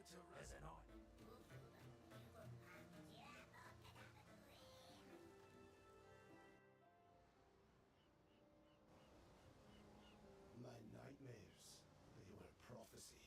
to resonate. My nightmares, they were prophecy.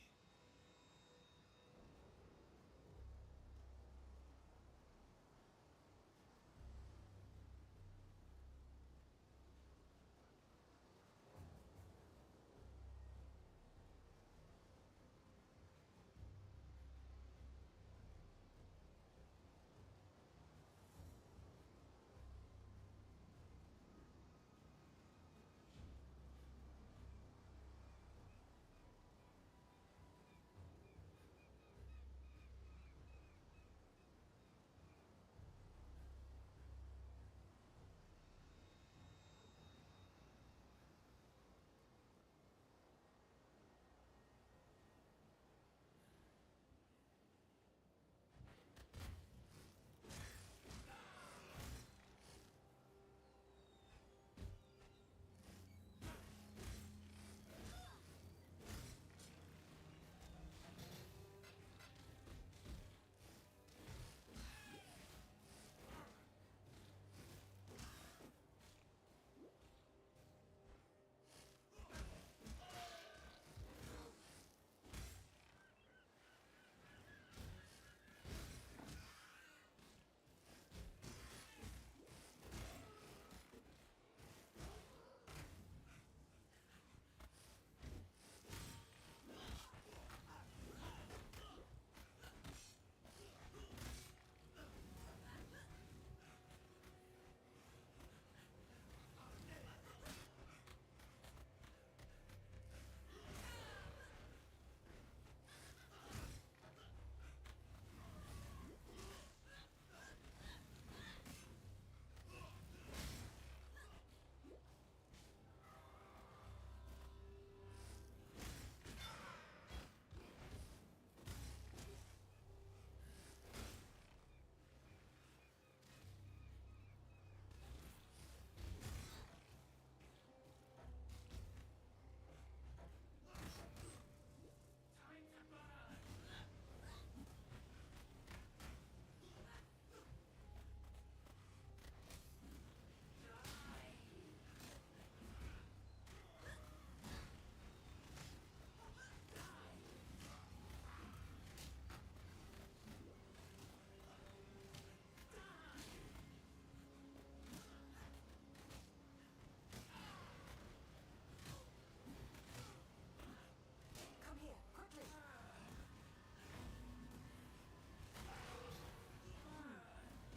Come here, quickly!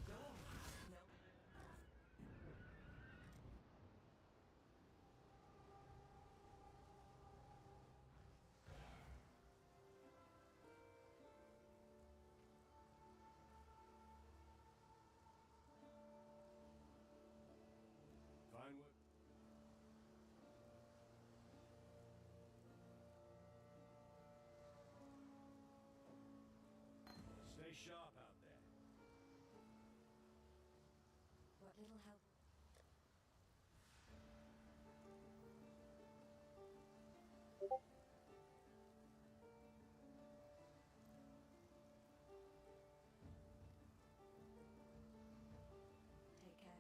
Go on. No. Fine work. Stay sharp out there. What little help? Take care.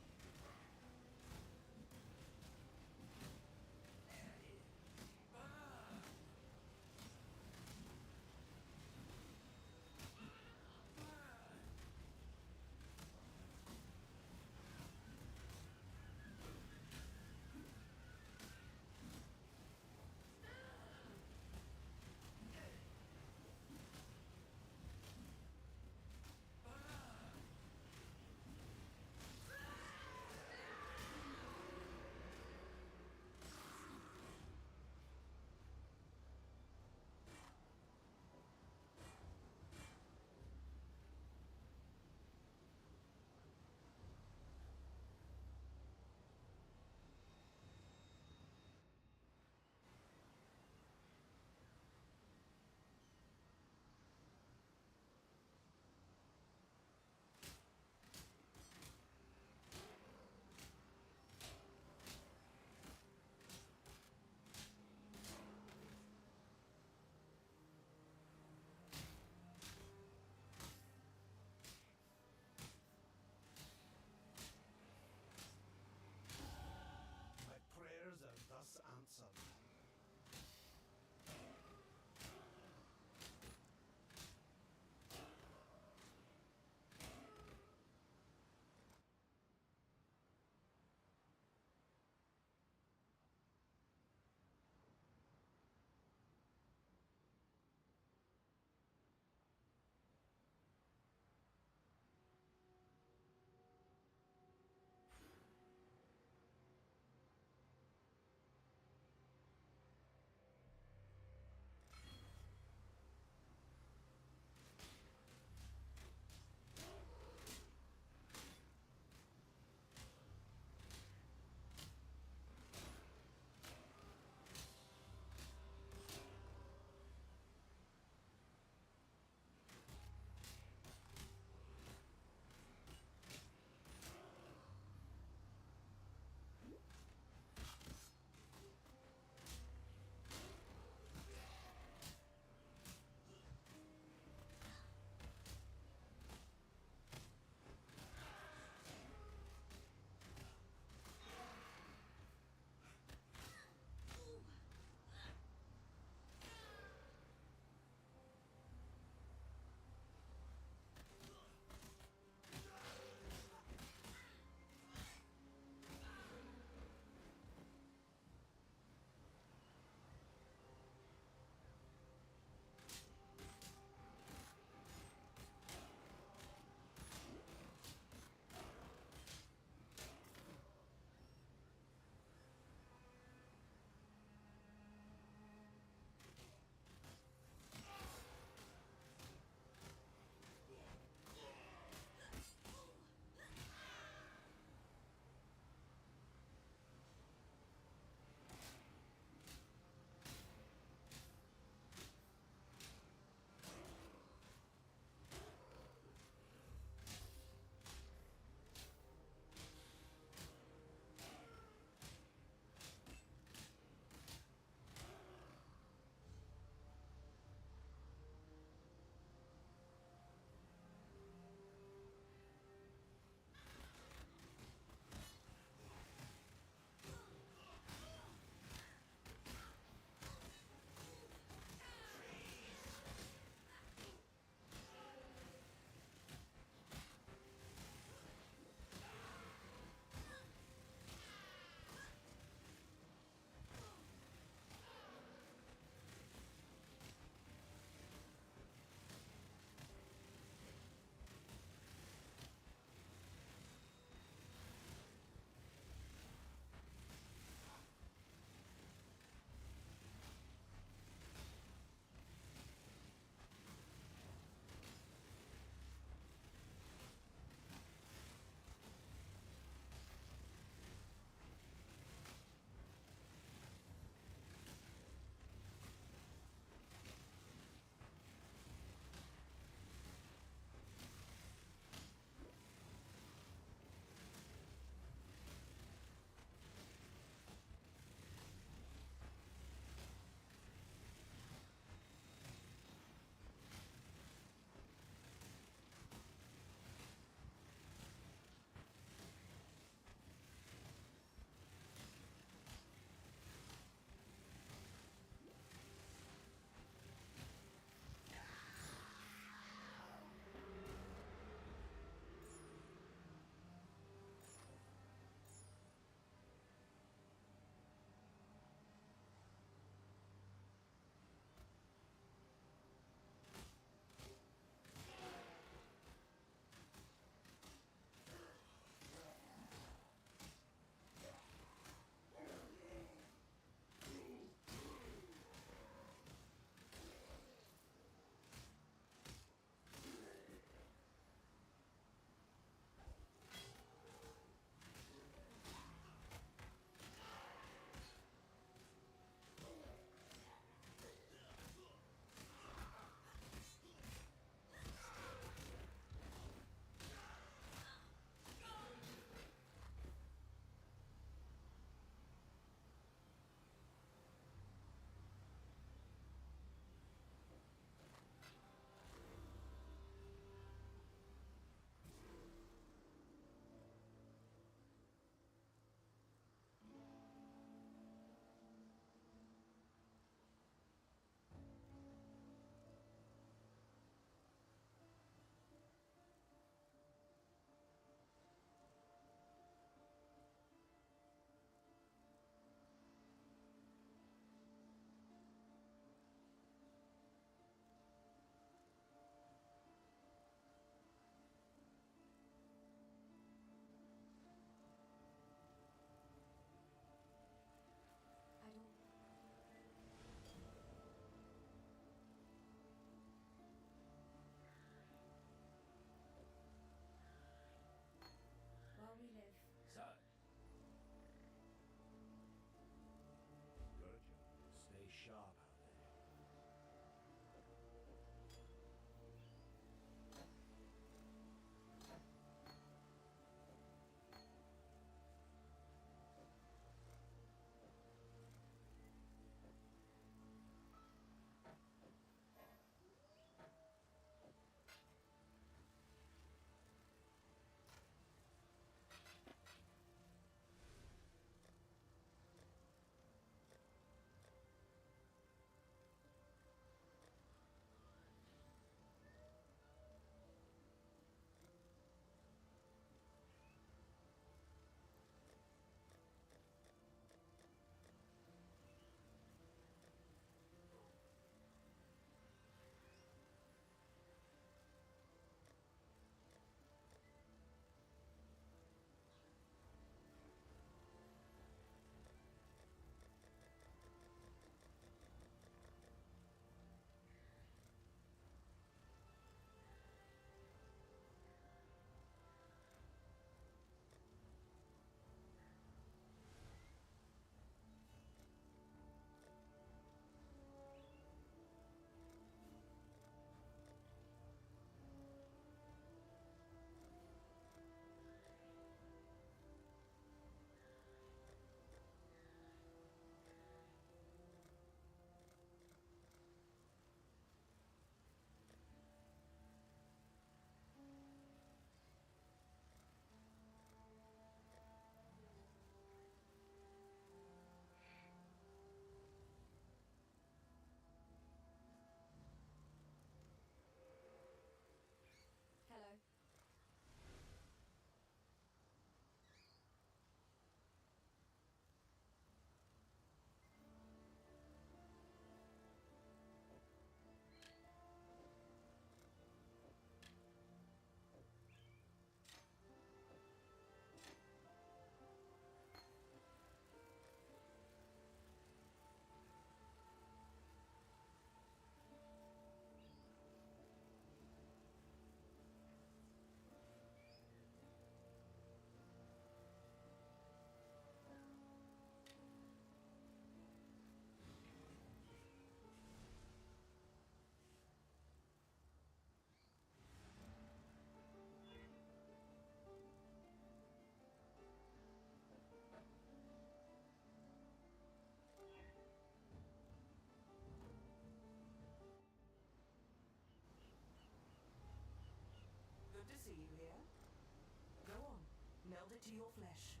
Weld it to your flesh.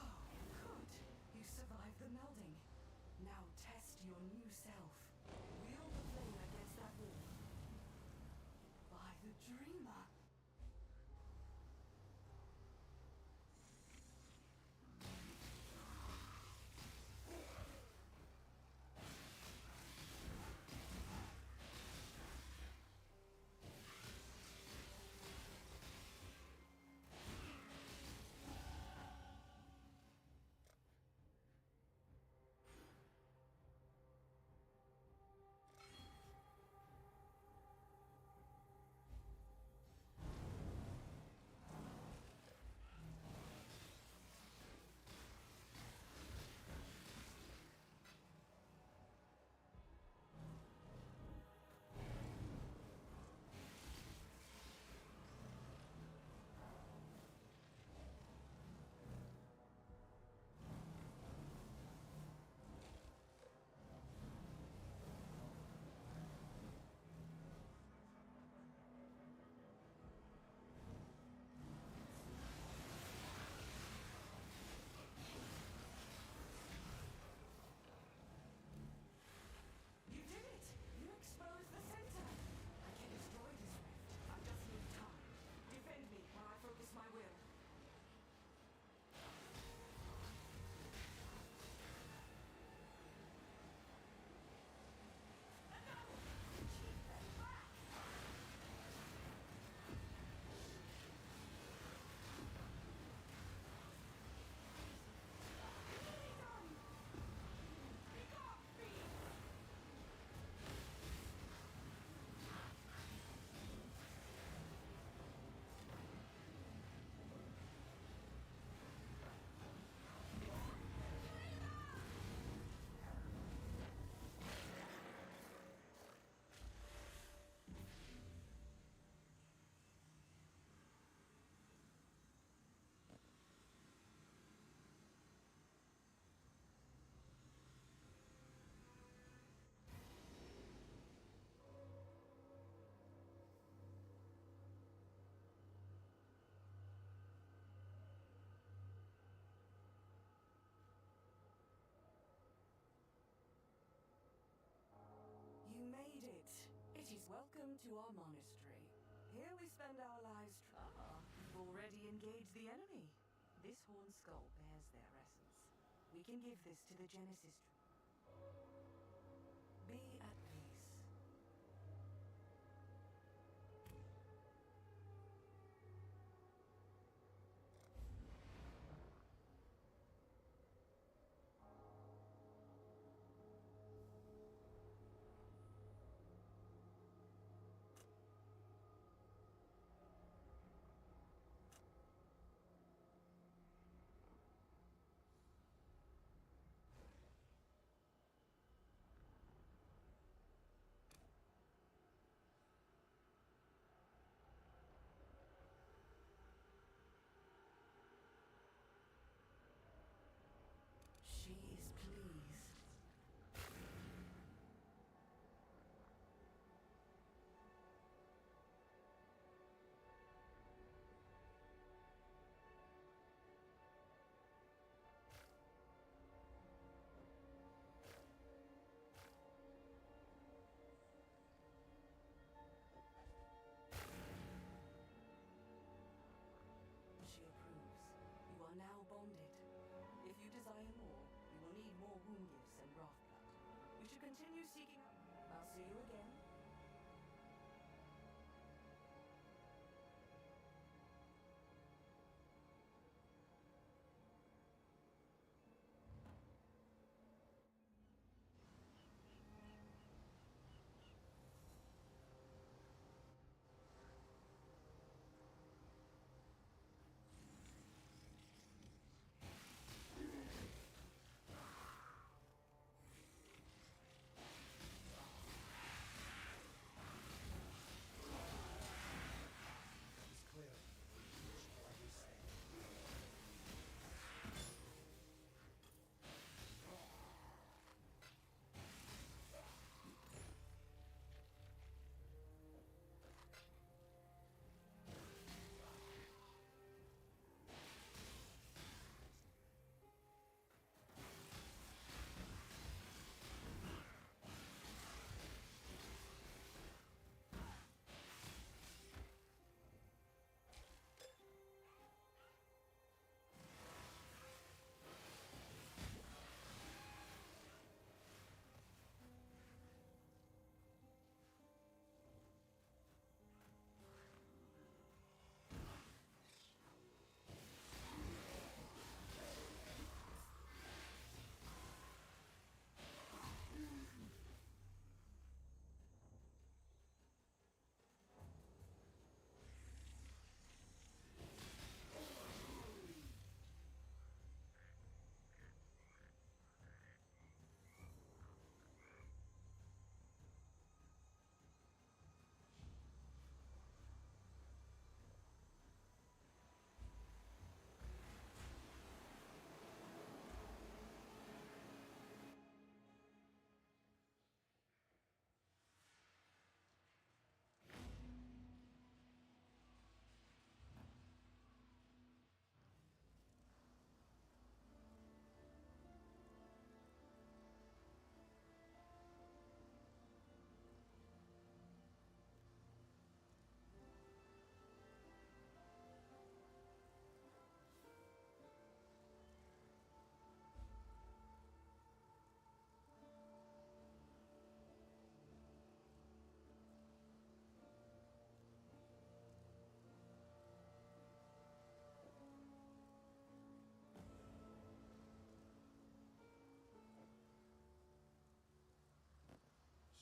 Oh, good. You survived the melding. Now test your new self. Wield the flame against that wall. By the dreamer. You did it! You exposed the center! I can destroy this rift. I just need time. Defend me while I focus my will. You made it. It is welcome to our monastery. Here we spend our lives. You've already engaged the enemy. This horn skull bears their essence. We can give this to the Genesis. Be at peace. She is pleased. She approves. You are now bonded. If you desire more, you will need more wound gifts and raft blood. We should continue seeking out. I'll see you again.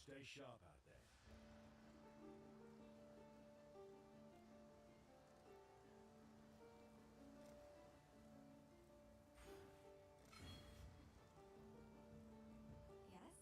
Stay sharp out there. Yes?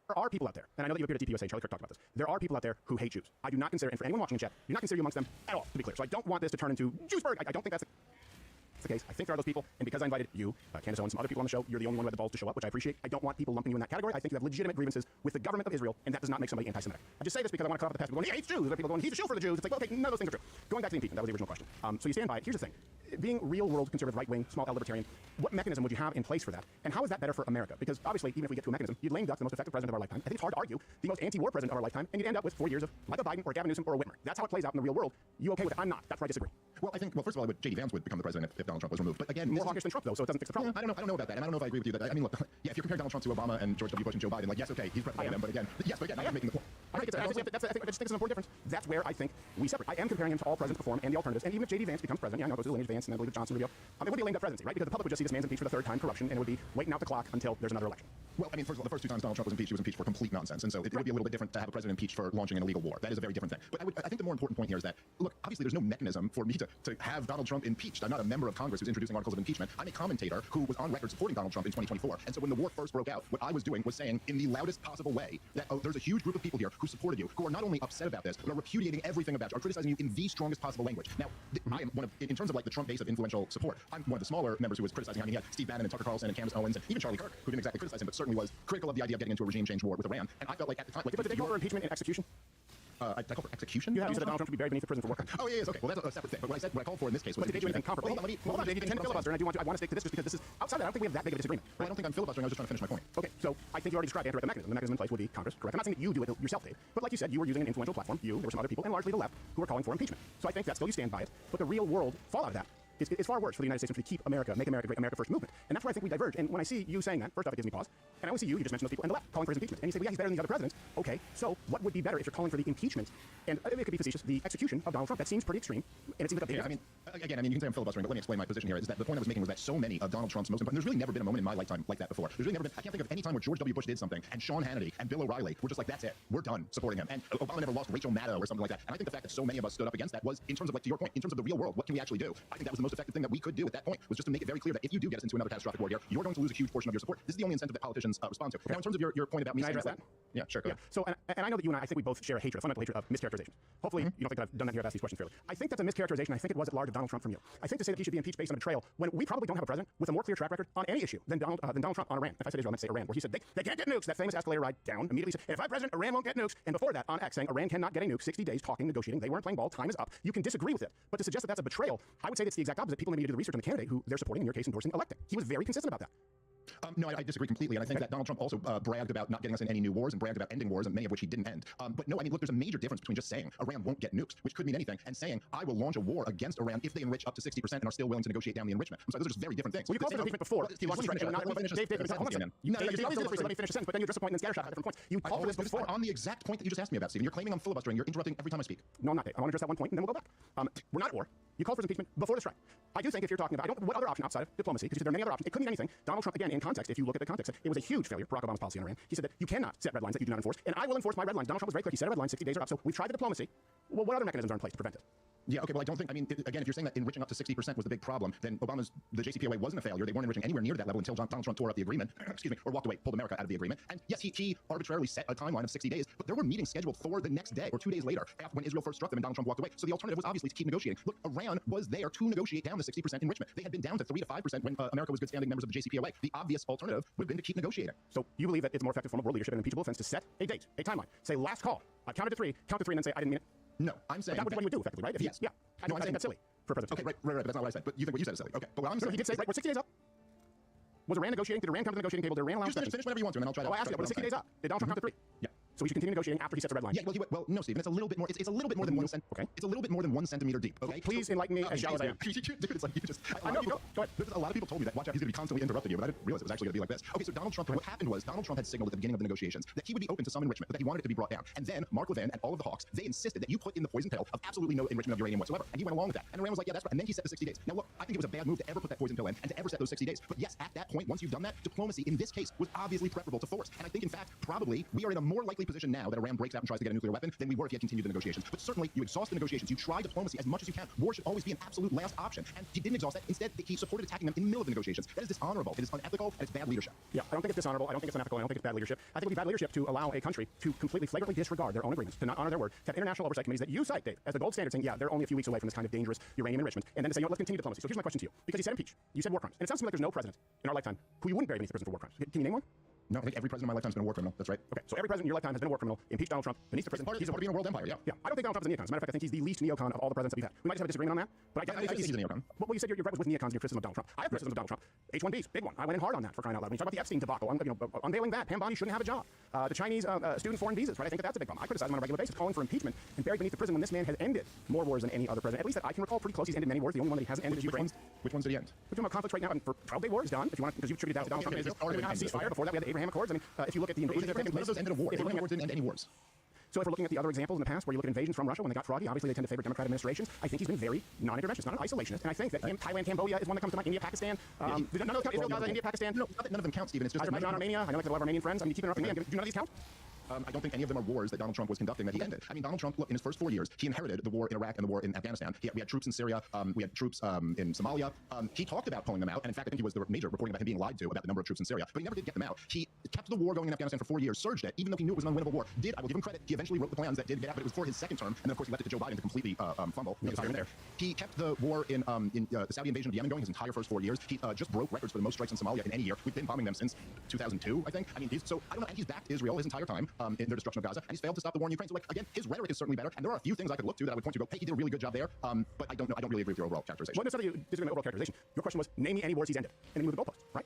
There are people out there, and I know that you appeared at TPUSA, Charlie Kirk talked about this. There are people out there who hate Jews. I do not consider, and for anyone watching in chat, do not consider you amongst them at all, to be clear. So I don't want this to turn into Jewsburg. I don't think that's the case. I think there are those people, and because I invited you, Candace Owens, some other people on the show, you're the only one who had the balls to show up, which I appreciate. I don't want people lumping you in that category. I think you have legitimate grievances with the government of Israel, and that does not make somebody anti-Semitic. I just say this because I want to cut off the past. People going, he hates Jews. There are people going, he's a shill for the Jews. It's like, well, okay, none of those things are true. Going back to the impeachment, that was the original question. So you stand by it. Here's the thing. Being real-world conservative, right-wing, small L libertarian, what mechanism would you have in place for that? And how is that better for America? Because obviously, even if we get to a mechanism, you'd lame duck the most effective president of our lifetime. I think it's hard to argue the most anti-war president of our lifetime, and you'd end up with 4 years of like a Biden or a Gavin Newsom or a Whitmer. That's how it plays out in the real world. You okay with it? I'm not. That's where I disagree. Well, I think, first of all, J.D. Vance would become the president if Donald Trump was removed. But again, more hawkish than Trump, though, so it doesn't fix the problem. I don't know about that, and I don't know if I agree with you. That I mean, look, yeah, if you're comparing Donald Trump to Obama and George W. Bush and Joe Biden, like, yes, okay, he's president, but again, I'm making the point. I just think it's an important difference. That's where I think we separate. I am comparing him to all presidents before him and the alternatives. And even if J.D. Vance becomes president, yeah, I know it goes to the lineage Vance and then I believe Johnson Rubio, it would be a lame duck presidency, right? Because the public would just see this man's impeached for the third time, corruption, and it would be waiting out the clock until there's another election. Well, I mean, first of all, the first 2 times Donald Trump was impeached, he was impeached for complete nonsense, and so it would be a little bit different to have a president impeached for launching an illegal war. That is a very different thing. But I think the more important point here is that, look, obviously there's no mechanism for me to have Donald Trump impeached. I'm not a member of Congress who's introducing articles of impeachment. I'm a commentator who was on record supporting Donald Trump in 2024. And so when the war first broke out, what I was doing was saying in the loudest possible way that, oh, there's a huge group of people here who supported you, who are not only upset about this, but are repudiating everything about you, are criticizing you in the strongest possible language. Now, I am one of, in terms of like the Trump base of influential support, I'm one of the smaller members who was criticizing. I mean, he had Steve Bannon and Tucker Carlson and Candace Owens and even Charlie Kirk, who didn't exactly criticize him, but certainly was critical of the idea of getting into a regime change war with Iran. And I felt like at the time, like, but did they call for impeachment and execution? I call for execution? You said that Donald Trump should be buried beneath the prison for war crimes. Oh, yeah, okay. Well, that's a separate thing. But what I called for in this case was... But did they do anything comparable? Hold on, you tend to filibuster, and I want to stick to this just because this is... Outside of that, I don't think we have that big of a disagreement. Well, I don't think I'm filibustering. I was just trying to finish my point. Okay, so I think you already described the mechanism. The mechanism in place would be Congress, correct? I'm not saying that you do it yourself, Dave. But like you said, you were using an influential platform. There were some other people, and largely the left, who were calling for impeachment. So I think that still you stand by it. But the real world fallout of that is far worse for the United States and for the keep America, make America great, America first movement. And that's where I think we diverge. And when I see you saying that, first off, it gives me pause. And I always see you just mentioned those people and the left calling for his impeachment. And you say, well, yeah, he's better than these other presidents. Okay, so what would be better if you're calling for the impeachment? And it could be facetious, the execution of Donald Trump. That seems pretty extreme. And it seems like a big... Yeah, I mean, again, you can say I'm filibustering, but let me explain my position here. Is that the point I was making was that so many of Donald Trump's most important... There's really never been a moment in my lifetime like that before. There's really never been... I can't think of any time where George W. Bush did something and Sean Hannity and Bill O'Reilly were just like, that's it. We're done supporting him. And Obama never lost Rachel Maddow or something like that. And I think the fact that so many of us stood up against that was, in terms of, like, to your point, in terms of the real world, what can we actually do? I think that was the most effective thing that we could do at that point, was just to make it very clear that if you do get us into another catastrophic war here, you're going to lose a huge portion of your support. This is the only incentive that politicians respond to. Okay. Now, in terms of your point about me saying that... Yeah, sure, go ahead. So, and I know that you and I think we both share a hatred, a fundamental hatred of mischaracterizations. Hopefully, you don't think that I've done that here, I've asked these questions fairly. I think that's a mischaracterization. I think it was at large of Donald Trump from you. I think to say that he should be impeached based on betrayal, when we probably don't have a president with a more clear track record on any issue than Donald Trump on Iran. If I said Israel, I meant to say Iran, where he said they can't get nukes. That famous escalator ride down, immediately said, if I'm president, Iran won't get nukes. And before that, on X, saying Iran cannot get a nuke, 60 days talking, negotiating, they weren't playing ball, time is up. You can disagree with it. But to suggest that that's a betrayal, I would say that's the exact opposite. People need to do the research on the candidate who they're supporting, in your case, endorsing, electing. He was very consistent about that. No, I disagree completely, and I think that Donald Trump also bragged about not getting us in any new wars and bragged about ending wars, and many of which he didn't end. But no, I mean, look, there's a major difference between just saying Iran won't get nukes, which could mean anything, and saying I will launch a war against Iran if they enrich up to 60% and are still willing to negotiate down the enrichment. I'm sorry, those are just very different things. Well, you called for impeachment before. Dave, let me finish a sentence, but then you address a point and then scattershot at different points. You called for this before. On the exact point that you just asked me about, Stephen. You're claiming I'm filibustering. You're interrupting every time I speak. No, I'm not, Dave. I want to address that one point, and then we'll go back. We're not at war. You called for his impeachment before the strike. I do think if you're talking about, what other option outside of diplomacy, because there are many other options, it could mean anything. Donald Trump, again, in context, if you look at the context, it was a huge failure, Barack Obama's policy on Iran. He said that you cannot set red lines that you do not enforce, and I will enforce my red lines. Donald Trump was very clear. He set a red line, 60 days are up, so we've tried the diplomacy. Well, what other mechanisms are in place to prevent it? Yeah, okay, well, I don't think, I mean, again, if you're saying that enriching up to 60% was the big problem, then the JCPOA wasn't a failure. They weren't enriching anywhere near that level until Donald Trump tore up the agreement, excuse me, or walked away, pulled America out of the agreement. And yes, he arbitrarily set a timeline of 60 days, but there were meetings scheduled for the next day or 2 days later after when Israel first struck them and Donald Trump walked away. So the alternative was obviously to keep negotiating. Look, Iran was there to negotiate down the 60% enrichment. They had been down to 3 to 5% when America was good standing members of the JCPOA. The obvious alternative would have been to keep negotiating. So you believe that it's a more effective form of world leadership and impeachable offense to set a date, a timeline, say last call, I counted to 3, count to 3, and then say I didn't mean it? No, I'm saying... But that would be what you would do, effectively, right? Yes. Yeah. I think that's silly for a president. Okay, right, but that's not what I said. But you think what you said is silly. Okay, but what I'm saying... He did say, right, we're 60 days up. Was Iran negotiating? Did Iran come to the negotiating table? Did Iran allow... Just finish whatever you want to, and then I'll try to... I asked you, but 60 days up. Did Donald Trump count to 3? Yeah. So we should continue negotiating after he sets a red line. Yeah, well, no, Stephen, it's a little bit more. It's a little bit more than 1 cent. Okay. It's a little bit more than 1 centimeter deep. Okay. Please enlighten me as shallow as I am. Dude, it's like you just. I know. Go ahead. A lot of people told me that. Watch out, he's going to be constantly interrupting you, but I didn't realize it was actually going to be like this. Okay, so Donald Trump. What happened was Donald Trump had signaled at the beginning of the negotiations that he would be open to some enrichment, but that he wanted it to be brought down. And then Mark Levin and all of the hawks, they insisted that you put in the poison pill of absolutely no enrichment of uranium whatsoever, and he went along with that. And Iran was like, yeah, that's right. And then he set the 60 days. Now look, I think it was a bad move to ever put that poison pill in and to ever set those 60 days. But yes, at that point, once you've done that, diplomacy in this case was obviously preferable to force. And I think in fact, probably we are in a more likely positioned now that Iran breaks out and tries to get a nuclear weapon than we were if you had continued the negotiations. But certainly, you exhaust the negotiations. You try diplomacy as much as you can. War should always be an absolute last option. And he didn't exhaust that. Instead, he supported attacking them in the middle of the negotiations. That is dishonorable. It is unethical, and it's bad leadership. Yeah, I don't think it's dishonorable. I don't think it's unethical. I don't think it's bad leadership. I think it would be bad leadership to allow a country to completely flagrantly disregard their own agreements, to not honor their word, to have international oversight committees that you cite, Dave, as the gold standard, saying, yeah, they're only a few weeks away from this kind of dangerous uranium enrichment, and then to say, you know what, let's continue diplomacy. So here's my question to you. Because you said impeach. You said war crimes. And it sounds to me like there's no president in our lifetime who you wouldn't bury beneath the prison for war crimes. Can you name one? No, I think every president in my lifetime has been a war criminal. That's right. Okay, so every president in your lifetime has been a war criminal. Impeach Donald Trump beneath the prison. He's a part of being a world empire, yeah. Yeah, I don't think Donald Trump is a neocon. As a matter of fact, I think he's the least neocon of all the presidents that we've had. We might just have a disagreement on that, but I think he's a neocon. Well, you said your gripe was with neocons and your criticism of Donald Trump. I have criticisms of Donald Trump. H-1Bs, big one. I went in hard on that, for crying out loud. When you talk about the Epstein debacle, unveiling that, Pam Bondi shouldn't have a job. The Chinese student foreign visas, right? I think that's a big problem. I criticize him on a regular basis, calling for impeachment and buried beneath the prison when this man has ended more wars than any other president. At least that I can recall pretty close. He's ended many wars. The only one that he hasn't ended is Ukraine. Which ones did he end? We're talking about conflicts right now, and for 12-day war is done. If you want, because you've attributed that to Donald Trump and Israel. We now have ceasefire. Before that, we had the Abraham Accords. I mean, if you look at the invasion that none of those ended a war. The Abraham Accords didn't end any wars. So if we're looking at the other examples in the past where you look at invasions from Russia when they got froggy, obviously they tend to favor Democratic administrations. I think he's been very non-interventionist, not an isolationist. And I think that him, Thailand, Cambodia is one that comes to mind. India, Pakistan. None of those count. Israel, Gaza, India, Pakistan. No, not that none of them count, Stephen. It's just Azerbaijan, Armenia. I know like a lot of Armenian friends. I mean, you keep interrupting me. Do none of these count? I don't think any of them are wars that Donald Trump was conducting that he ended. I mean, Donald Trump, look, in his first 4 years, he inherited the war in Iraq and the war in Afghanistan. We had troops in Syria. We had troops in Somalia. He talked about pulling them out. And in fact, I think he was the major reporting about him being lied to about the number of troops in Syria. But he never did get them out. He kept the war going in Afghanistan for 4 years, surged it, even though he knew it was an unwinnable war. I will give him credit. He eventually wrote the plans that did get out, but it was for his second term. And then, of course, he left it to Joe Biden to completely fumble. There. He kept the war in the Saudi invasion of Yemen going his entire first 4 years. He just broke records for the most strikes in Somalia in any year. We've been bombing them since 2002, I think. I mean, so I don't know. And he's backed Israel his entire time in their destruction of Gaza, and he's failed to stop the war in Ukraine. So, like, again, his rhetoric is certainly better, and there are a few things I could look to that I would point to go, hey, he did a really good job there, but I don't know. I don't really agree with your overall characterization. Well, necessarily you disagree with my overall characterization. Your question was, name me any wars he's ended, and then you move the goalpost, right?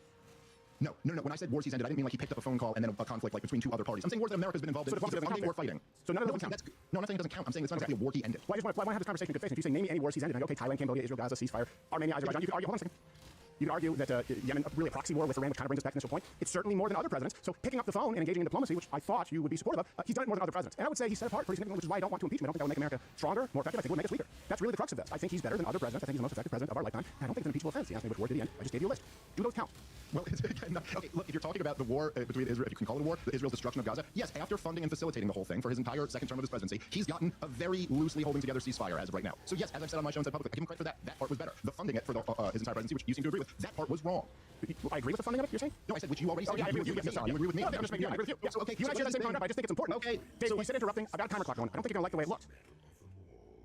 No. When I said wars he's ended, I didn't mean like he picked up a phone call and then a conflict like between two other parties. I'm saying wars that America's been involved in. So Funding war fighting. So none of those count. No, I'm not saying it doesn't count. I'm saying it's not exactly a war he ended. Well, I want to have this conversation in good faith. If you say name me any wars he's ended, and I go, okay, Thailand, Cambodia, Israel, Gaza, ceasefire, Armenia, Azerbaijan, you could argue, hold on a second. You could argue that Yemen, really a proxy war with Iran, which kind of brings us back to this whole point. It's certainly more than other presidents. So picking up the phone and engaging in diplomacy, which I thought you would be supportive of, he's done it more than other presidents. And I would say he's set apart pretty significantly, which is why I don't want to impeach him. I don't think that would make America stronger, more effective. I think it would make us weaker. That's really the crux of this. I think he's better than other presidents. I think he's the most effective president of our lifetime. And I don't think it's an impeachable offense. He asked me which war did he end. I just gave you a list. Do those count? Well, look, if you're talking about the war between Israel, if you can call it a war, Israel's destruction of Gaza, yes, after funding and facilitating the whole thing for his entire second term of his presidency, he's gotten a very loosely holding together ceasefire as of right now. So yes, as I've said on my show and said publicly, I give him credit for that. That part was better. The funding it for his entire presidency, which you seem to agree with, that part was wrong. I agree with the funding of it, you're saying? No, I said which you already said. Yeah, I agree with you. Yes, you agree with me. No, I'm just making I agree with you. Yeah, so, okay, you and I share that same concept. I just think it's important. Okay. Dave, so you said interrupting. I've got a timer clock going. I don't think you're going to like the way it looks.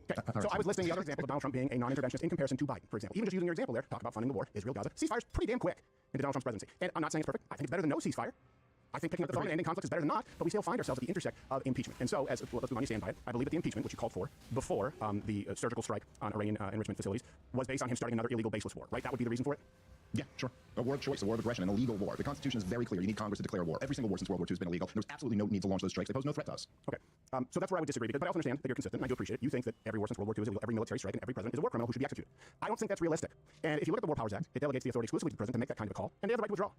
Okay, so I was listing the other examples of Donald Trump being a non-interventionist in comparison to Biden, for example. Even just using your example there, talk about funding the war, Israel, Gaza. Ceafire's pretty damn quick into Donald Trump's presidency. And I'm not saying it's perfect. I think it's better than no ceasefire. I think picking up the phone and ending conflicts is better than not, but we still find ourselves at the intersect of impeachment. And so, let's move on, you stand by it. I believe that the impeachment, which you called for before the surgical strike on Iranian enrichment facilities, was based on him starting another illegal baseless war, right? That would be the reason for it? Yeah, sure. A war of choice, a war of aggression, an illegal war. The Constitution is very clear. You need Congress to declare war. Every single war since World War II has been illegal. There's absolutely no need to launch those strikes. They pose no threat to us. Okay. So that's where I would disagree, but I also understand that you're consistent, and I do appreciate it. You think that every war since World War II is illegal, every military strike, and every president is a war criminal who should be executed. I don't think that's realistic. And if you look at the War Powers Act, it delegates the authority exclusively to the president to make that kind of a call, and they have the right to withdraw.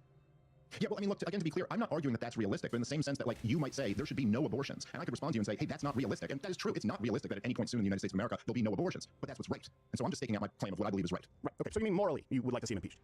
Yeah, well, I mean, look, again, to be clear, I'm not arguing that that's realistic, but in the same sense that, like, you might say there should be no abortions. And I could respond to you and say, hey, that's not realistic. And that is true. It's not realistic that at any point soon in the United States of America, there'll be no abortions. But that's what's right. And so I'm just staking out my claim of what I believe is right. Right. Okay, so you mean morally, you would like to see him impeached?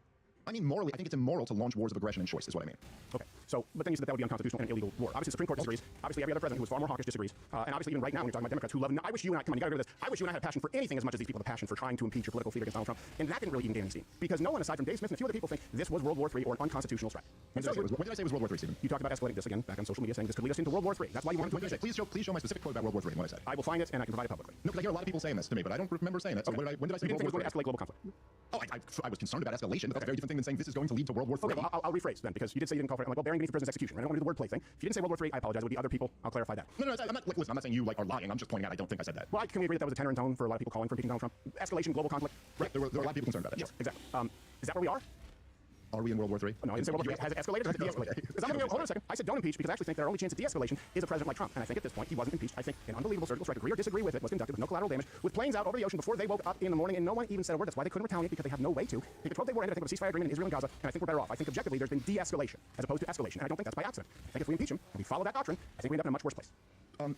I mean, morally, I think it's immoral to launch wars of aggression and choice, is what I mean. Okay, so, but then you said that would be unconstitutional and illegal war. Obviously, the Supreme Court disagrees. Obviously, every other president who was far more hawkish disagrees. And obviously, even right now, when you're talking about Democrats who love, I wish you and I, come on, you gotta agree with this. I wish you and I had a passion for anything as much as these people have a passion for trying to impeach your political theater against Donald Trump. And that didn't really even gain any steam. Because no one, aside from Dave Smith and a few other people, think this was World War III or an unconstitutional threat. When did I say it was World War III, Stephen? You talked about escalating this again back on social media, saying this could lead us into World War III. That's why you wanted to impeach it. Please show my specific quote about World War III and what I said. I will find it and I can provide it publicly. No, because I hear a lot of people saying this to me, but I don't remember saying it. So okay. when did I say you didn't World War think it was going to escalate global conflict? Oh, I was concerned about escalation, but that's a very different thing than saying this is going to lead to World War III. Okay, well, I'll rephrase then, because you did say you didn't call for it. I'm like, well, bearing beneath the prison's execution. I don't want to do the wordplay thing. If you didn't say World War III, I apologize. It would be other people. I'll clarify that. No, I'm not. Like, listen, I'm not saying you are lying. I'm just pointing out I don't think I said that. Well, can we agree that was a tenor and tone for a lot of people calling for impeaching Donald Trump? Escalation, global conflict. Right. There were a lot of people concerned about it. Yes, exactly. Is that where we are? Are we in World War III? No, I didn't say World War III. Has it escalated or has it de-escalated? Because I'm going to go, hold on a second. I said don't impeach because I actually think that our only chance of de-escalation is a president like Trump. And I think at this point he wasn't impeached. I think an unbelievable surgical strike, agree or disagree with it, was conducted with no collateral damage, with planes out over the ocean before they woke up in the morning, and no one even said a word. That's why they couldn't retaliate, because they have no way to. I think the 12-day war ended. I think of a ceasefire agreement in Israel and Gaza, and I think we're better off. I think objectively there's been de-escalation as opposed to escalation, and I don't think that's by accident. I think if we impeach him and we follow that doctrine, I think we end up in a much worse place.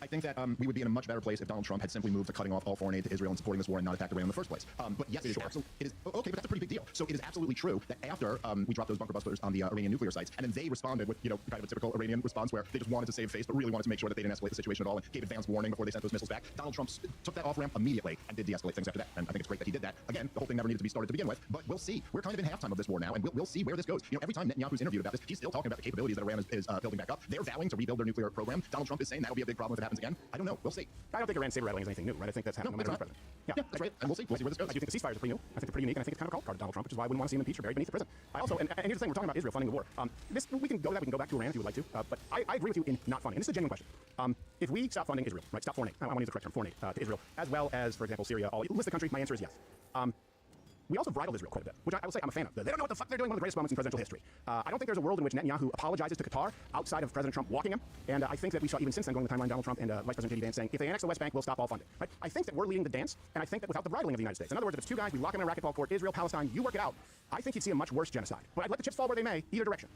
I think that we would be in a much better place if Donald Trump had simply moved to cutting off all foreign aid to Israel and supporting this war and not attacked Iran in the first place. But yes, it is okay, but that's a pretty big deal. So it is absolutely true that after we dropped those bunker busters on the Iranian nuclear sites, and then they responded with, kind of a typical Iranian response where they just wanted to save face, but really wanted to make sure that they didn't escalate the situation at all and gave advance warning before they sent those missiles back. Donald Trump took that off ramp immediately and did de-escalate things after that. And I think it's great that he did that. Again, the whole thing never needed to be started to begin with, but we'll see. We're kind of in halftime of this war now, and we'll see where this goes. Every time Netanyahu's interviewed about this, he's still talking about the capabilities that Iran is building back up. They're vowing to rebuild their nuclear program. Donald Trump is saying that'll be a big problem if it happens again. I don't know. We'll see. I don't think Iran's saber rattling is anything new, right? I think that's happening no matter who's president. Yeah, that's right. And we'll see. We'll see where this goes. I do think the ceasefires are pretty new. I think they're pretty unique, and I think it's kind of a cult card to Donald Trump, which is why I wouldn't want to see him impeached or buried beneath the prison. I also, and here's the thing, we're talking about Israel funding the war. We can go to that, we can go back to Iran if you would like to, but I agree with you in not funding. And this is a genuine question. If we stop funding Israel, right, stop foreign aid, I want to use the correct term, foreign aid, to Israel, as well as, for example, Syria, list the country, my answer is yes. We also bridled Israel quite a bit, which I will say I'm a fan of. They don't know what the fuck they're doing, one of the greatest moments in presidential history. I don't think there's a world in which Netanyahu apologizes to Qatar outside of President Trump walking him, and I think that we saw even since then going the timeline Donald Trump and Vice President J.D. Vance saying, if they annex the West Bank, we'll stop all funding. Right? I think that we're leading the dance, and I think that without the bridling of the United States. In other words, if it's two guys, we lock them in a racquetball court, Israel, Palestine, you work it out, I think you'd see a much worse genocide. But I'd let the chips fall where they may, either direction.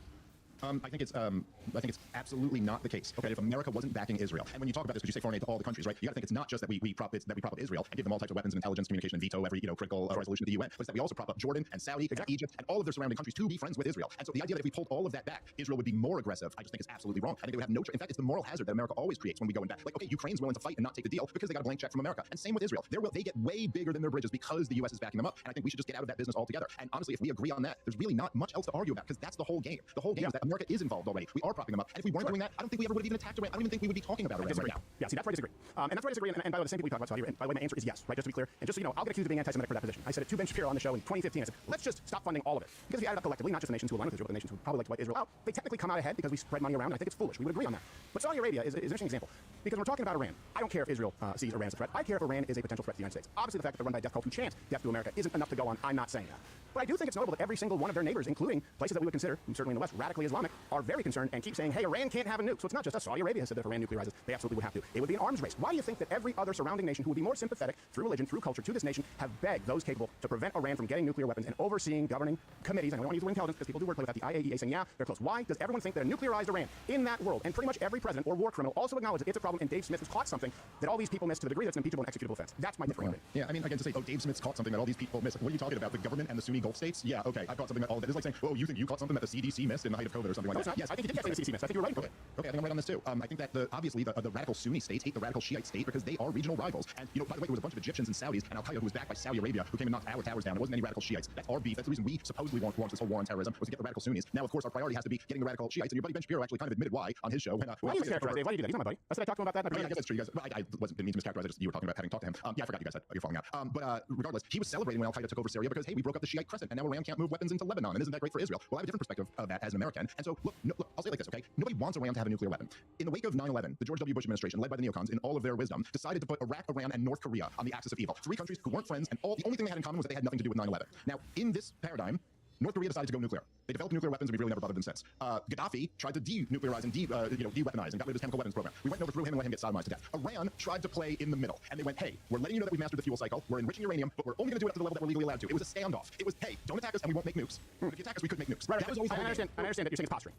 I think it's absolutely not the case. Okay, if America wasn't backing Israel, and when you talk about this, because you say foreign aid to all the countries, right? You got to think it's not just that we prop up Israel and give them all types of weapons and intelligence, communication, and veto every critical resolution of the UN, but it's that we also prop up Jordan and Saudi and Egypt and all of their surrounding countries to be friends with Israel. And so the idea that if we pulled all of that back, Israel would be more aggressive, I just think is absolutely wrong. I think they would have no. In fact, it's the moral hazard that America always creates when we go in back. Like, okay, Ukraine's willing to fight and not take the deal because they got a blank check from America, and same with Israel. They get way bigger than their bridges because the U.S. is backing them up, and I think we should just get out of that business altogether. And honestly, if we agree on that, there's really not much else to argue about because that's the whole game. The whole game is that America is involved already. We are propping them up. And if we weren't doing that, I don't think we ever would have even attacked Iran. I don't even think we would be talking about Iran right now. Yeah, see, that's where I disagree. And that's where I disagree. And by the way, the same people we talk about Saudi Arabia. By the way, my answer is yes, right? Just to be clear. And just so you know, I'll get accused of being anti-Semitic for that position. I said it to Ben Shapiro on the show in 2015. I said, let's just stop funding all of it. Because if you add it up collectively, not just the nations who align with Israel, but the nations who probably like to wipe Israel out, they technically come out ahead because we spread money around, and I think it's foolish. We would agree on that. But Saudi Arabia is an interesting example. Because when we're talking about Iran, I don't care if Israel sees Iran as a threat. I care if Iran is a potential threat to the United States. Obviously, the fact that they're run by a death cult who chant death to America isn't enough to go on. I'm not saying that. But I do think it's notable that every single one of their neighbors, including places that we would consider, certainly in the West, radically Islamic, are very concerned and keep saying, hey, Iran can't have a nuke. So it's not just us. Saudi Arabia has said that if Iran nuclearizes, they absolutely would have to. It would be an arms race. Why do you think that every other surrounding nation who would be more sympathetic through religion, through culture, to this nation, have begged those capable to prevent Iran from getting nuclear weapons and overseeing governing committees? And we don't want to use the word intelligence because people do wordplay with that. The IAEA saying, yeah, they're close. Why does everyone think that a nuclearized Iran in that world, and pretty much every president or war criminal also acknowledges that it's a problem, and Dave Smith has caught something that all these people miss to the degree that's an impeachable and executable offense? That's my difference. Yeah, I mean, again, to say, oh, Dave Smith's caught something that all these people miss. What are you talking about? The government and the Sunni Gulf states? Yeah, okay, I caught something that all of it is like saying, oh, you think you caught something that the CDC missed in the height of COVID or something like that? Yes, I think he did say the CDC missed. I think you're right. Okay, I think I'm right on this too. I think that obviously the radical Sunni states hate the radical Shiite state because they are regional rivals. And by the way, there was a bunch of Egyptians and Saudis and Al Qaeda who was backed by Saudi Arabia who came and knocked our towers down. It wasn't any radical Shiites. That's our beef. That's the reason we supposedly launched this whole war on terrorism was to get the radical Sunnis. Now, of course, our priority has to be getting the radical Shiites. And your buddy Ben Shapiro actually kind of admitted why on his show. When, why do you characterize Dave? Why do you do that? He's not my buddy. I said I talked to him about that. I guess that's true. You guys, I didn't mean to mischaracterize it. Just you were talking about having talked to him. Yeah, I forgot you guys said you're falling out. But regardless, he was celebrating when Al Qaeda took over Syria because hey, we broke up the Shiite crescent, and now Iran can't move weapons into Lebanon, and isn't that great for Israel? Well, I have a different perspective of that as an American, and so look, I'll say it like this, okay? Nobody wants Iran to have a nuclear weapon. In the wake of 9/11, the George W. Bush administration, led by the neocons, in all of their wisdom, decided to put Iraq, Iran, and North Korea on the axis of evil. Three countries who weren't friends, and the only thing they had in common was that they had nothing to do with 9/11. Now, in this paradigm, North Korea decided to go nuclear. They developed nuclear weapons, and we've really never bothered them since. Gaddafi tried to de-nuclearize and de-weaponize and got rid of his chemical weapons program. We went over through him and let him get sodomized to death. Iran tried to play in the middle, and they went, hey, we're letting you know that we've mastered the fuel cycle, we're enriching uranium, but we're only going to do it up to the level that we're legally allowed to. It was a standoff. It was, hey, don't attack us and we won't make nukes. But if you attack us, we could make nukes. Right, that was always I understand that you're saying it's posturing.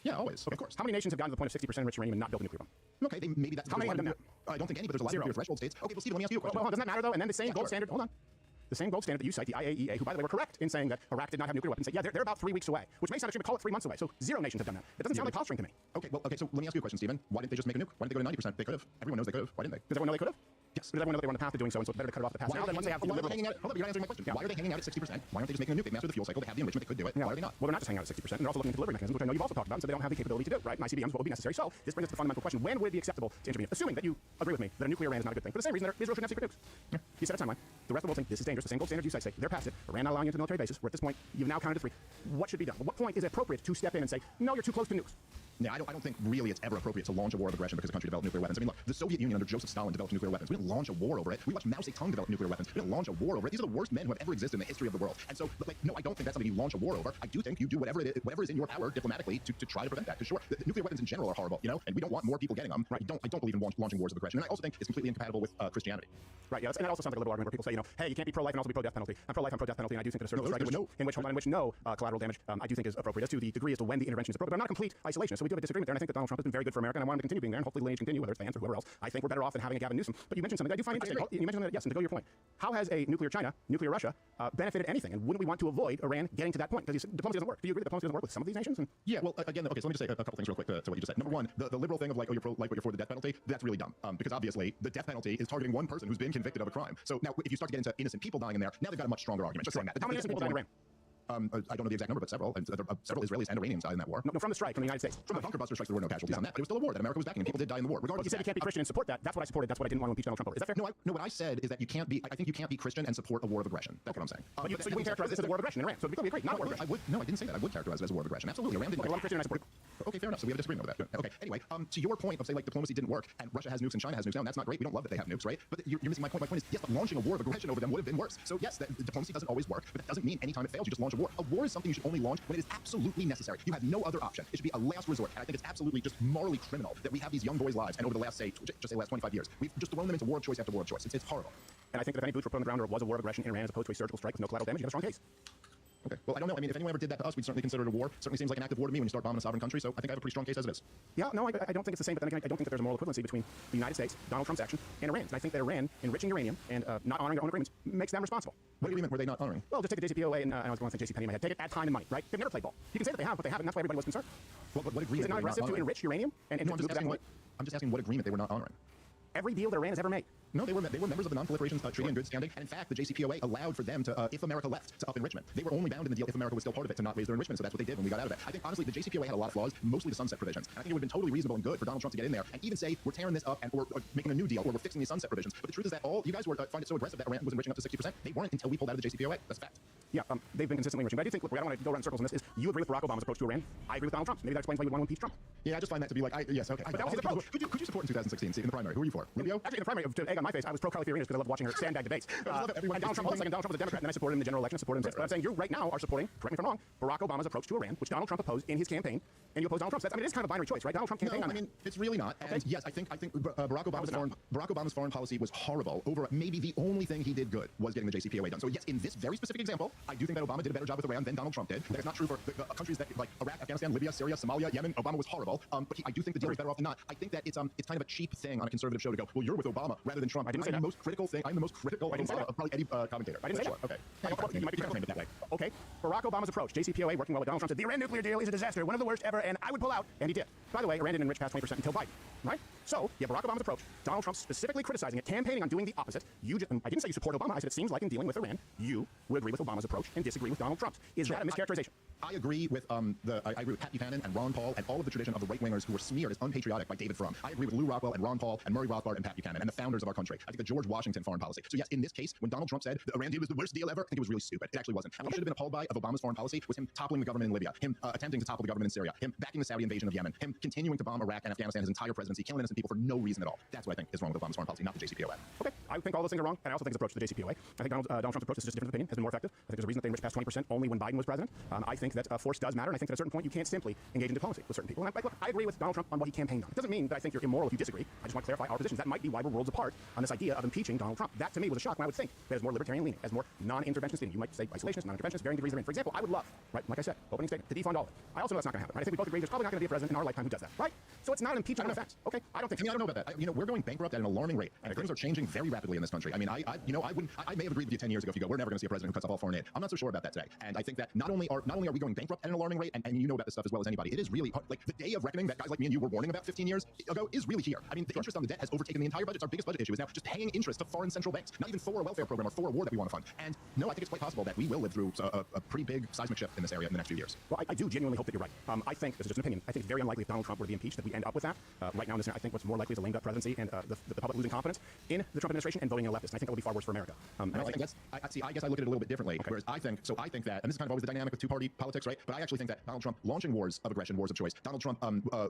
Yeah, always, of course. How many nations have gotten to the point of 60% enriched uranium and not built a nuclear bomb? Okay, maybe that's how many have done that? I don't think any, but there's a lot of nuclear threshold states. Okay, well, Stephen, let me ask you a question. Well, doesn't that matter though? And then the same gold standard. Hold on. The same gold standard that you cite, the IAEA, who, by the way, were correct in saying that Iraq did not have nuclear weapons, say, yeah, they're about 3 weeks away, which may sound extreme, but call it 3 months away. So 0 nations have done that. It doesn't sound like posturing to me. Okay, so let me ask you a question, Stephen. Why didn't they just make a nuke? Why didn't they go to 90%? They could have. Everyone knows they could have. Why didn't they? Does everyone know they could have? Yes. Does everyone know they were on the path to doing so, and so it's better to cut it off the path? Why now, then once they have hold up, you're not answering my question. Yeah. Why are they hanging out at 60%? Why aren't they just making a nuke? They mastered the fuel cycle, they have the enrichment, they could do it. Yeah. Why are they not? Well, they're not just hanging out at 60%. They're also looking into delivery mechanisms, which I know you've also talked about, so they don't have the capability to do, right? And ICBMs, what would be necessary. So this brings us to the fundamental question: when would it be acceptable to intervene? Assuming that you agree with me that a nuclear Iran is not a good thing, for the same reason that Israel shouldn't have secret nukes. Yeah. You set a timeline. The rest of the world think this is dangerous. The same gold standards you cite say they're past it. Iran not allowing you into military bases. We're at this point. You've now counted to 3. What should be done? At what point is it appropriate to step in and say, no, you're too close to nukes? Yeah, I don't think really it's ever appropriate to launch a war of aggression because a country developed nuclear weapons. I mean, look, the Soviet Union under Joseph Stalin developed nuclear weapons. We didn't launch a war over it. We watched Mao Zedong develop nuclear weapons. We didn't launch a war over it. These are the worst men who have ever existed in the history of the world. And so, like, no, I don't think that's something you launch a war over. I do think you do whatever is in your power diplomatically to try to prevent that. Because sure, the nuclear weapons in general are horrible, and we don't want more people getting them. Right? I don't believe in launching wars of aggression. And I also think it's completely incompatible with Christianity. Right. Yeah. And that also sounds like a liberal argument where people say, hey, you can't be pro-life and also be pro-death penalty. I'm pro-life, I'm pro-death penalty, and I do think that a certain strike in which no collateral damage, I do think is appropriate. As to the degree as to when the intervention is appropriate. But I'm not a complete isolationist. So we do have a disagreement there, and I think that Donald Trump has been very good for America, and I want him to continue being there, and hopefully lineage continue, whether it's fans or whoever else. I think we're better off than having a Gavin Newsom. But you mentioned something I do find interesting. You mentioned that, yes, and to go to your point, how has a nuclear China, nuclear Russia, benefited anything? And wouldn't we want to avoid Iran getting to that point? Because diplomacy doesn't work. Do you agree that diplomacy doesn't work with some of these nations? And yeah, well, again, okay, so let me just say a couple things real quick to what you just said. Number one, the liberal thing of like, oh, you're pro life, but you're for the death penalty, that's really dumb. Because obviously, the death penalty is targeting one person who's been convicted of a crime. So now, if you start to get into innocent people dying in there, now they've got a much stronger argument. Just saying that. How many innocent people died in Iran? I don't know the exact number, but several. And several Israelis and Iranians died in that war. No, from the strike, from the United States. From the bunker buster strikes, there were no casualties on that, but it was still a war that America was backing, and people did die in the war. Regardless, you said you can't be Christian and support that. That's what I supported. That's what I didn't want to impeach Donald Trump over. Is that fair? No, what I said is that you can't be. I think you can't be Christian and support a war of aggression. That's what I'm saying. But so you wouldn't characterize this as a war of aggression in Iran. So we agree, not a war of aggression. No, I didn't say that. I would characterize it as a war of aggression. Absolutely, Iran didn't. Okay, well, I'm Christian and I support it. Okay, fair enough. So we have a disagreement over that. Okay. Anyway, to your point of say like diplomacy didn't work and Russia has nukes and China has nukes now, and that's not great. We don't love that they have nukes, right? But you're missing my point. My point is yes, but launching a war of aggression over them would have been worse. So yes, diplomacy doesn't always work, but that doesn't mean anytime it fails you just launch a war. A war is something you should only launch when it is absolutely necessary. You have no other option. It should be a last resort. And I think it's absolutely just morally criminal that we have these young boys' lives, and over the last just say last 25 years, we've just thrown them into war of choice after war of choice. It's horrible. And I think that if any boots were put on the ground or it was a war of aggression in Iran as opposed to a surgical strike with no collateral damage, you have a strong case. Okay. Well, I don't know. I mean, if anyone ever did that to us, we'd certainly consider it a war. Certainly seems like an active war to me when you start bombing a sovereign country. So I think I have a pretty strong case as it is. Yeah, no, I don't think it's the same. But then again, I don't think that there's a moral equivalency between the United States, Donald Trump's action, and Iran. And I think that Iran enriching uranium and not honoring their own agreements makes them responsible. What agreement were they not honoring? Well, just take the JCPOA, and I was going to say JCPenney in my head. Take it at time and money, right? They've never played ball. You can say that they have, but they haven't. That's why everybody was concerned. What agreement? Is it not aggressive to enrich uranium? And no, I'm just asking what agreement they were not honoring. Every deal that Iran has ever made. No, they were members of the Non-Proliferation Treaty in good standing, and in fact, the JCPOA allowed for them to, if America left, to up enrichment. They were only bound in the deal if America was still part of it to not raise their enrichment, so that's what they did when we got out of it. I think, honestly, the JCPOA had a lot of flaws, mostly the sunset provisions, and I think it would have been totally reasonable and good for Donald Trump to get in there and even say, we're tearing this up and or making a new deal, or we're fixing these sunset provisions. But the truth is that all you guys were find it so aggressive that Iran was enriching up to 60%. They weren't until we pulled out of the JCPOA. That's a fact. Yeah, they've been consistently enriching. But I do think, look, I don't want to go around in circles on this, is you agree with Barack Obama's approach to Iran. I agree with Donald Trump's. Maybe that explains why you want to impeach Trump. Yeah, I just find that to be like, yes, okay. But that was his approach. Could you support in 2016, Steve, in the primary? Who were you for? Rubio? Actually, in the primary, to egg on my face, I was pro-Carly Fiorina because I loved watching her sandbag debates. And Donald Trump was a Democrat, and then I supported him in the general election, supported him. But I'm saying you right now are supporting, correct me if I'm wrong, Barack Obama's approach to Iran, which Donald Trump opposed in his campaign, and you oppose Donald Trump's. I mean, it is kind of a binary choice, right? Donald Trump campaigned on that. I mean, it's really not. And yes, I think Barack Obama's foreign policy was horrible. Over maybe the only thing he did good was getting the JCPOA done. So yes, in this very specific example, I do think that Obama did a better job with Iran than Donald Trump did. That is not true for the countries that like Iraq, Afghanistan, Libya, Syria, Somalia, Yemen. Obama was horrible. But I do think the deal is better off than not. I think that it's kind of a cheap thing on a conservative show to go, well, you're with Obama rather than Trump. I didn't say that. I'm the most critical of probably any commentator. I didn't say that. Okay. You might be critical that way. Okay. Barack Obama's approach, JCPOA, working well with Donald Trump, said the Iran nuclear deal is a disaster, one of the worst ever, and I would pull out, and he did. By the way, Iran didn't enrich past 20% until Biden, right? So, yeah, Barack Obama's approach, Donald Trump specifically criticizing it, campaigning on doing the opposite. I didn't say you support Obama. I said it seems like in dealing with Iran, you would agree with Obama's approach and disagree with Donald Trump's. Is that a mischaracterization? I agree with I agree with Pat Buchanan and Ron Paul and all of the tradition of the right-wingers who were smeared as unpatriotic by David Frum. I agree with Lou Rockwell and Ron Paul and Murray Rothbard and Pat Buchanan and the founders of our country. I think the George Washington foreign policy. So yes, in this case, when Donald Trump said the Iran deal was the worst deal ever, I think it was really stupid. It actually wasn't. And what should have been appalled by of Obama's foreign policy was him toppling the government in Libya, him attempting to topple the government in Syria, him backing the Saudi invasion of Yemen, him continuing to bomb Iraq and Afghanistan his entire presidency, killing innocent people for no reason at all. That's what I think is wrong with Obama's foreign policy, not the JCPOA. Okay, I think all those things are wrong, and I also think his approach to the JCPOA. I think Donald Trump's approach, this is just a different opinion, has been more effective. I think there's a reason that they enriched past 20% only when Biden was president. I think that force does matter, and I think that at a certain point you can't simply engage in diplomacy with certain people. And I agree with Donald Trump on what he campaigned on. It doesn't mean that I think you're immoral if you disagree. I just want to clarify our positions. That might be why we're worlds apart on this idea of impeaching Donald Trump. That to me was a shock when I would think that as more libertarian leaning, as more non-interventionist leaning. You might say isolationist, non-interventionist, varying degrees therein. For example, I would love, right, like I said, opening statement, to defund all of it. I also know that's not going to happen. Right? I think we both agree there's probably not going to be a president in our lifetime who does that, right? So it's not an impeachment offense. Okay, I don't think. I mean, I don't know about that. We're going bankrupt at an alarming rate, and things are changing very rapidly in this country. I mean, I may have agreed with you 10 years ago if you go, we're never going to see a president who cuts off all foreign aid. I'm not so sure about that today. And I think that not only are we going bankrupt at an alarming rate, and you know about this stuff as well as anybody, it is really hard. Like the day of reckoning that guys like me and you were warning about 15 years ago is really here. I mean, the interest on the debt has overtaken the entire budget. It's our biggest budget issue is now just paying interest to foreign central banks, not even for a welfare program or for a war that we want to fund. And no, I think it's quite possible that we will live through a pretty big seismic shift in this area in the next few years. Well, I do genuinely hope that you're right. I think, this is just an opinion, I think it's very unlikely if Donald Trump were to be impeached that we end up with that. Right now in this, I think what's more likely is a lame duck presidency and the public losing confidence in the Trump administration and voting in a leftist. And I think that will be far worse for America. I guess I look at it a little bit differently. Okay. Whereas I think that, and this is kind of always the dynamic of two-party politics, right? But I actually think that Donald Trump launching wars of aggression, wars of choice, Donald Trump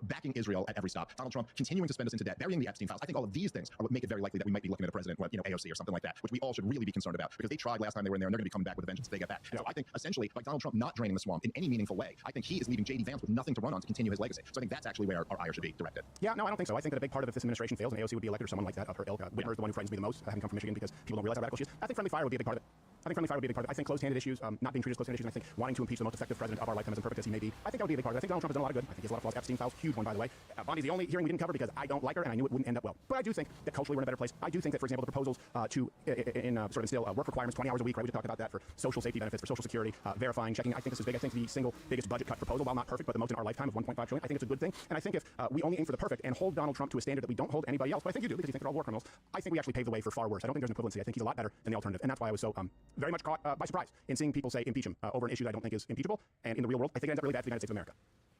backing Israel at every stop, Donald Trump continuing to spend us into debt, burying the Epstein files. I think all of these things are what make it very likely that we might be looking at a president, AOC or something like that, which we all should really be concerned about because they tried last time they were in there and they're going to be coming back with a vengeance if they get that. And so I think essentially, like Donald Trump not draining the swamp in any meaningful way, I think he is leaving J.D. Vance with nothing to run on to continue his legacy. So I think that's actually where our ire should be directed. Yeah, no, I don't think so. I think that a big part of if this administration fails and AOC would be elected or someone like that of her ilk, Whitmer is the one who frightens me the most, having come from Michigan because people don't realize how radical she is. I think friendly fire would be a big part of it. I think friendly fire would be a big part of it. I think closed-handed issues, not being treated as closed-handed issues, and I think wanting to impeach the most effective president of our lifetime, as imperfect as he may be, I think that would be a big part of it. I think Donald Trump has done a lot of good. I think he has a lot of flaws. Epstein files, huge one, by the way. Bondi's the only hearing we didn't cover because I don't like her, and I knew it wouldn't end up well. But I do think that culturally we're in a better place. I do think that, for example, the proposals to sort of instill work requirements, 20 hours a week, right? We just talked about that for social safety benefits, for social security, verifying, checking. I think this is big. I think the single biggest budget cut proposal, while not perfect, but the most in our lifetime of 1.5 trillion. I think it's a good thing. And I think if we only aim for the perfect and hold Donald Trump to a standard that we don't hold anybody else, but I think you do because you think they're all war criminals, I think we actually pave the way for far worse. I don't think there's an equivalency. I think he's a lot better than the alternative. And that's why I was so very much caught by surprise in seeing people say impeach him over an issue that I don't think is impeachable. And in the real world, I think it ends up really bad for the United States of America.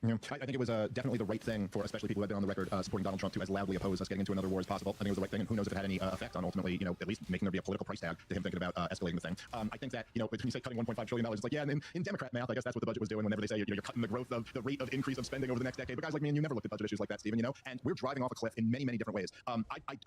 Yeah. I think it was definitely the right thing for especially people who have been on the record supporting Donald Trump to as loudly oppose us getting into another war as possible. I think it was the right thing, and who knows if it had any effect on ultimately, at least making there be a political price tag to him thinking about escalating the thing. I think that, when you say cutting $1.5 trillion, it's like, yeah, in Democrat math, I guess that's what the budget was doing whenever they say, you're cutting the growth of the rate of increase of spending over the next decade. But guys like me and you never looked at budget issues like that, Stephen, and we're driving off a cliff in many, many different ways. I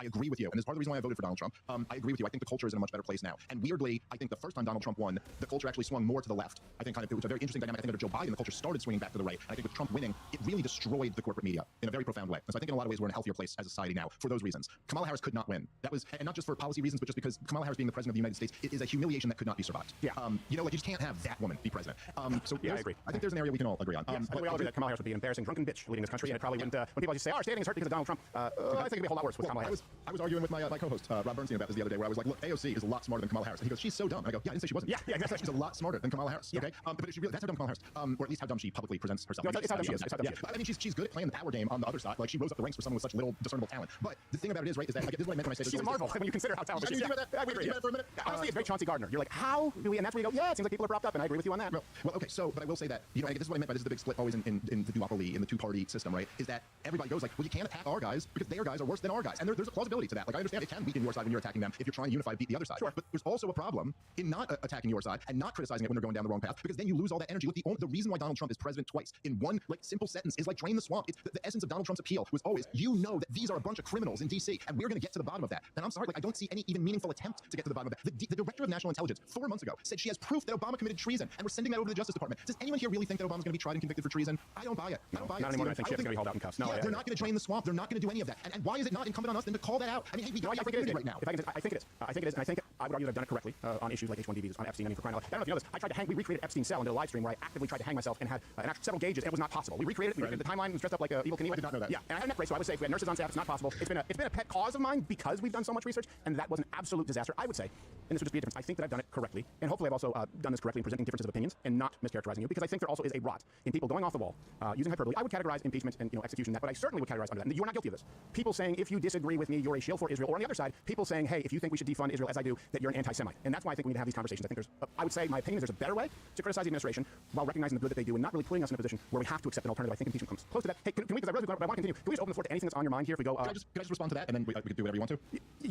agree with you, and it's part of the reason why I voted for Donald Trump. I agree with you. I think the culture is in a much better place now. And weirdly, I think the first time Donald Trump won, the culture actually swung more to the left. I think it was a very interesting dynamic. I think under Joe Biden, the culture started swinging back to the right. And I think with Trump winning, it really destroyed the corporate media in a very profound way. And so I think in a lot of ways we're in a healthier place as a society now for those reasons. Kamala Harris could not win. That was, and not just for policy reasons, but just because Kamala Harris being the president of the United States, it is a humiliation that could not be survived. Yeah. You just can't have that woman be president. So yeah, I agree. I think there's an area we can all agree on. Yes, I think we all agree that Kamala Harris would be an embarrassing drunken bitch leading this country, and it probably wouldn't. When people just say, "Oh, our standing is hurt because of Donald Trump," I think it'd be a whole lot worse with Kamala Harris. I was arguing with my co-host Rob Bernstein about this the other day, where I was like, "Look, AOC is a lot smarter than Kamala Harris." And he goes, "She's so dumb." And I go, "Yeah, I didn't say she wasn't. Yeah, exactly. She's a lot smarter than Kamala Harris. Okay, but if she really, that's how dumb Kamala Harris, or at least how dumb she publicly presents herself. No, it's how dumb she is. I mean, she's good at playing the power game on the other side. Like, she rose up the ranks for someone with such little discernible talent. But the thing about it is, right, is that this is what I meant when I said she's a marvel when you consider how talented she is. I agree with you for a minute. Honestly, it's very Chauncey Gardner. You're like, how do we? And that's where you go, yeah, it seems like people are propped up, and I agree with you on that. Well, okay, so, but I will say that, this is what I meant by this is the big split always in the duopoly, in the two-party system, right, is that everybody goes like, well, you can't attack our guys because their guys are worse than our guys. And there's a plausibility to that. Like, I understand it can weaken your side when you're attacking them if you're trying to unify, beat the other side. Sure. But there's also a problem in not attacking your side and not criticizing it when they're going down the wrong path, because then you lose all that energy. Look, the reason why Donald Trump is president twice in one, simple sentence is like drain the swamp. It's the essence of Donald Trump's appeal was always, that these are a bunch of criminals in D.C., and we're going to get to the bottom of that. And I'm sorry, I don't see any even meaningful attempt to get to the bottom of that. The director of national intelligence 4 months ago said she has proof that Obama committed treason, and we're sending that over to the Justice Department. Does anyone here really think that Obama's going to be tried and convicted for treason? I don't buy it. I don't buy it. Not anymore. I think she's going to be hauled out in cuffs. No, yeah, they're not going to drain the swamp. They're not going to do any of that. And why is it not incumbent on us then to call that out? I mean, hey, we got opportunity right now. I think it is. I think it is, and I think I would argue that I've done it correctly on issues like H-1B visas, on Epstein. I mean, for crying out loud. I don't know if you know this. I tried to hang. We recreated Epstein's cell and did a live stream where I actively tried to hang myself and had several gauges, and it was not possible. We recreated it. We recreated the timeline. Was dressed up like a evil Knievel. I did not know that. Yeah, and I had a neck brace, so I would say if we had nurses on staff, it's not possible. It's been a pet cause of mine because we've done so much research, and that was an absolute disaster. I would say, and this would just be a difference. I think that I've done it correctly, and hopefully I've also done this correctly in presenting differences of opinions and not mischaracterizing you, because I think there also is a rot in people going off the wall using hyperbole. I would categorize impeachment and execution that, but I certainly would categorize under that. And you are not guilty of this. People saying if you disagree with me, you're a shill for Israel, or on the other side, people saying, hey, if you think we should defund Israel as I do, that you're an anti-Semite. And that's why I think we need to have these conversations. I think I would say my opinion is there's a better way to criticize the administration while recognizing the good that they do and not really putting us in a position where we have to accept an alternative. I think impeachment comes close to that. Hey, can we? Because I really but I want to continue. Can we just open the floor to anything that's on your mind here? If we go, can I just respond to that, and then we can do whatever you want to?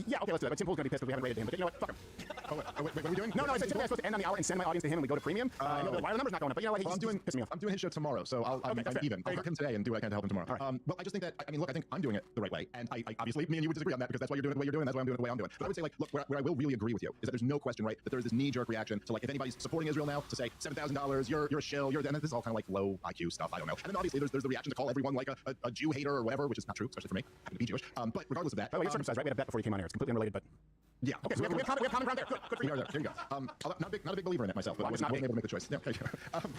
Yeah, okay, let's do that. But Tim Pool's going to be pissed because we haven't rated him. But you know what? Fuck him. Wait, what are we doing? No, I said Tim was supposed to end on the hour and send my audience to him, and we go to premium. Why are the numbers not going up? But you know what? He's pissing me off. I'm doing his show tomorrow, so I'm even. I'll hurt him today and do what I can to help him tomorrow. Right. Well, I just think that, I mean, look, I think I'm doing it the right way, and I obviously, me and you would disagree on that because that's why you're doing it the way you're doing, and that's why I'm doing it the way I'm doing. But I would say, like, look, where I will really agree with you is that there's no question, right, that there is this knee-jerk reaction to, like, if anybody's supporting Israel now, to say $7,000, you're a shill, and this is all kind of like low IQ stuff. I don't know. And then obviously there's the reaction to call everyone like a Jew hater or whatever, which is not true, especially for me. I happen to be Jewish. But regardless of that, by the way, you're circumcised, right? We had a bet before you came on air. It's completely unrelated, but. Yeah. Okay, so we have common ground there. Good for you. There you go. Not a big believer in it myself, but I wasn't able to make the choice. Yeah,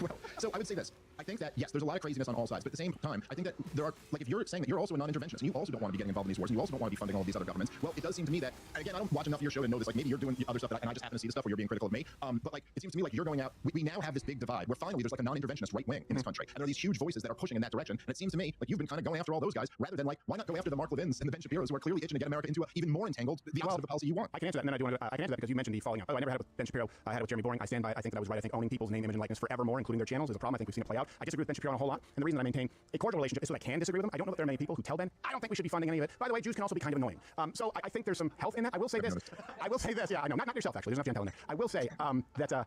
well, so I would say this. I think that, yes, there's a lot of craziness on all sides, but at the same time, I think that there are, like, if you're saying that you're also a non-interventionist, and you also don't want to be getting involved in these wars, and you also don't want to be funding all of these other governments, well, it does seem to me that, again, I don't watch enough of your show to know this, like, maybe you're doing the other stuff, and I just happen to see the stuff where you're being critical of me, but, like, it seems to me like you're going out, we now have this big divide, where finally there's, like, a non-interventionist right wing in this country, and there are these huge voices that are pushing in that direction, and it seems to me like you've been kind of going after all those guys, rather than, like, why not go after the Mark Levins and the Ben Shapiros who are clearly itching to get America into even more entangled, the opposite of the policy you want. I can answer that, and then I can answer that because you mentioned the falling out. Oh, I never had it with Ben Shapiro. I had it with Jeremy Boring. I stand by. I think that I was right. I think owning people's name, image, and likeness forevermore, including their channels, is a problem. I think we've seen it play out. I disagree with Ben Shapiro on a whole lot, and the reason that I maintain a cordial relationship is so that I can disagree with him. I don't know that there are many people who tell Ben, I don't think we should be funding any of it. By the way, Jews can also be kind of annoying. So I think there's some health in that. I will say this. Yeah, I know. Not yourself, actually. There's enough Gentile in there. I will say that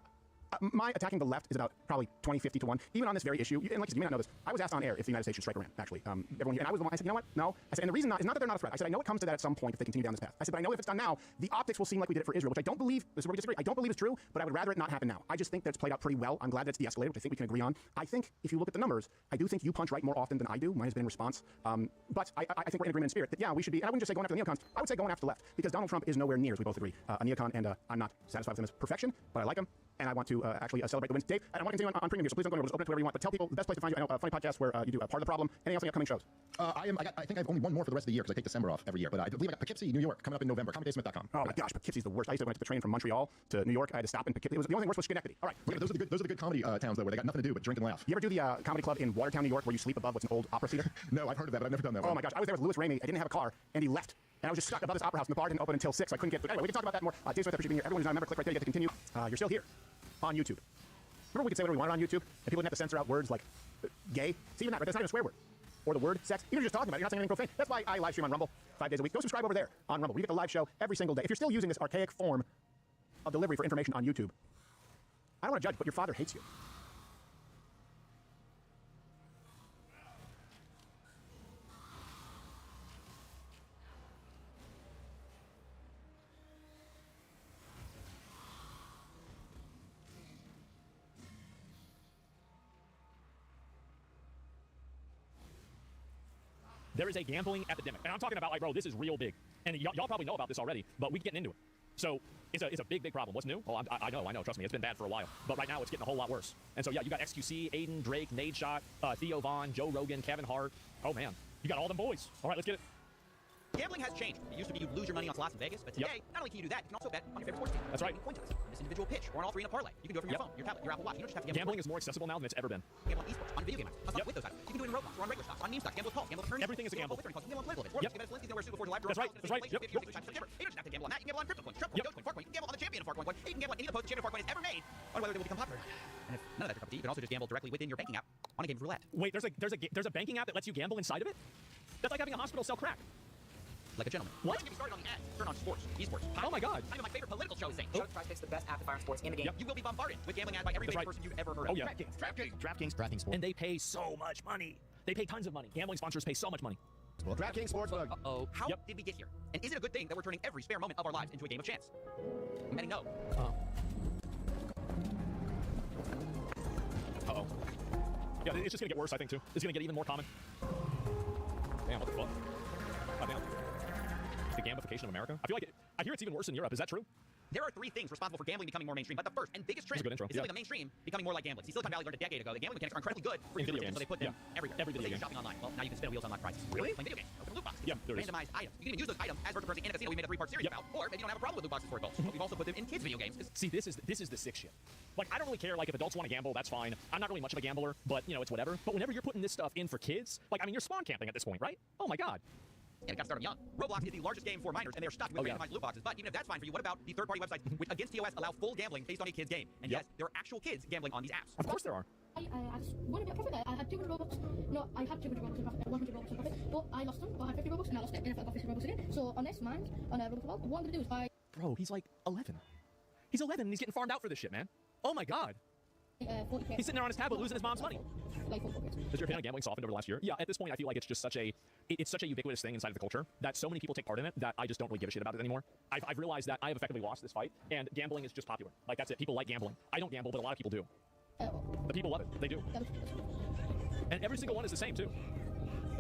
My attacking the left is about probably 20, 50 to 1, even on this very issue. And like you may not know this, I was asked on air if the United States should strike Iran, actually. Everyone here, and I was the one, I said, you know what? No. I said, and the reason is not that they're not a threat. I said, I know it comes to that at some point if they continue down this path. I said, but I know if it's done now, the optics will seem like we did it for Israel, which I don't believe, this is where we disagree, I don't believe is true, but I would rather it not happen now. I just think that it's played out pretty well. I'm glad that it's de-escalated, which I think we can agree on. I think if you look at the numbers, I do think you punch right more often than I do. Mine has been in response. But I think we're in agreement in spirit that, yeah, we should be, and I wouldn't just say going after the neocons, I would say going after the left, because Donald Trump is nowhere near, as we both agree, a neocon, and I'm not satisfied with him as perfection, but I like him. And I want to actually celebrate the wins. Dave, and I want to continue on premium here, so please don't go anywhere. Just open it to wherever you want. But tell people the best place to find you. I know a funny podcast where you do part of the problem. Anything else on the upcoming shows? I think I have only one more for the rest of the year because I take December off every year. But I believe I got Poughkeepsie, New York, coming up in November. ComedyDaveSmith.com. Oh my gosh, Poughkeepsie's the worst. I used to when I took the train from Montreal to New York. I had to stop in Poughkeepsie. It was the only thing worse was Schenectady. All right, yeah, those are the good comedy towns though, where they got nothing to do but drink and laugh. You ever do the comedy club in Watertown, New York, where you sleep above what's an old opera theater? No, I've heard of that, but I've never done that. Oh my gosh, I was there with Louis Ramey. I didn't have a car, and he left. And I was just stuck above this opera house, and the bar didn't open until 6, so I couldn't get through. Anyway, we can talk about that more. Dave Smith, I appreciate being here. Everyone who's not a member, click right there, you get to continue. You're still here on YouTube. Remember we could say whatever we wanted on YouTube, and people didn't have to censor out words like gay? See, even that, right? That's not even a swear word. Or the word sex. Even just talking about it, you're not saying anything profane. That's why I live stream on Rumble 5 days a week. Go subscribe over there on Rumble. You get the live show every single day. If you're still using this archaic form of delivery for information on YouTube, I don't want to judge, but your father hates you. There is a gambling epidemic. And I'm talking about, like, bro, this is real big. And y'all probably know about this already, but we're getting into it. So it's a big, big problem. What's new? Well, I know. Trust me, it's been bad for a while. But right now, it's getting a whole lot worse. And so, yeah, you got XQC, Aiden, Drake, Nadeshot, Theo Vaughn, Joe Rogan, Kevin Hart. Oh, man. You got all them boys. All right, let's get it. Gambling has changed. It used to be you'd lose your money on slots in Vegas, but today, not only can you do that, you can also bet on your favorite sports team. That's right. Coin toss, this individual pitch, or on all three in a parlay. You can do it from your phone, your tablet, your Apple Watch. You don't just have to gamble. Gambling is more accessible now than it's ever been. Gamble on esports, on video game apps, on stocks with those apps. You can do it in Roblox, or on regular stocks, on meme stocks, gamble with calls, gamble with earnings. Everything is a gamble. Gamble on political events. Yep. Give us links, nowhere super for live. That's right. That's right. Yep. You don't just have to gamble on that. You can gamble on crypto coins, Trump coin, Dogecoin, Farcoin. You can gamble on the champion of Farcoin. You can gamble on any of the posts the champion of Farcoin has ever made on whether they will become popular. And if none of that's your cup of tea, you can also just gamble directly within your banking app on a game of roulette. Wait, there's a banking app that lets you gamble inside of it? That's like having a hospital sell crack. Like a gentleman. What? Don't get me started on the ads. Turn on sports, esports. Oh my God. Not even my favorite political show is saying. Show Prize Picks the best application for sports in the game. Yep. You will be bombarded with gambling ads by every famous person you've ever heard of. Oh yeah. DraftKings Sports. And they pay so much money. They pay tons of money. Gambling sponsors pay so much money. DraftKings Sportsbook. Uh-oh. How Yep. did we get here? And is it a good thing that we're turning every spare moment of our lives into a game of chance? I'm betting no. Uh-oh. Yeah, it's just gonna get worse, I think, too. It's gonna get even more common. Damn, what the fuck? God damn. The gamification of America? I hear it's even worse in Europe. Is that true? There are three things responsible for gambling becoming more mainstream, but the first and biggest trend That's a good intro. is simply the mainstream becoming more like gambling. See, Silicon Valley learned a decade ago that gambling mechanics are incredibly good for In video users, so games. they put them Yeah. everywhere. Every video Let's say game. you're shopping online. Well, now you can spin wheels on unlock prizes. Really? Playing video games. Open loot boxes. Yeah, there it is. Randomized items. You can even use those items as virtual currency in a casino we made a 3-part series Yep. about. Or maybe you don't have a problem with loot boxes for adults. But we've also put them in kids' video games. See, this is the sick shit. Like, I don't really care. Like, if adults want to gamble, that's fine. I'm not really much of a gambler, but, you know, it's whatever. But whenever you're putting this stuff in for kids, like, I mean, you're spawn camping at this point, right? Oh, my God. And it got started young. Roblox is the largest game for minors, and they're stuck with randomized loot boxes. But even if that's fine for you, what about the third-party websites which, against POS, allow full gambling based on a kid's game? And Yep. yes, there are actual kids gambling on these apps. Of course there are. I just won a bit of profit there. I had 200 Robux. No, I had 200 Robux in profit, 100 Robux in profit. But I lost them, but I had 50 Robux and I lost it. And I got 50 Robux again. So on this mine, on Robux World, what I'm going to do is buy... Bro, he's like 11. He's 11 and he's getting farmed out for this shit, man. Oh, my God. 40K. He's sitting there on his tablet losing his mom's money. Like 4 pockets. Has your opinion on gambling softened over the last year? Yeah, at this point, I feel like it's just such a ubiquitous thing inside of the culture that so many people take part in it that I just don't really give a shit about it anymore. I've realized that I have effectively lost this fight, and gambling is just popular. Like, that's it. People like gambling. I don't gamble, but a lot of people do. The people love it. They do. And every single one is the same, too.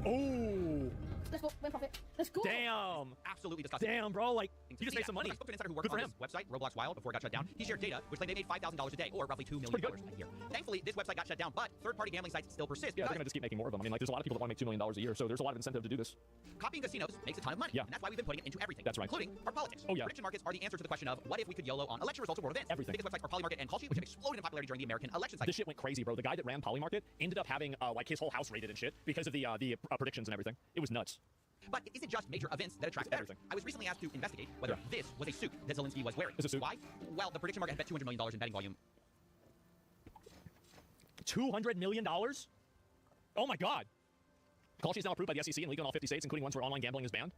Oh! Let's go. Win profit. Let's go. Damn! Absolutely disgusting. Damn, bro. Like, you just made some money. I spoke to an insider who worked Good for on him. this website, Roblox Wild, before it got shut down. He shared data which claimed they made $5,000 a day, or roughly $2 million pretty good. a year. Thankfully, this website got shut down, but third-party gambling sites still persist. Yeah, they're because gonna just keep making more of them. I mean, like, there's a lot of people that want to make $2 million a year, so there's a lot of incentive to do this. copying casinos makes a ton of money. Yeah. And that's why we've been putting it into everything. That's right. Including our politics. Oh, yeah. Prediction markets are the answer to the question of what if we could YOLO on election results or world events. Everything. The biggest websites are Polymarket and Callsheet, which have exploded in popularity during the American election cycle. This shit went crazy, bro. The guy that ran Polymarket ended up having, like, his whole house raided and shit because of the predictions and everything. It was nuts. But is it just major events that attract bettors? Everything. I was recently asked to investigate whether this was a suit that Zelensky was wearing. It's a suit. Why? Well, the prediction market had bet $200 million in betting volume. $200 million? Oh my God. Call sheet's now approved by the SEC and legal in all 50 states, including ones where online gambling is banned.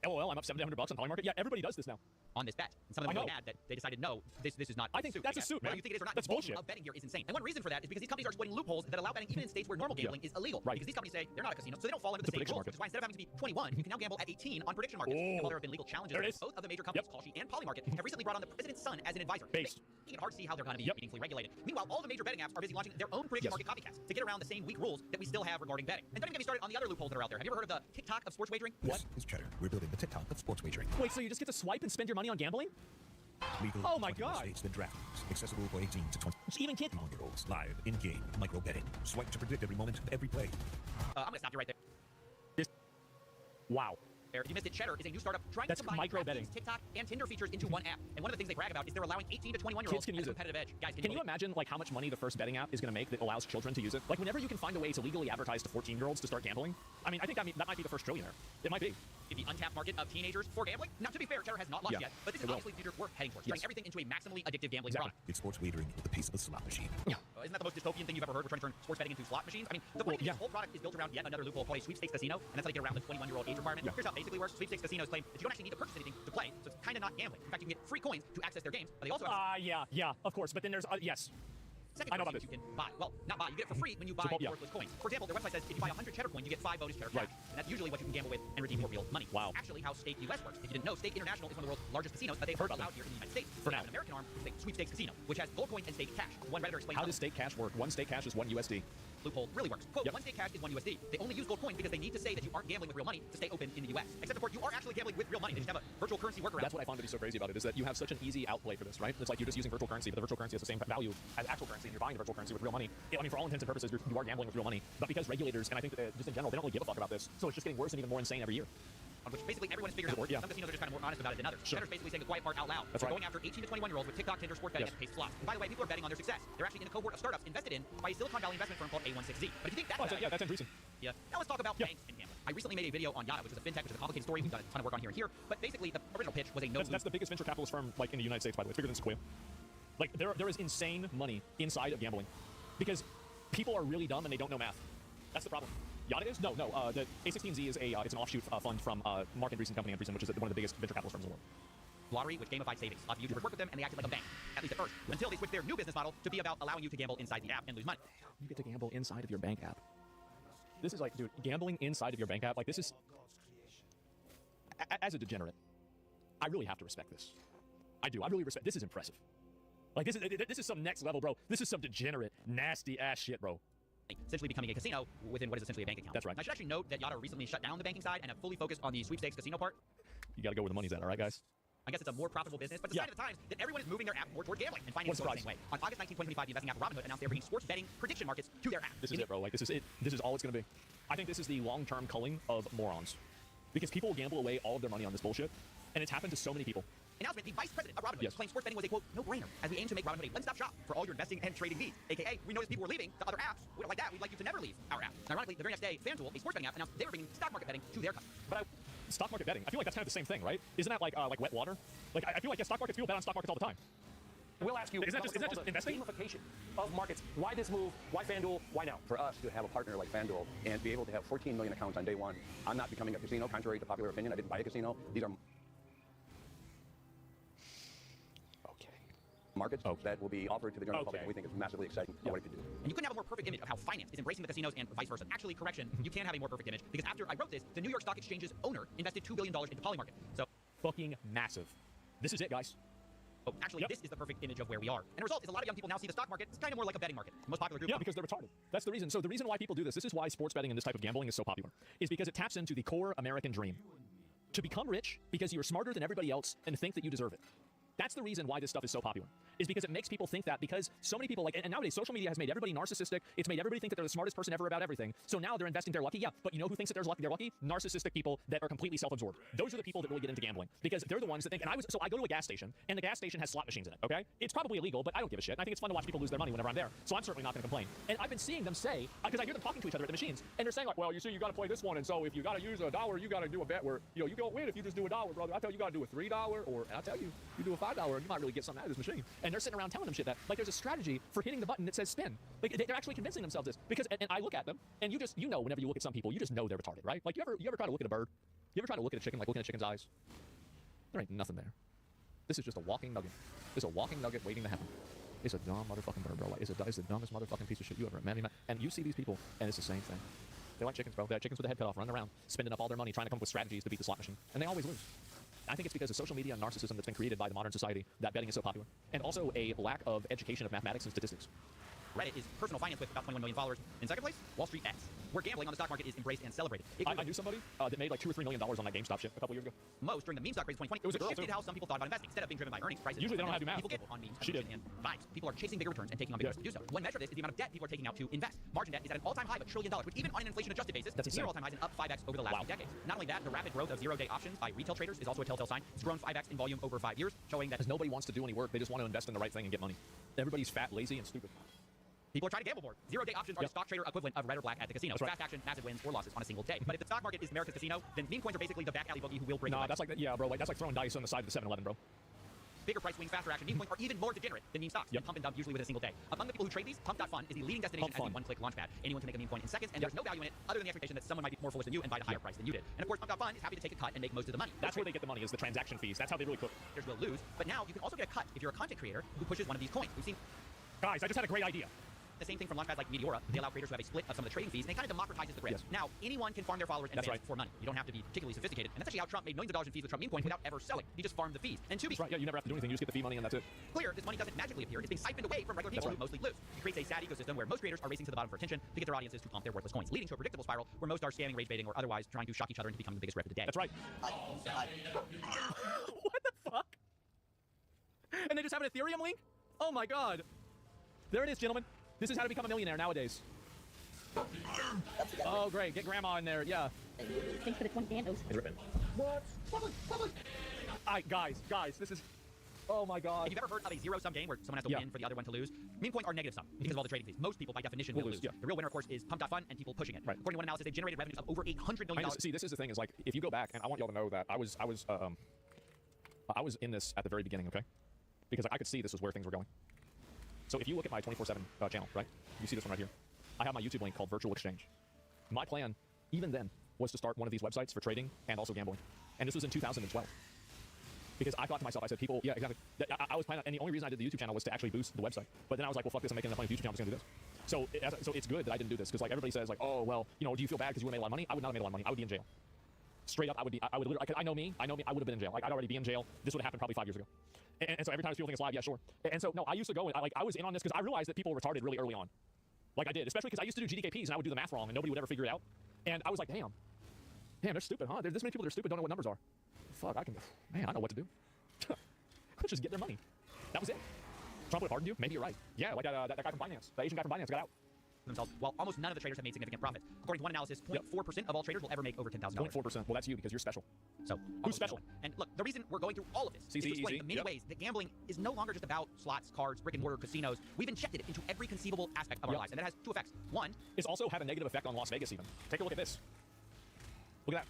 LOL, I'm up $700 on Poly Market. Yeah, everybody does this now. On this bet. And some of them were really mad that they decided, no, this is not I think that's a suit, Whether man. you think it is or not, That's the volume bullshit. of betting here is insane. And one reason for that is because these companies are exploiting loopholes that allow betting even in states where normal gambling is illegal. Right. Because these companies say they're not a casino, so they don't fall under the It's a same rules. prediction Which is why instead of having to be 21, you can now gamble at 18 on prediction markets. And while there have been legal challenges, There it is. both of the major companies, Kalshi and Poly Market, have recently brought on the president's son as an advisor. Based. Making it hard to see how they're going to be meaningfully regulated. Meanwhile, all the major betting apps are busy launching their own prediction market copycats to get around the same weak rules that we still have regarding betting. And don't even get me started on the other loopholes that are out there. Have you ever heard of the TikTok of sports wagering? Yes, it's Cheddar. We're building the TikTok of sports wagering. Wait, so you just get to swipe and spend your money on gambling? Legal Oh my 21 God. states, then draft. Accessible for 18 to 20. Even kids. 21-year-olds. Live, in-game, micro betting. Swipe to predict every moment of every play. I'm going to stop you right there. Wow. If you missed it, Cheddar is a new startup trying That's to combine micro DraftKings, betting. TikTok, and Tinder features into one app. And one of the things they brag about is they're allowing 18 to 21-year-olds Kids can use a it. competitive edge. Guys, Can you imagine like how much money the first betting app is going to make that allows children to use it? Like whenever you can find a way to legally advertise to 14-year-olds to start gambling, I mean that might be the first trillionaire. It might be. the untapped market of teenagers for gambling? Now, to be fair, Cheddar has not launched Yeah, yet, but this is it will. obviously the future we're heading towards, turning everything into a maximally addictive gambling Exactly. product. It's sports wagering with the pace of a slot machine. Yeah. Isn't that the most dystopian thing you've ever heard? We're trying to turn sports betting into slot machines? I mean, the point is yeah. this whole product is built around yet another loophole called a sweepstakes casino, and that's how they get around the 21-year-old age requirement. Yeah. Here's how it basically works. Sweepstakes casinos claim that you don't actually need to purchase anything to play, so it's kind of not gambling. In fact, you can get free coins to access their games, but they also have Yeah, of course. But then there's yes. second I know about currency you can buy. Well, not buy. You get it for free when you buy yeah. worthless coins. For example, their website says if you buy 100 Cheddar coins, you get 5 bonus Cheddar cash. Right. And that's usually what you can gamble with and redeem for real money. Wow. Actually, how Stake US works. If you didn't know, Stake International is one of the world's largest casinos, but they Heard are about allowed here in the United States. For They now. have an American arm, which is a sweepstakes casino, which has gold coins and stake cash. One Redditor explains How does stake cash work? One stake cash is 1 USD. loophole really works. Quote, Yep. one stake cash is 1 USD. They only use gold coins because they need to say that you aren't gambling with real money to stay open in the US. Except, of course, you are actually gambling with real money. They just have a virtual currency workaround. That's what I find to be so crazy about it, is that you have such an easy outplay for this, right? It's like you're just using virtual currency, but the virtual currency has the same value as actual currency, and you're buying the virtual currency with real money. I mean, for all intents and purposes, you are gambling with real money. But because regulators, and I think that just in general, they don't really give a fuck about this, so it's just getting worse and even more insane every year. On which basically everyone is figuring out. Yeah. Some casinos are just kind of more honest about it than others. Sure. Cheddar's basically saying the quiet part out loud. That's They're right. going after 18 to 21-year-olds with TikTok, Tinder, sports betting, Yes. and paid slots. And by the way, people are betting on their success. They're actually in a cohort of startups invested in by a Silicon Valley investment firm called A16Z. But if you think that's Yeah, that's increasing. yeah. Now let's talk about Yeah. banks and gambling. I recently made a video on Yada, which is a fintech, which is a complicated story. We've done a ton of work on here. But basically, the original pitch was a no. That's the biggest venture capitalist firm like in the United States, by the way. It's bigger than Sequoia. Like there is insane money inside of gambling, because people are really dumb and they don't know math. That's the problem. Yada is? No. The A16Z is it's an offshoot fund from Mark Andreessen Company, Andreessen, which is one of the biggest venture capitalist firms in the world. Lottery, which gamified savings. Lots of YouTubers work with them, and they acted like a bank, at least at first, until they switched their new business model to be about allowing you to gamble inside the app and lose money. You get to gamble inside of your bank app. This is like, dude, gambling inside of your bank app, like this is, as a degenerate, I really have to respect this. I do. I really respect. This is impressive. Like this is some next level, bro. This is some degenerate, nasty ass shit, bro. Essentially becoming a casino within what is essentially a bank account. That's right. I should actually note that Yada recently shut down the banking side and have fully focused on the sweepstakes casino part. You got to go where the money's at, all right, guys? I guess it's a more profitable business, but it's a sign of the times that everyone is moving their app more toward gambling and finding it the same way. On August 19, 2025, the investing app Robinhood announced they were bringing sports betting prediction markets to their app. This is it, bro. Like this is it. This is all it's gonna be. I think this is the long-term culling of morons, because people will gamble away all of their money on this bullshit, and it's happened to so many people. Announcement: the vice president of Robinhood Yes. claimed sports betting was a quote no-brainer, as we aim to make Robinhood a one-stop shop for all your investing and trading needs. AKA, we noticed people were leaving to other apps. We don't like that. We'd like you to never leave our app. Ironically, the very next day, FanDuel, a sports betting app, announced they were bringing stock market betting to their customers. But stock market betting, I feel like that's kind of the same thing, right? Isn't that like wet water? Like I feel like stock markets, people bet on stock markets all the time. We'll ask you, Isn't that just investing? Gamification of markets. Why this move? Why FanDuel? Why now? For us to have a partner like FanDuel and be able to have 14 million accounts on day one, I'm not becoming a casino, contrary to popular opinion. I didn't buy a casino. These are markets that will be offered to the general public, and we think it's massively exciting what it could do. And you couldn't have a more perfect image of how finance is embracing the casinos and vice versa. Actually, correction, you can have a more perfect image, because after I wrote this, the New York Stock Exchange's owner invested $2 billion into Poly Market. So, fucking massive. This is it, guys. oh, actually, this is the perfect image of where we are. And the result is a lot of young people now see the stock market as kind of more like a betting market. The most popular group. Yeah, because they're retarded. That's the reason. So the reason why people do this is why sports betting and this type of gambling is so popular, is because it taps into the core American dream. To become rich because you're smarter than everybody else and think that you deserve it. That's the reason why this stuff is so popular, is because it makes people think that, because so many people, like, and nowadays social media has made everybody narcissistic. It's made everybody think that they're the smartest person ever about everything. So now they're investing, they're lucky. Yeah, but you know who thinks that they're lucky? Narcissistic people that are completely self-absorbed. Those are the people that really get into gambling, because they're the ones that think, so I go to a gas station, and the gas station has slot machines in it, okay? It's probably illegal, but I don't give a shit. I think it's fun to watch people lose their money whenever I'm there, so I'm certainly not gonna complain. And I've been seeing them say, because I hear them talking to each other at the machines, and they're saying like, well, you see, you gotta play this one, and so if you gotta use $1, you gotta do a bet where, you don't win if you just do $1, brother. I tell you, you gotta do a $3, or I'll tell you, you do a $5, and you might really get something out of this machine. And they're sitting around telling them shit that, like, there's a strategy for hitting the button that says spin. Like, they're actually convincing themselves this, because, and I look at them, and you know, whenever you look at some people, you just know they're retarded, right? Like, you ever try to look at a bird, You ever try to look at a chicken like looking at a chicken's eyes? There ain't nothing there. This is just a walking nugget. This is a walking nugget waiting to happen. It's a dumb motherfucking bird, bro. Like, it's the dumbest motherfucking piece of shit you ever met. And you see these people, and it's the same thing. They like chickens, bro. They have chickens with a head cut off, running around, spending up all their money, trying to come up with strategies to beat the slot machine. And they always lose. I think it's because of social media and narcissism that's been created by the modern society that betting is so popular. And also a lack of education of mathematics and statistics. Reddit is personal finance with about 21 million followers. In second place, Wall Street X, where gambling on the stock market is embraced and celebrated. I knew somebody that made like $2 or $3 million on that GameStop shit a couple years ago. Most during the meme stock craze of 2020, It was a girl, shifted too. how some people thought about investing. Instead of being driven by earnings, prices, Usually they don't have to do math. people get on memes, She did. and vibes. People are chasing bigger returns and taking on bigger risks to do so. One measure of this is the amount of debt people are taking out to invest. Margin debt is at an all-time high of $1 trillion, which even on an inflation-adjusted basis, That's near insane. all-time highs and up 5x over the last few decades. Not only that, the rapid growth of zero-day options by retail traders is also a telltale sign. It's grown 5x in volume over 5 years, showing that Because nobody wants to do any work. They just want to invest in the right thing and get money. Everybody's fat, lazy, and stupid. people are trying to gamble more. Zero-day options are the stock trader equivalent of red or black at the casino. Right. Fast action, massive wins, or losses on a single day. But if the stock market is America's casino, then meme coins are basically the back alley boogie who will break. Nah, that's like yeah, bro. Like that's like throwing dice on the side of the 7-Eleven, bro. Bigger price swings, faster action. Meme coins are even more degenerate than meme stocks. Yep. And pump and dump usually with a single day. Among the people who trade these, pump.fun is the leading destination as the one-click launchpad. Anyone can make a meme coin in seconds, and there's no value in it other than the expectation that someone might be more foolish than you and buy at a higher price than you did. And of course, pump.fun is happy to take a cut and make most of the money. That's where they get the money, is the transaction fees. That's how they really cook. Traders will lose, but now you can also get a cut if you're a content creator who pushes one of these coins. We've seen Guys, I just had a great idea. the same thing from launchpads like Meteora. They allow creators to have a split of some of the trading fees, and it kind of democratizes the grip. Yes. Now, anyone can farm their followers and That's fans right. for money. You don't have to be particularly sophisticated. And that's actually how Trump made millions of dollars in fees with Trump meme coins without ever selling. He just farmed the fees. And to be That's right. Yeah, you never have to do anything. You just get the fee money and that's it. clear, this money doesn't magically appear. It's being siphoned away from regular people That's who mostly lose. It creates a sad ecosystem where most creators are racing to the bottom for attention to get their audiences to pump their worthless coins, leading to a predictable spiral where most are scamming, rage baiting, or otherwise trying to shock each other into becoming the biggest rep of the day. That's right. What the fuck? And they just have an Ethereum link? Oh my god. There it is, gentlemen. This is how to become a millionaire nowadays. Oh, great. Get grandma in there. Yeah. Thanks for the 20 candles. What? Guys, this is... Oh my god. If you've ever heard of a zero-sum game where someone has to win for the other one to lose, meme coins are negative sum because of all the trading fees. Most people, by definition, will lose. Yeah. The real winner, of course, is pump.fun and people pushing it. Right. According to one analysis, they've generated revenues of over $800 million. See, this is the thing, is like, if you go back, and I want y'all to know that I was in this at the very beginning, okay? Because I could see this was where things were going. So if you look at my 24/7 channel, right? You see this one right here. I have my YouTube link called Virtual Exchange. My plan, even then, was to start one of these websites for trading and also gambling. And this was in 2012. Because I thought to myself, I said, people, yeah, exactly. I was planning, and the only reason I did the YouTube channel was to actually boost the website. But then I was like, well, fuck this, I'm making enough money with YouTube channel, I'm just gonna do this. So it's good that I didn't do this, because like everybody says, like, oh, well, you know, do you feel bad because you would have made a lot of money? I would not have made a lot of money. I would be in jail. Straight up, I would literally, I know me, I would have been in jail. Like, I'd already be in jail. This would have happened probably 5 years ago. And so every time people think it's live, yeah, sure. And so, no, I used to go, and I was in on this because I realized that people were retarded really early on. Like I did, especially because I used to do GDKPs and I would do the math wrong and nobody would ever figure it out. And I was like, damn, they're stupid, huh? There's this many people that are stupid, don't know what numbers are. Fuck, man, I know what to do. Let's just get their money. That was it. Trump would have pardoned you? Maybe you're right. Yeah, like that guy from finance, the Asian guy from finance got out. Themselves, while almost none of the traders have made significant profits. According to one analysis, 0.4% of all traders will ever make over $10,000. 0.4%. Well, that's you because you're special. So who's special? No. And look, the reason we're going through all of this is to explain the many ways that gambling is no longer just about slots, cards, brick and mortar casinos. We've injected it into every conceivable aspect of our lives, and that has two effects. One, it's also had a negative effect on Las Vegas. Even take a look at this. Look at that.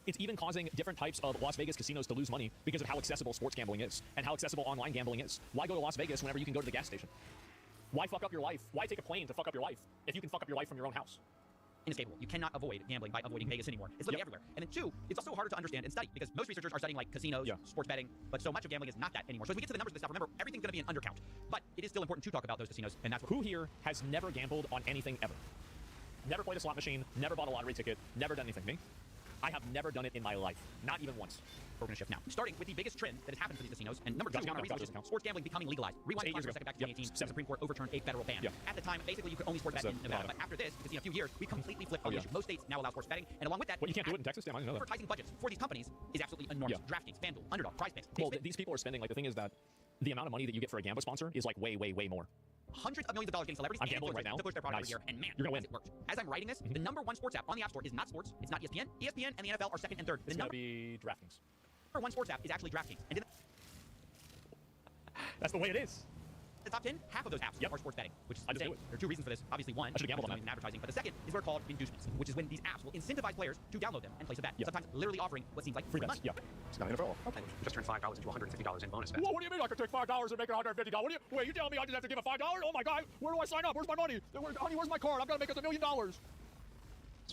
It's even causing different types of Las Vegas casinos to lose money because of how accessible sports gambling is and how accessible online gambling is. Why go to Las Vegas whenever you can go to the gas station? Why fuck up your life? Why take a plane to fuck up your life if you can fuck up your life from your own house? Inescapable. You cannot avoid gambling by avoiding Vegas anymore. It's literally everywhere. And then two, it's also harder to understand and study because most researchers are studying like casinos, sports betting, but so much of gambling is not that anymore. So as we get to the numbers of this stuff, remember, everything's going to be an undercount. But it is still important to talk about those casinos, and that's what... Who here has never gambled on anything ever? Never played a slot machine, never bought a lottery ticket, never done anything. Me? I have never done it in my life. Not even once. We're going to shift now. Starting with the biggest trend that has happened for these casinos, and number two on our research is sports gambling becoming legalized. Rewind the clock for a second back to 2018, the Supreme Court overturned a federal ban. At the time, basically, you could only sports bet in Nevada. But after this, you can see in a few years, we completely flipped on the issue. Most states now allow sports betting, and along with that, you can't do it in Texas? Damn, I didn't know that. Advertising budgets for these companies is absolutely enormous. DraftKings, FanDuel, Underdog, PrizePicks. Well, these people are spending, like, the thing is that the amount of money that you get for a Gamba sponsor is like way, way, way more. Hundreds of millions of dollars getting celebrities I'm gambling right now to push their product over here, and man, you're gonna win. It works. As I'm writing this, the number one sports app on the App Store is not sports, it's not ESPN. ESPN and the NFL are second and third. It's gonna be DraftKings. Number one sports app is actually DraftKings. And that's the way it is. The top 10, half of those apps are sports betting, which is I just do insane. it. There are two reasons for this. Obviously, one, I should have gambled on that. in advertising, but the second is what are called inducements, which is when these apps will incentivize players to download them and place a bet. Sometimes literally offering what seems like free money. It's not NFL. Okay. Just turned $5 into $150 in bonus bets. What do you mean I could take $5 and make it $150? Wait, you telling me I just have to give a $5? Oh my God, where do I sign up? Where's my money? Honey, where's my card? I've got to make us $1 million.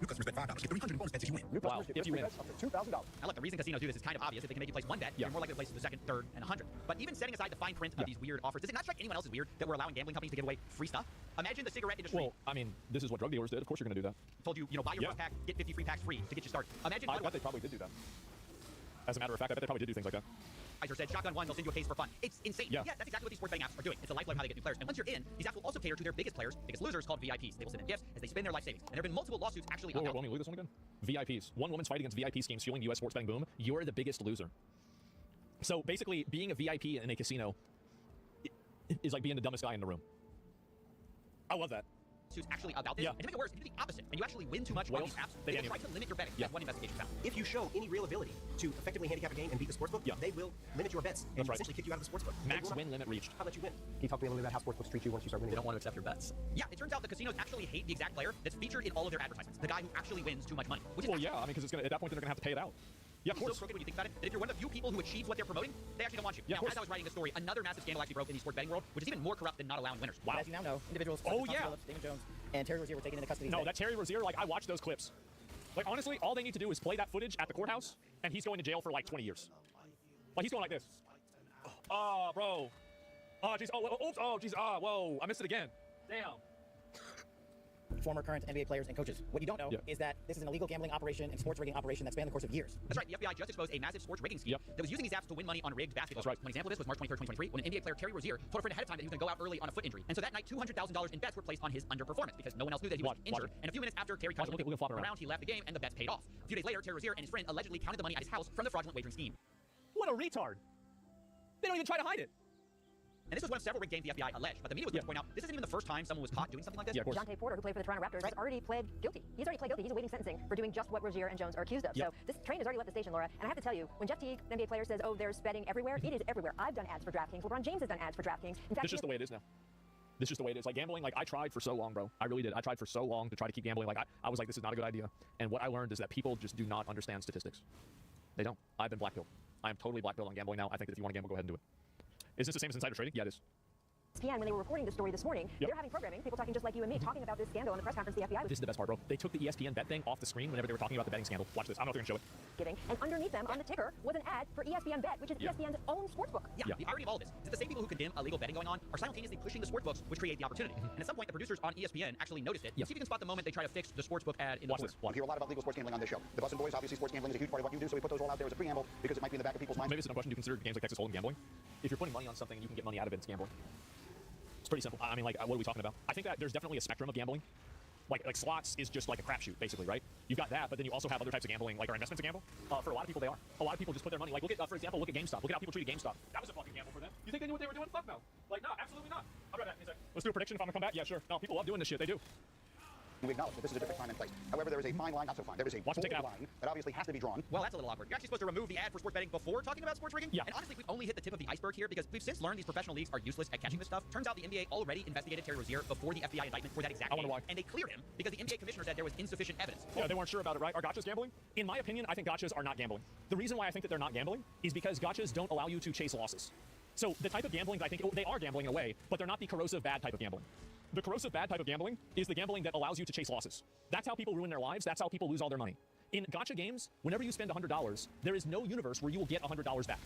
New customers bet $5, get $300 in bonus bets if you win. New customers get if you free win. bets up to $2,000. Now look, the reason casinos do this is kind of obvious. If they can make you place one bet, you're more likely to place the second, third, and 100. But even setting aside the fine print of these weird offers, does it not strike anyone else as weird that we're allowing gambling companies to give away free stuff? Imagine the cigarette industry. Well, I mean, this is what drug dealers did. Of course you're going to do that. Told you, buy your first pack, get 50 free packs free to get you started. Imagine. I bet they probably did do that. As a matter of fact, I bet they probably did do things like that. Advertiser said, shotgun one, they'll send you a case for fun. It's insane. Yeah. That's exactly what these sports betting apps are doing. It's a lifeblood of how they get new players. And once you're in, these apps will also cater to their biggest players, biggest losers, called VIPs. They will send in gifts as they spend their life savings. And there have been multiple lawsuits actually Whoa, let me look at this one again. VIPs. One woman's fight against VIP schemes fueling U.S. sports betting boom. You're the biggest loser. So basically, being a VIP in a casino is like being the dumbest guy in the room. I love that. Actually about this. Yeah. And to make it worse, if you do the opposite and you actually win too much on these apps, they will try to limit your betting. That's one investigation found. If you show any real ability to effectively handicap a game and beat the sportsbook, they will limit your bets and essentially kick you out of the sportsbook. Max win limit reached. How let you win? Can you talk to me a little bit about how sportsbooks treat you once you start winning? They don't want to accept your bets. Yeah, it turns out the casinos actually hate the exact player that's featured in all of their advertisements. The guy who actually wins too much money. Which is yeah, I mean, because it's gonna at that point they're gonna have to pay it out. Yeah, of course. So crooked when you think about it, that if you're one of the few people who achieves what they're promoting, they actually don't want you. Yeah, now, as I was writing this story, another massive scandal actually broke in the sports betting world, which is even more corrupt than not allowing winners. Wow. As you now know, individuals such as Tom Phillips, Damon Jones, and Terry Rozier were taken into custody. No, that Terry Rozier, like, I watched those clips. Like, honestly, all they need to do is play that footage at the courthouse, and he's going to jail for, like, 20 years. Like, he's going like this. Oh, bro. Oh, jeez. Oh, oops. Oh, jeez. Oh, whoa. I missed it again. Damn. Former, current NBA players and coaches. What you don't know is that this is an illegal gambling operation and sports rigging operation that spanned the course of years. That's right. The FBI just exposed a massive sports rigging scheme that was using these apps to win money on rigged basketball. That's right. One example of this was March 23rd, 2023, when an NBA player, Terry Rozier, told a friend ahead of time that he was going to go out early on a foot injury. And so that night, $200,000 in bets were placed on his underperformance because no one else knew that he was injured. And a few minutes after Terry caught around, he left the game and the bets paid off. A few days later, Terry Rozier and his friend allegedly counted the money at his house from the fraudulent wagering scheme. What a retard. They don't even try to hide it. And this was one of several rigged games the FBI alleged, but the media was going to point out this isn't even the first time someone was caught doing something like this. Yeah, of course. Jonte Porter, who played for the Toronto Raptors, has already pled guilty. He's already pled guilty. He's awaiting sentencing for doing just what Rozier and Jones are accused of. So this train has already left the station, Laura. And I have to tell you, when Jeff Teague, an NBA player, says, "Oh, there's betting everywhere," it is everywhere. I've done ads for DraftKings. LeBron James has done ads for DraftKings. In fact, this is just the way it is now. This is just the way it is. Like gambling, like I tried for so long, bro. I really did. I tried for so long to try to keep gambling. Like I was like, this is not a good idea. And what I learned is that people just do not understand statistics. They don't. I've been blackpilled. I am totally blackpilled on gambling now. I think that if you want to gamble, go ahead and do it. Is this the same as insider trading? Yeah, it is. ESPN, when they were reporting this story this morning, they're having programming, people talking just like you and me, talking about this scandal in the press conference the FBI was. This is the best part, bro. They took the ESPN bet thing off the screen whenever they were talking about the betting scandal. Watch this. I don't know if they're going to show it. Giving, and underneath them on the ticker was an ad for ESPN Bet, which is ESPN's own sportsbook. Yeah, the irony of all of this is that the same people who condemn illegal betting going on are simultaneously pushing the sportsbooks, which create the opportunity. And at some point, the producers on ESPN actually noticed it. See if you can spot the moment they try to fix the sportsbook ad in the corner. We hear a lot about legal sports gambling on this show. The Bussin' Boys, obviously, sports gambling is a huge part of what you do, so we put those all out there as a preamble because it might be in the back of people's minds. Maybe it's a question. Do you consider games like Texas Hold'em gambling? If you're putting money on something and you can get money out of it, it's gambling. It's pretty simple. I mean, like, what are we talking about? I think that there's definitely a spectrum of gambling. Like slots is just like a crapshoot, basically, right? You've got that, but then you also have other types of gambling, like are investments a gamble? For a lot of people, they are. A lot of people just put their money, like, look at, for example, look at GameStop. Look at how people treated GameStop. That was a fucking gamble for them. You think they knew what they were doing? Fuck no. Like, no, absolutely not. I'll be right back in a second. Let's do a prediction if I'm gonna come back. Yeah, sure. No, people love doing this shit. They do. We acknowledge that this is a different time and place. However, there is a fine line, not so fine. There is a bold line that obviously has to be drawn. Well, that's a little awkward. You're actually supposed to remove the ad for sports betting before talking about sports rigging? Yeah. And honestly, we've only hit the tip of the iceberg here because we've since learned these professional leagues are useless at catching this stuff. Turns out the NBA already investigated Terry Rozier before the FBI indictment for that exact game. And they cleared him because the NBA commissioner said there was insufficient evidence. Yeah, they weren't sure about it, right? Are gotchas gambling? In my opinion, I think gotchas are not gambling. The reason why I think that they're not gambling is because gotchas don't allow you to chase losses. So the type of gambling that I think, they are gambling in a way, but they're not the corrosive bad type of gambling. The corrosive bad type of gambling is the gambling that allows you to chase losses. That's how people ruin their lives. That's how people lose all their money. In gotcha games, whenever you spend $100, there is no universe where you will get $100 back.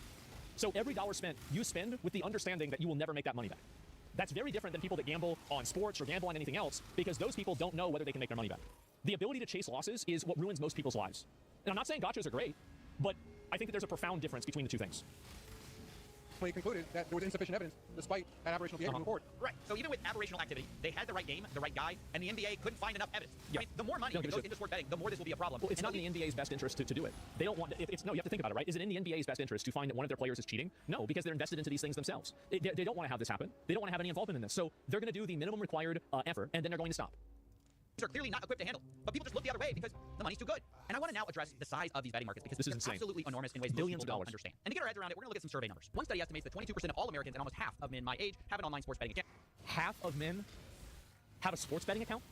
So every dollar spent, you spend with the understanding that you will never make that money back. That's very different than people that gamble on sports or gamble on anything else because those people don't know whether they can make their money back. The ability to chase losses is what ruins most people's lives. And I'm not saying gotchas are great, but I think that there's a profound difference between the two things. He concluded that there was insufficient evidence despite an aberrational behavior moving forward. Right. So even with aberrational activity, they had the right game, the right guy, and the NBA couldn't find enough evidence. I mean, the more money that goes into sports betting, the more this will be a problem. Well, it's not in the NBA's best interest to do it. They don't want. No, you have to think about it, right? Is it in the NBA's best interest to find that one of their players is cheating? No, because they're invested into these things themselves. They don't want to have this happen. They don't want to have any involvement in this. So they're going to do the minimum required effort, and then they're going to stop. These are clearly not equipped to handle, but people just look the other way because the money's too good. And I want to now address the size of these betting markets because this is insane. Absolutely enormous in ways Billions most of people dollars. don't understand. And to get our heads around it, we're going to look at some survey numbers. One study estimates that 22% of all Americans and almost half of men my age have an online sports betting account. Half of men have a sports betting account?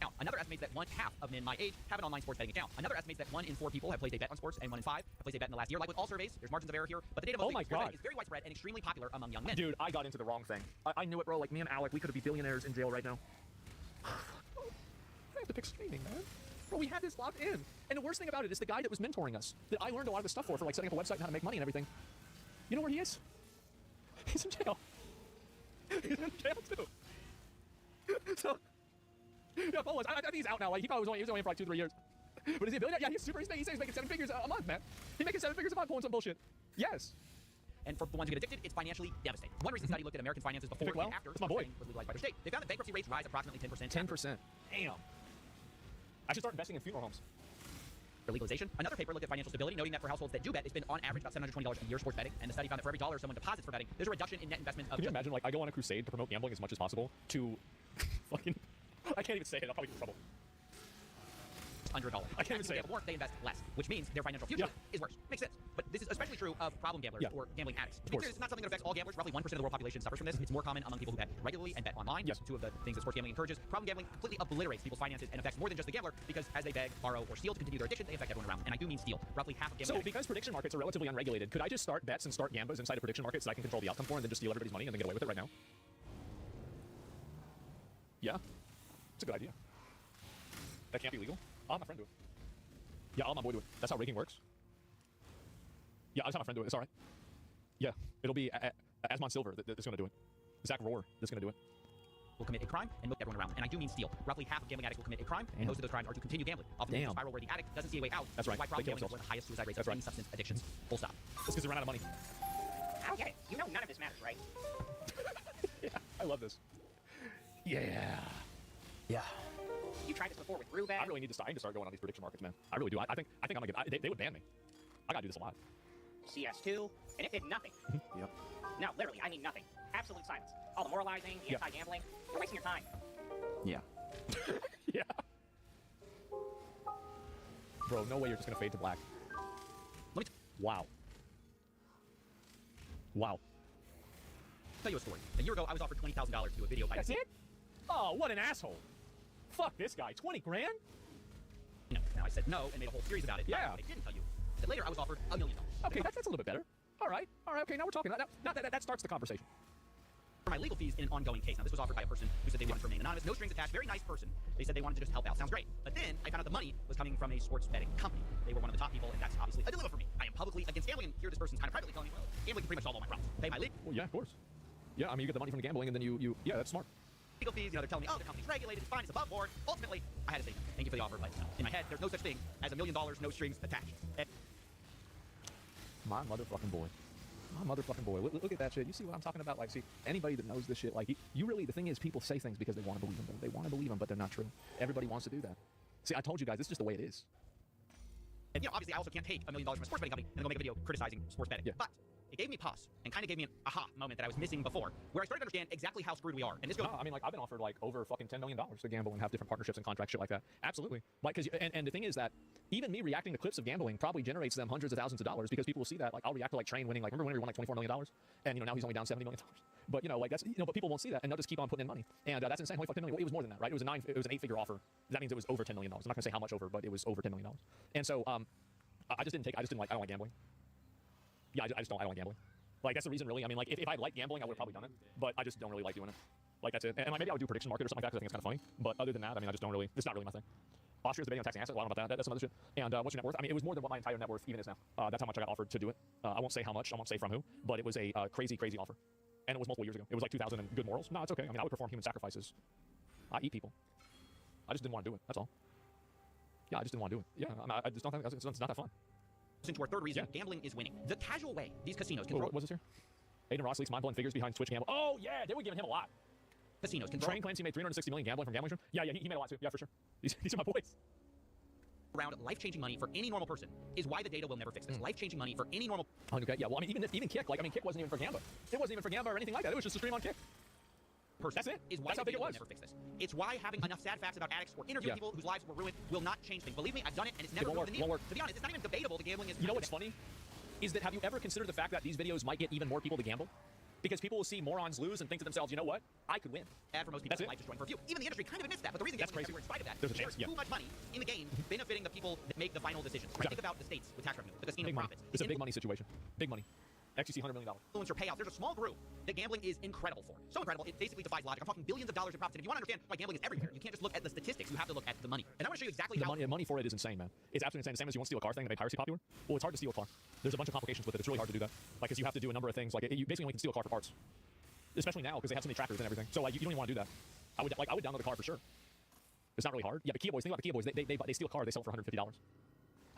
Now, another estimates that half of men my age have an online sports betting account. Another estimates that 1 in 4 people have placed a bet on sports and 1 in 5 have placed a bet in the last year. Like with all surveys, there's margins of error here, but the data most is very widespread and extremely popular among young men. Dude, I got into the wrong thing. I knew it, bro. Like me and Alec, we could be billionaires in jail right now. have to pick streaming, man. Bro, we had this locked in. And the worst thing about it is the guy that was mentoring us, that I learned a lot of this stuff for like setting up a website and how to make money and everything. You know where he is? He's in jail. He's in jail too. So, yeah, follow us. I think he's out now. Like he probably was only in for like 2-3 years. But is he a billionaire? Yeah, he's super. He's making 7 figures a month, man. He's making 7 figures a month pulling some bullshit. Yes. And for the ones who get addicted, it's financially devastating. One recent study looked at American finances before and after it's my boy. was legalized by their state. They found that bankruptcy rates rise approximately 10%. 10%. Damn. I should start investing in funeral homes. For legalization, another paper looked at financial stability, noting that for households that do bet, it's been on average about $720 a year sports betting. And the study found that for every dollar someone deposits for betting, there's a reduction in net investment of. Can you imagine, like, I go on a crusade to promote gambling as much as possible to fucking. I can't even say it. I'll probably get in trouble. Under $1. I can't even say it. More, they invest less, which means their financial future is worse. Makes sense. But this is especially true of problem gamblers or gambling addicts. To be clear, it's not something that affects all gamblers. Roughly 1% of the world population suffers from this. It's more common among people who bet regularly and bet online. Yes. Two of the things that sports gambling encourages. Problem gambling completely obliterates people's finances and affects more than just the gambler, because as they beg, borrow, or steal to continue their addiction, they affect everyone around. And I do mean steal. Roughly half of gambling. So, because prediction markets are relatively unregulated, could I just start bets and start gambas inside of prediction markets that I can control the outcome for and then just steal everybody's money and then get away with it right now? Yeah. It's a good idea. That can't be legal. I'll have my friend do it. Yeah, I'll have my boy do it. That's how rigging works. Yeah, I'll just have my friend do it. It's all right. Yeah, it'll be Asmon Silver that's going to do it. Zach Rohr that's going to do it. Will commit a crime and milk everyone around. And I do mean steal. Roughly half of gambling addicts will commit a crime, and most of those crimes are to continue gambling. Often a spiral where the addict doesn't see a way out. That's right. Why problem gambling is one of the highest suicide rates of any substance addictions. Full stop. It's because they run out of money. I don't get it. You know none of this matters, right? Yeah, I love this. Yeah. Yeah. You tried this before with Rubek. I really need to start. I need to start going on these prediction markets, man. I really do. I think I'm gonna get. They would ban me. I gotta do this a lot. CS2, and it did nothing. Yep. No, literally, I mean nothing. Absolute silence. All the moralizing, the anti-gambling. You're wasting your time. Yeah. Yeah. Bro, no way you're just gonna fade to black. Wow. Wow. Tell you a story. A year ago, I was offered $20,000 to do a video by. That's it? Oh, what an asshole. Fuck this guy. 20 grand? No. Now I said no and made a whole series about it. Yeah. I didn't tell you. Then later I was offered $1 million. Okay, that's a little bit better. All right. Okay, now we're talking. Now that starts the conversation. For my legal fees in an ongoing case. Now, this was offered by a person who said they wanted to remain anonymous. No strings attached. Very nice person. They said they wanted to just help out. Sounds great. But then I found out the money was coming from a sports betting company. They were one of the top people, and that's obviously a dilemma for me. I am publicly against gambling, and here this person's kind of privately telling me, well, gambling can pretty much solve all my problems. Pay my legal. Well, yeah, of course. Yeah, I mean, you get the money from the gambling, and then you yeah, that's smart. Legal fees, they're telling me, oh, the company's regulated, it's fine, it's above board. Ultimately, I had to say, thank you for the offer, but in my head, there's no such thing as $1 million, no strings attached. My motherfucking boy. My motherfucking boy. Look at that shit. You see what I'm talking about? Like, see, anybody that knows this shit, like, you really, the thing is, people say things because they want to believe them. They want to believe them, but they're not true. Everybody wants to do that. See, I told you guys, this is just the way it is. And, you know, obviously, I also can't take $1 million from a sports betting company and then go make a video criticizing sports betting. Yeah. But it gave me pause and kind of gave me an aha moment that I was missing before, where I started to understand exactly how screwed we are. And this goes. No, I mean, like, I've been offered like over fucking $10 million to gamble and have different partnerships and contracts, shit like that. Absolutely. Like, cause, and the thing is that even me reacting to clips of gambling probably generates them hundreds of thousands of dollars, because people will see that. Like, I'll react to like Train winning. Like, remember when he won like $24 million? And, you know, now he's only down $70 million. But, you know, like, that's, you know, but people won't see that, and they'll just keep on putting in money. And that's insane. Holy fuck, $10 million. Well, it was more than that, right? It was an 8-figure offer. That means it was over $10 million. I'm not gonna say how much over, but it was over $10 million. And so, I just didn't like, I don't like gambling. Yeah, I don't like gambling. Like, that's the reason, really. I mean, like, if I liked gambling, I would have probably done it. But I just don't really like doing it. Like, that's it. And like, maybe I would do prediction market or something like that, because I think it's kind of funny. But other than that, I mean, I just don't really, it's not really my thing. Austria's debating on taxing assets. Well, I don't know about that. That's some other shit. And what's your net worth? I mean, it was more than what my entire net worth even is now. That's how much I got offered to do it. I won't say how much. I won't say from who. But it was a crazy, crazy offer. And it was multiple years ago. It was like 2000 and good morals. No, it's okay. I mean, I would perform human sacrifices. I eat people. I just didn't want to do it. That's all. Yeah, I just didn't want to do it. Yeah, I just don't think it's not that fun. Into our third reason, gambling is winning. The casual way these casinos can throw. What's this here? Aiden Ross leaks mind-blowing figures behind Twitch gamble. Oh, yeah, they were giving him a lot. Casinos can Train claims he made $360 million gambling from gambling stream. Yeah, he made a lot too. Yeah, for sure. These are my boys. Around life-changing money for any normal person is why the data will never fix this. Life-changing money for any normal. Okay, yeah. Well, I mean, even Kick, like, I mean, Kick wasn't even for Gamba. It wasn't even for Gamba or anything like that. It was just a stream on Kick. Person. That's it. Is why that's how big it was. Never fix this. It's why having enough sad facts about addicts or interviewing people whose lives were ruined will not change things. Believe me, I've done it, and it's never moved the needle. To be honest, it's not even debatable. The gambling is. You know what's funny? Is that, have you ever considered the fact that these videos might get even more people to gamble? Because people will see morons lose and think to themselves, you know what? I could win. Bad for most people, life destroying for a few. Even the industry kind of admits that, but the reason gambling is everywhere in spite of that, there's too much money in the game benefiting the people that make the final decisions. Right? Think about the states with tax revenue, the casino profits. It's a big money situation. Big money. XTC $100 million. Influencer payouts. There's a small group that gambling is incredible for. So incredible, it basically defies logic. I'm talking billions of dollars in profits. And if you want to understand why gambling is everywhere, you can't just look at the statistics. You have to look at the money. And I want to show you exactly The how... money for it is insane, man. It's absolutely insane. The same as you want to steal a car thing that made piracy popular. Well, it's hard to steal a car. There's a bunch of complications with it. It's really hard to do that. Like, because you have to do a number of things. Like, you basically only can steal a car for parts. Especially now, because they have so many trackers and everything. So, like, you don't even want to do that. I would download the car for sure. It's not really hard. Yeah, but Kia Boys, think about the Kia Boys. They steal a car, they sell it for $150. How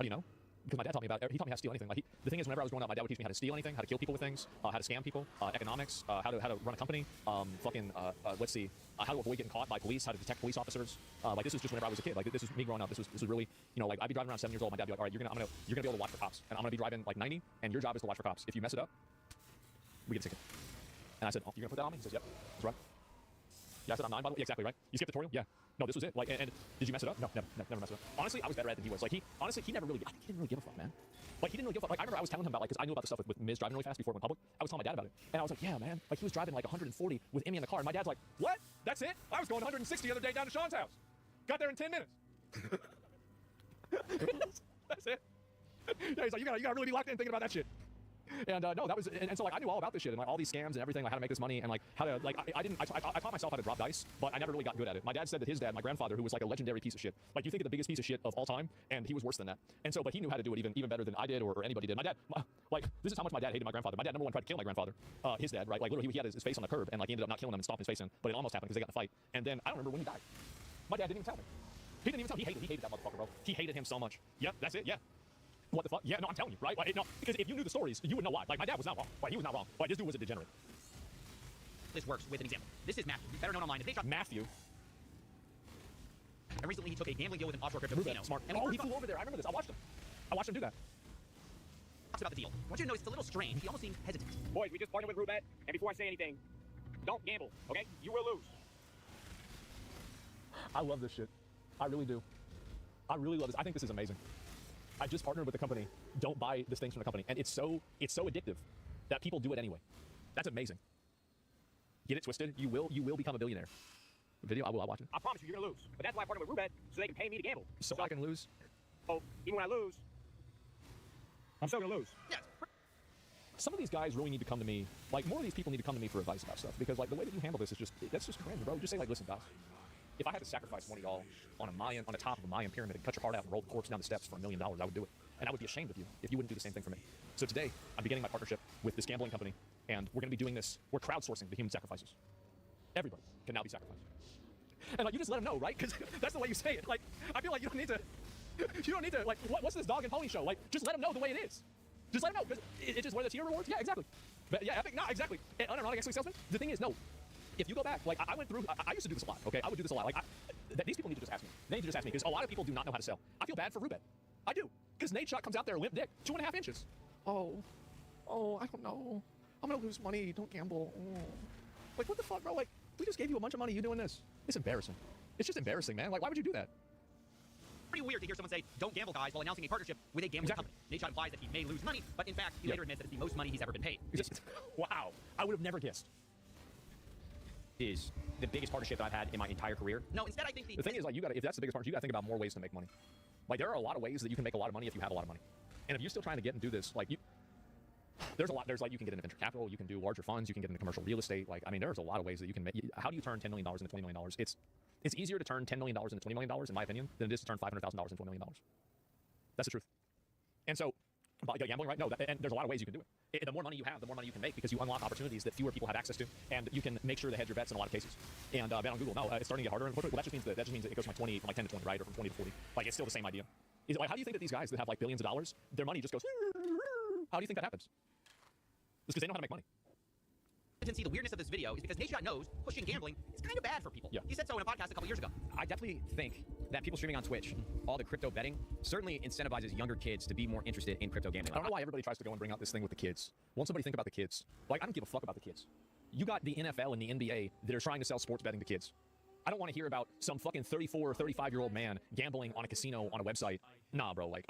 do you know? Because my dad taught me about it. He taught me how to steal anything. Like the thing is, whenever I was growing up, my dad would teach me how to steal anything, how to kill people with things, how to scam people, economics, how to run a company, let's see, how to avoid getting caught by police, how to detect police officers. Like this is just whenever I was a kid. Like this is me growing up. This was really, you know, like I'd be driving around 7 years old. My dad would be like, all right, you're gonna be able to watch for cops, and I'm gonna be driving like 90, and your job is to watch for cops. If you mess it up, we get a ticket. And I said, oh, you're gonna put that on me? He says, yep, that's right. Yeah, I said I'm 9 by the way. Yeah, exactly right. You skipped the tutorial? Yeah. No, this was it. Like, and did you mess it up? No, never messed it up. Honestly, I was better at it than he was. Like he never really, I think he didn't really give a fuck, man. Like he didn't really give a fuck. Like I remember I was telling him about, like, because I knew about the stuff with Miz driving really fast before it went public. I was telling my dad about it, and I was like, yeah, man. Like he was driving like 140 with Emmy in the car, and my dad's like, what? That's it? I was going 160 the other day down to Sean's house. Got there in 10 minutes. That's it. Yeah, he's like, you gotta really be locked in thinking about that shit. And no, that was, and so like I knew all about this shit and like all these scams and everything, like how to make this money and like how to like I taught myself how to drop dice, but I never really got good at it. My dad said that his dad, my grandfather, who was like a legendary piece of shit, like you think of the biggest piece of shit of all time, and he was worse than that. And so, but he knew how to do it even better than I did or anybody did. My dad, like this is how much my dad hated my grandfather. My dad number one tried to kill my grandfather, his dad, right? Like literally he had his face on the curb and like he ended up not killing him and stomping his face in, but it almost happened because they got in a fight. And then I don't remember when he died. My dad didn't even tell me. He didn't even tell me. He hated that motherfucker, bro. He hated him so much. Yep, that's it. Yeah. What the fuck? Yeah, no, I'm telling you, right? Like, no, because if you knew the stories, you would know why. Like, my dad was not wrong. Like, he was not wrong. Like, this dude was a degenerate. This works with an example. This is Matthew, better known online as Matthew. And recently he took a gambling deal with an offshore crypto casino. Smart. And he flew over there. I remember this. I watched him do that. Talks about the deal. I want you to know it's a little strange. He almost seemed hesitant. Boys, we just partnered with Roulette, and before I say anything, don't gamble, okay? You will lose. I love this shit. I really do. I really love this. I think this is amazing. I just partnered with the company. Don't buy this thing from the company. And it's so addictive that people do it anyway. That's amazing. Get it twisted. You will become a billionaire. Video, I'll watch it. I promise you, you're gonna lose. But that's why I partnered with Roulette, so they can pay me to gamble. So I can lose? Oh, even when I lose, I'm still gonna lose. Yeah. Some of these guys really need to come to me. Like, more of these people need to come to me for advice about stuff. Because, like, the way that you handle this is that's just cringe, bro. Just say, like, listen, guys. If I had to sacrifice one of y'all on the top of a Mayan pyramid and cut your heart out and roll the corpse down the steps for $1 million, I would do it. And I would be ashamed of you if you wouldn't do the same thing for me. So today, I'm beginning my partnership with this gambling company, and we're going to be doing this. We're crowdsourcing the human sacrifices. Everybody can now be sacrificed. And like, you just let them know, right? Because that's the way you say it. Like, I feel like you don't need to, like, what's this dog and pony show? Like, just let them know the way it is. Just let them know, because it's just whether it's tier rewards. Yeah, exactly. But yeah, Epic, no, exactly. And unironic actually salesman. The thing is, no. If you go back, like I went through, I used to do this a lot, okay? I would do this a lot. Like, these people need to just ask me. They need to just ask me, because a lot of people do not know how to sell. I feel bad for Rubet. I do. Because Nate Shot comes out there limp dick, 2.5 inches. Oh, I don't know. I'm gonna lose money. Don't gamble. Oh. Like, what the fuck, bro? Like, we just gave you a bunch of money. You doing this? It's embarrassing. It's just embarrassing, man. Like, why would you do that? Pretty weird to hear someone say, don't gamble, guys, while announcing a partnership with a gambling company. Nate Shot implies that he may lose money, but in fact, he later admits that it's the most money he's ever been paid. Wow. I would have never guessed. Is the biggest partnership that I've had in my entire career. No, instead I think the thing is, like, if that's the biggest partnership, you gotta think about more ways to make money. Like, there are a lot of ways that you can make a lot of money if you have a lot of money. And if you're still trying to get and do this, like, there's like, you can get into venture capital, you can do larger funds, you can get into commercial real estate. Like, I mean, there's a lot of ways that you can make. How do you turn $10 million into $20 million? It's easier to turn $10 million into $20 million, in my opinion, than it is to turn $500,000 into $1 million. That's the truth. And so, but gambling, right? No, and there's a lot of ways you can do it. The more money you have, the more money you can make, because you unlock opportunities that fewer people have access to, and you can make sure to hedge your bets in a lot of cases. And bet on Google, no, it's starting to get harder. Well, that just means that it goes from 10 to 20, right, or from 20 to 40. Like, it's still the same idea. Is it, like, how do you think that these guys that have like billions of dollars, their money just goes? How do you think that happens? It's because they know how to make money. See, the weirdness of this video is because Nate Shot knows pushing gambling is kind of bad for people. Yeah. He said so in a podcast a couple years ago. I definitely think that people streaming on Twitch, all the crypto betting, certainly incentivizes younger kids to be more interested in crypto gambling. I don't know why everybody tries to go and bring out this thing with the kids. Won't somebody think about the kids? Like, I don't give a fuck about the kids. You got the NFL and the NBA that are trying to sell sports betting to kids. I don't want to hear about some fucking 34 or 35-year-old man gambling on a casino on a website. Nah, bro, like,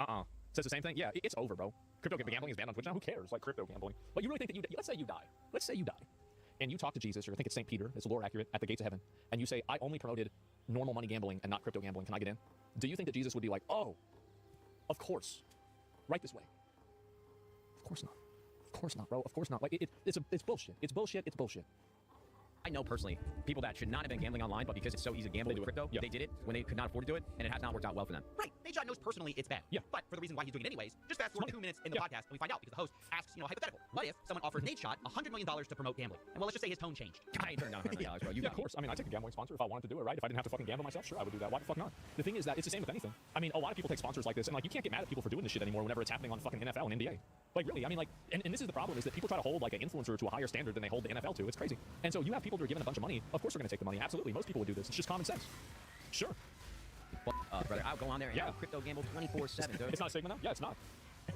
Says the same thing? Yeah, it's over, bro. Crypto gambling is banned on Twitch now. Who cares? Like, crypto gambling. But you really think that let's say you die. Let's say you die. And you talk to Jesus, or I think it's St. Peter, it's lore accurate, at the gates of heaven, and you say, I only promoted normal money gambling and not crypto gambling. Can I get in? Do you think that Jesus would be like, oh, of course, right this way? Of course not. Of course not, bro. Of course not. Like it's bullshit. It's bullshit. It's bullshit. I know personally people that should not have been gambling online, but because it's so easy to gamble with crypto, they did it when they could not afford to do it, and it has not worked out well for them. Right. Nate knows personally it's bad. Yeah. But for the reason why he's doing it anyways, just fast forward 2 minutes in the podcast and we find out because the host asks, hypothetical. What if someone offered Nate Shot $100 million to promote gambling? And well, let's just say his tone changed. I ain't turned down $100 million, bro. Yeah, of course. I mean, I take a gambling sponsor if I wanted to do it, right? If I didn't have to fucking gamble myself, sure, I would do that. Why the fuck not? The thing is that it's the same with anything. I mean, a lot of people take sponsors like this, and like you can't get mad at people for doing this shit anymore whenever it's happening on fucking NFL and NBA. Like really, I mean, like, and this is the problem is that people try to hold like an influencer to a higher standard than they hold the NFL to. It's crazy. And so you have people that are given a bunch of money. Of course, they're going to take the money. Absolutely, most people would do this. It's just common sense. Sure. Brother, I'll go on there and crypto gamble 24/7, dude. It's not a Sigma now? Yeah, it's not.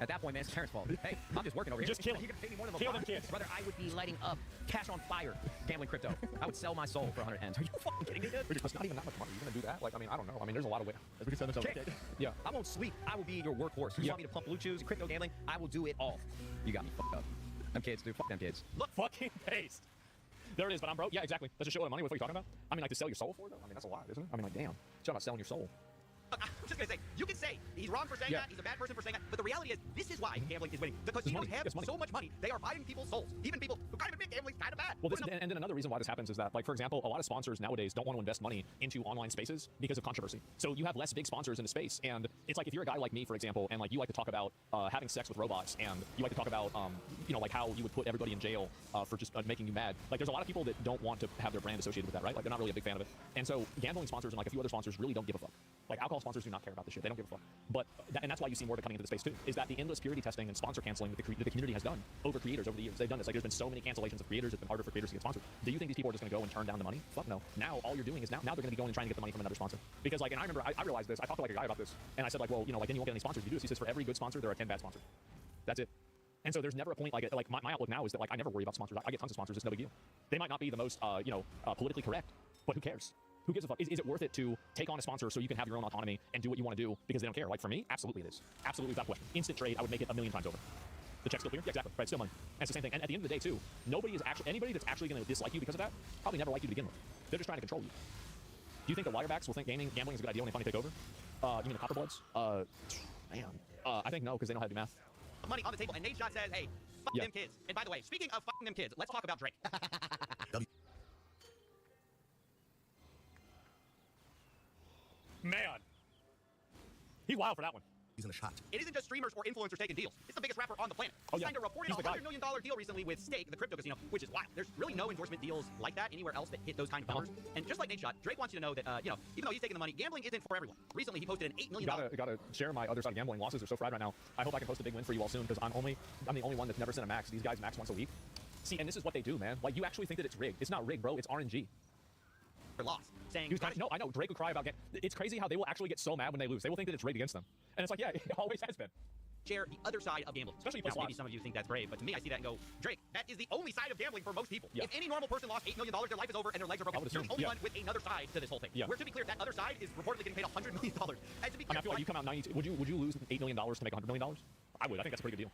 At that point, man, it's Terrence's fault. Hey, I'm just working over here. Just kill him. You can pay me more than Kill them kids. Brother, I would be lighting up, cash on fire, gambling crypto. I would sell my soul for 100 hens. Are you fucking kidding me, dude? It's not even that much money. You're gonna do that? Like, I mean, I don't know. I mean, there's a lot of ways. We can send this over. Yeah. I won't sleep. I will be your workhorse. You want me to pump blue chews, crypto gambling? I will do it all. You got me fucked up. Them kids, dude. Fuck them kids. Look, fucking paste. There it is, but I'm broke. Yeah, exactly. That's a shitload of money. What are you talking about? I mean, like to sell your soul for, though? I mean, that's a lot, isn't it? I mean, like, damn. It's about selling your soul. I'm just going to say, you can say he's wrong for saying that, he's a bad person for saying that, but the reality is, this is why gambling is winning. The casinos have so much money, they are buying people's souls. Even people who kind of admit gambling's kind of bad. Well, and then another reason why this happens is that, like, for example, a lot of sponsors nowadays don't want to invest money into online spaces because of controversy. So you have less big sponsors in the space, and it's like if you're a guy like me, for example, and like you like to talk about having sex with robots, and you like to talk about, like how you would put everybody in jail for just making you mad. Like, there's a lot of people that don't want to have their brand associated with that, right? Like, they're not really a big fan of it. And so gambling sponsors and like a few other sponsors really don't give a fuck. Like, alcohol sponsors do not care about this shit. They don't give a fuck. But and that's why you see more of it coming into the space too. Is that the endless purity testing and sponsor canceling that the community has done over creators over the years? They've done this. Like, there's been so many cancellations of creators. It's been harder for creators to get sponsored. Do you think these people are just going to go and turn down the money? Fuck no. Now all you're doing is now they're going to be going and trying to get the money from another sponsor. Because like, and I remember I realized this. I talked to like a guy about this, and I said like, well, like then you won't get any sponsors if you do this. He says for every good sponsor there are 10 bad sponsors. That's it. And so there's never a point like my outlook now is that like I never worry about sponsors. I get tons of sponsors. It's no big deal. They might not be the most politically correct, but who cares? Who gives a fuck? Is it worth it to take on a sponsor so you can have your own autonomy and do what you want to do because they don't care? Like for me, absolutely it is. Absolutely without question. Instant trade, I would make it 1,000,000 times over. The check's still clear? Yeah, exactly. Right, still money. And it's the same thing. And at the end of the day too, anybody that's actually going to dislike you because of that probably never liked you to begin with. They're just trying to control you. Do you think the wirebacks will think gambling is a good idea when they finally take over? You mean the Copperbloods? I think no, because they know how to do math. Money on the table, and Nate Shot says, hey, fuck them kids. And by the way, speaking of fucking them kids, let's talk about Drake. Man. He's wild for that one. He's in the shot. It isn't just streamers or influencers taking deals. It's the biggest rapper on the planet. He signed a reported $100 million deal recently with Stake, the crypto casino, which is wild. There's really no endorsement deals like that anywhere else that hit those kind of numbers. And just like Nate Shot, Drake wants you to know that, even though he's taking the money, gambling isn't for everyone. Recently, he posted an $8 million... Gotta share my other side of gambling. Losses are so fried right now. I hope I can post a big win for you all soon, because I'm the only one that's never sent a max. These guys max once a week. See, and this is what they do, man. Like, you actually think that it's rigged. It's not rigged, bro. It's RNG. Loss, saying no, I know Drake would cry about it's crazy how they will actually get so mad when they lose. They will think that it's rigged against them, and it's like, yeah, it always has been. Share the other side of gambling, especially now, maybe some of you think that's brave, but to me I see that and go, Drake, that is the only side of gambling for most people. Yeah. If any normal person lost $8 million, their life is over and their legs are broken. There's only one with another side to this whole thing. Yeah. Where to be clear, that other side is reportedly getting paid $100 million. And to be clear, I feel like you come out 92. Would you lose $8 million to make $100 million? I would. I think that's a pretty good deal.